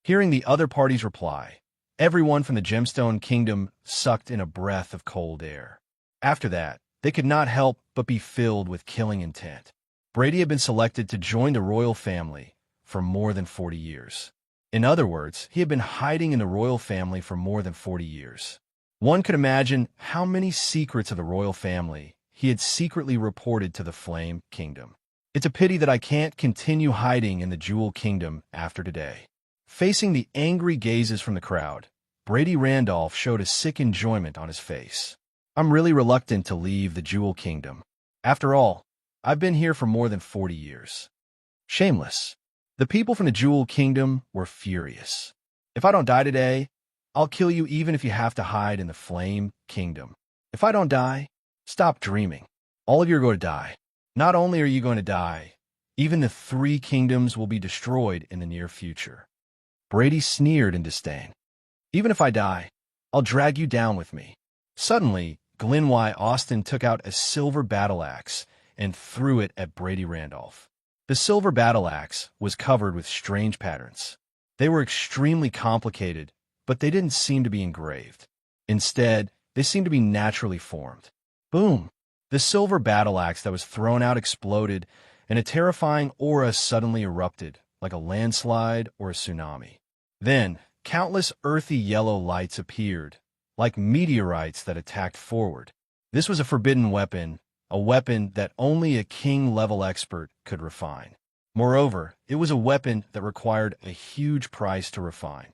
Hearing the other party's reply, everyone from the Gemstone Kingdom sucked in a breath of cold air. After that, they could not help but be filled with killing intent. Brady had been selected to join the royal family for more than 40 years. In other words, he had been hiding in the royal family for more than 40 years. One could imagine how many secrets of the royal family he had secretly reported to the Flame Kingdom. "It's a pity that I can't continue hiding in the Jewel Kingdom after today." Facing the angry gazes from the crowd, Brady Randolph showed a sick enjoyment on his face. "I'm really reluctant to leave the Jewel Kingdom. After all, I've been here for more than 40 years. Shameless." The people from the Jewel Kingdom were furious. "If I don't die today, I'll kill you even if you have to hide in the Flame Kingdom. If I don't die, stop dreaming. All of you are going to die. Not only are you going to die, even the three kingdoms will be destroyed in the near future." Brady sneered in disdain. "Even if I die, I'll drag you down with me." Suddenly, Glenway Austin took out a silver battle axe and threw it at Brady Randolph. The silver battle axe was covered with strange patterns. They were extremely complicated, but they didn't seem to be engraved. Instead, they seemed to be naturally formed. Boom! The silver battle axe that was thrown out exploded, and a terrifying aura suddenly erupted, like a landslide or a tsunami. Then, countless earthy yellow lights appeared, like meteorites that attacked forward. This was a forbidden weapon, a weapon that only a king-level expert could refine. Moreover, it was a weapon that required a huge price to refine.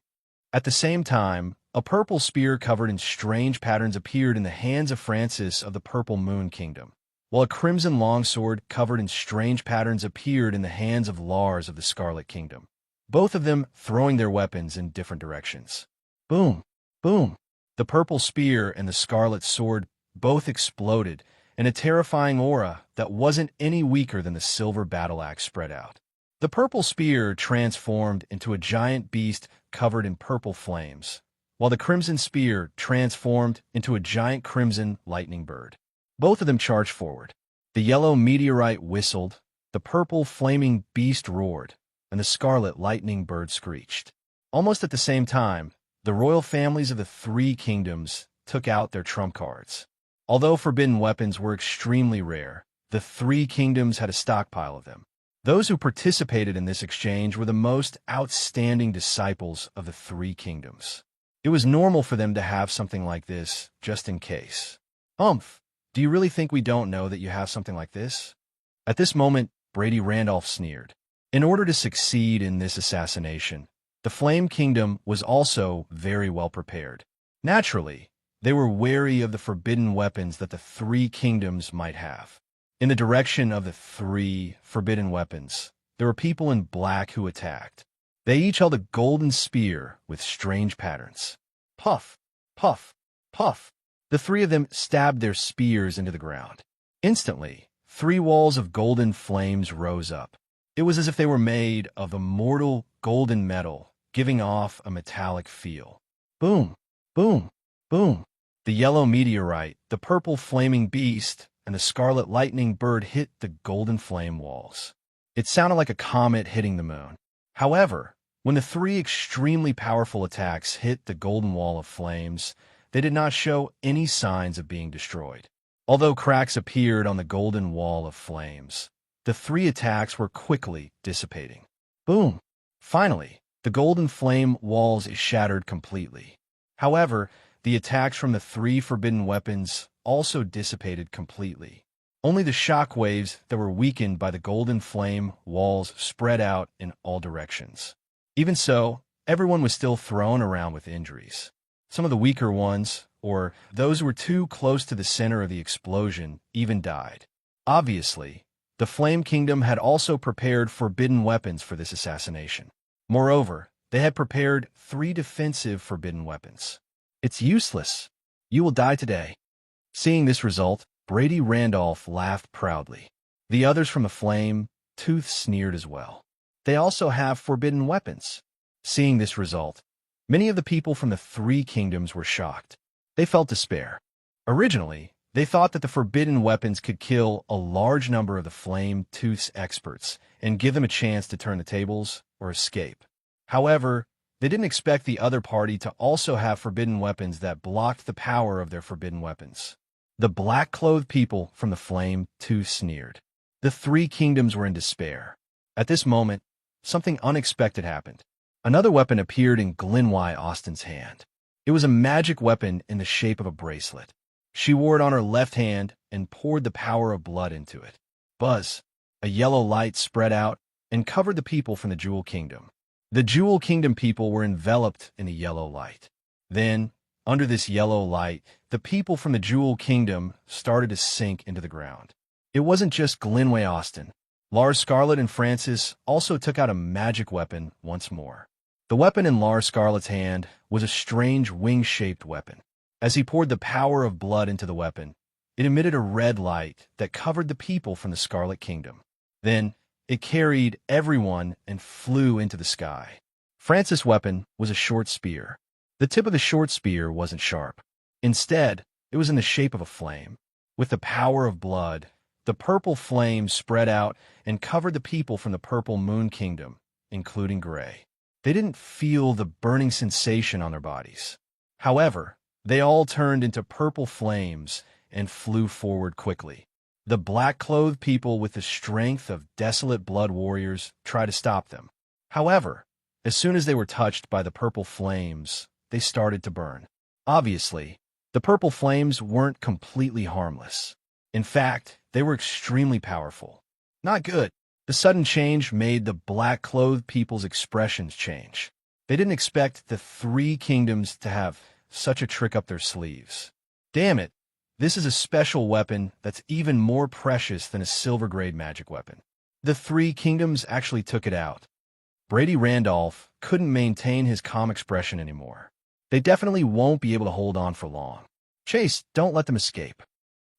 At the same time, a purple spear covered in strange patterns appeared in the hands of Francis of the Purple Moon Kingdom, while a crimson longsword covered in strange patterns appeared in the hands of Lars of the Scarlet Kingdom, both of them throwing their weapons in different directions. Boom! Boom! The purple spear and the scarlet sword both exploded, and a terrifying aura that wasn't any weaker than the silver battle axe spread out. The purple spear transformed into a giant beast covered in purple flames, while the crimson spear transformed into a giant crimson lightning bird. Both of them charged forward. The yellow meteorite whistled, the purple flaming beast roared, and and the scarlet lightning bird screeched. Almost at the same time, the royal families of the three kingdoms took out their trump cards. Although forbidden weapons were extremely rare, the three kingdoms had a stockpile of them. Those who participated in this exchange were the most outstanding disciples of the three kingdoms. It was normal for them to have something like this, just in case. Do you really think we don't know that you have something like this? At this moment, Brady Randolph sneered. In order to succeed in this assassination, the Flame Kingdom was also very well prepared. Naturally, they were wary of the forbidden weapons that the three kingdoms might have. In the direction of the three forbidden weapons, there were people in black who attacked. They each held a golden spear with strange patterns. Puff, puff, puff. The three of them stabbed their spears into the ground. Instantly, three walls of golden flames rose up. It was as if they were made of immortal golden metal, giving off a metallic feel. Boom, boom, boom. The yellow meteorite, the purple flaming beast, and the scarlet lightning bird hit the golden flame walls. It sounded like a comet hitting the moon. However, when the three extremely powerful attacks hit the golden wall of flames, they did not show any signs of being destroyed. Although cracks appeared on the golden wall of flames, the three attacks were quickly dissipating. Boom! Finally, the golden flame walls shattered completely. However, the attacks from the three forbidden weapons also dissipated completely. Only the shock waves that were weakened by the golden flame walls spread out in all directions. Even so, everyone was still thrown around with injuries. Some of the weaker ones, or those who were too close to the center of the explosion, even died. Obviously, the Flame Kingdom had also prepared forbidden weapons for this assassination. Moreover, they had prepared 3 defensive forbidden weapons. It's useless. You will die today. Seeing this result, Brady Randolph laughed proudly. The others from the Flame Tooth sneered as well. They also have forbidden weapons. Seeing this result, many of the people from the 3 kingdoms were shocked. They felt despair. Originally, they thought that the forbidden weapons could kill a large number of the Flame Tooth's experts and give them a chance to turn the tables or escape. However, they didn't expect the other party to also have forbidden weapons that blocked the power of their forbidden weapons. The black-clothed people from the Flame Tooth sneered. The 3 kingdoms were in despair. At this moment, something unexpected happened. Another weapon appeared in Glenwy Austin's hand. It was a magic weapon in the shape of a bracelet. She wore it on her left hand and poured the power of blood into it. Buzz! A yellow light spread out and covered the people from the Jewel Kingdom. The Jewel Kingdom people were enveloped in the yellow light. Then, under this yellow light, the people from the Jewel Kingdom started to sink into the ground. It wasn't just Glenwy Austin. Lars Scarlet and Francis also took out a magic weapon once more. The weapon in Lars Scarlet's hand was a strange wing-shaped weapon. As he poured the power of blood into the weapon, it emitted a red light that covered the people from the Scarlet Kingdom. Then, it carried everyone and flew into the sky. Francis' weapon was a short spear. The tip of the short spear wasn't sharp. Instead, it was in the shape of a flame. With the power of blood, the purple flame spread out and covered the people from the Purple Moon Kingdom, including Gray. They didn't feel the burning sensation on their bodies. However, they all turned into purple flames and flew forward quickly. The black-clothed people with the strength of desolate blood warriors tried to stop them. However, as soon as they were touched by the purple flames, they started to burn. Obviously, the purple flames weren't completely harmless. In fact, they were extremely powerful. Not good. The sudden change made the black-clothed people's expressions change. They didn't expect the 3 kingdoms to have such a trick up their sleeves. Damn it, this is a special weapon that's even more precious than a silver-grade magic weapon. The 3 kingdoms actually took it out. Brady Randolph couldn't maintain his calm expression anymore. They definitely won't be able to hold on for long. Chase, don't let them escape.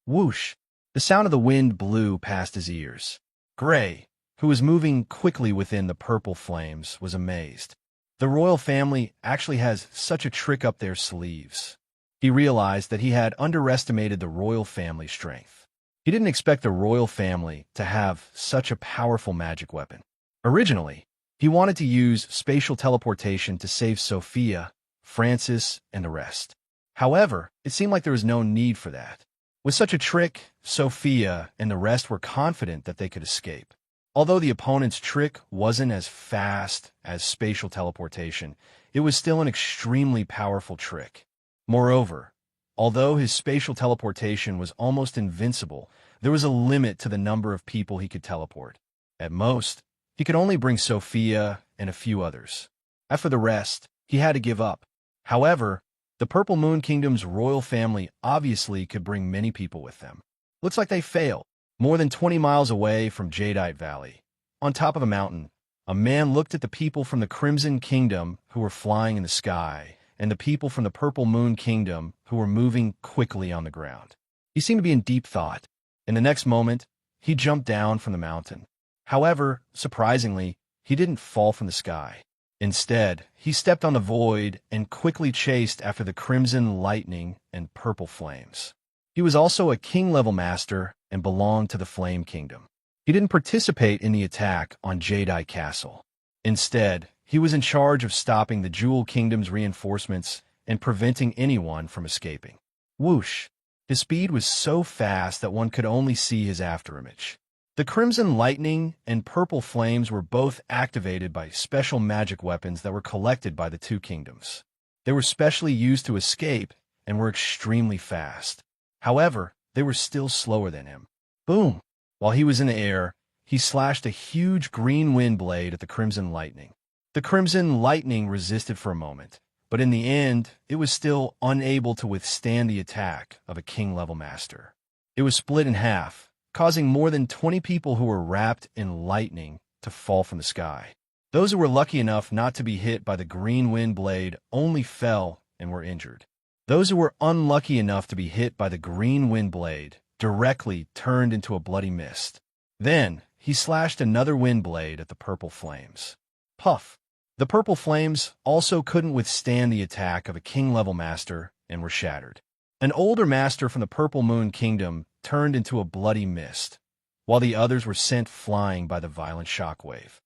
Whoosh! The sound of the wind blew past his ears. Gray, who was moving quickly within the purple flames, was amazed. The royal family actually has such a trick up their sleeves. He realized that he had underestimated the royal family's strength. He didn't expect the royal family to have such a powerful magic weapon. Originally, He wanted to use spatial teleportation to save Sophia, Francis, and the rest. However, it seemed like there was no need for that. With such a trick, Sophia and the rest were confident that they could escape. Although the opponent's trick wasn't as fast as spatial teleportation, it was still an extremely powerful trick. Moreover, although his spatial teleportation was almost invincible, there was a limit to the number of people he could teleport. At most, he could only bring Sophia and a few others. As for the rest, he had to give up. However, the Purple Moon Kingdom's royal family obviously could bring many people with them. Looks like they failed. More than 20 miles away from Jadeite Valley, on top of a mountain, a man looked at the people from the Crimson Kingdom who were flying in the sky, and the people from the Purple Moon Kingdom who were moving quickly on the ground. He seemed to be in deep thought. In the next moment, he jumped down from the mountain. However, surprisingly, he didn't fall from the sky. Instead, he stepped on the void and quickly chased after the crimson lightning and purple flames. He was also a king-level master and belonged to the Flame Kingdom. He didn't participate in the attack on Jadeite Castle. Instead, he was in charge of stopping the Jewel Kingdom's reinforcements and preventing anyone from escaping. Whoosh! His speed was so fast that one could only see his afterimage. The crimson lightning and purple flames were both activated by special magic weapons that were collected by the two kingdoms. They were specially used to escape and were extremely fast. However, they were still slower than him. Boom! While he was in the air, he slashed a huge green wind blade at the crimson lightning. The crimson lightning resisted for a moment, but in the end, it was still unable to withstand the attack of a king-level master. It was split in half, causing more than 20 people who were wrapped in lightning to fall from the sky. Those who were lucky enough not to be hit by the green wind blade only fell and were injured. Those who were unlucky enough to be hit by the green wind blade directly turned into a bloody mist. Then, he slashed another wind blade at the purple flames. Puff! The purple flames also couldn't withstand the attack of a king-level master and were shattered. An older master from the Purple Moon Kingdom turned into a bloody mist, while the others were sent flying by the violent shockwave.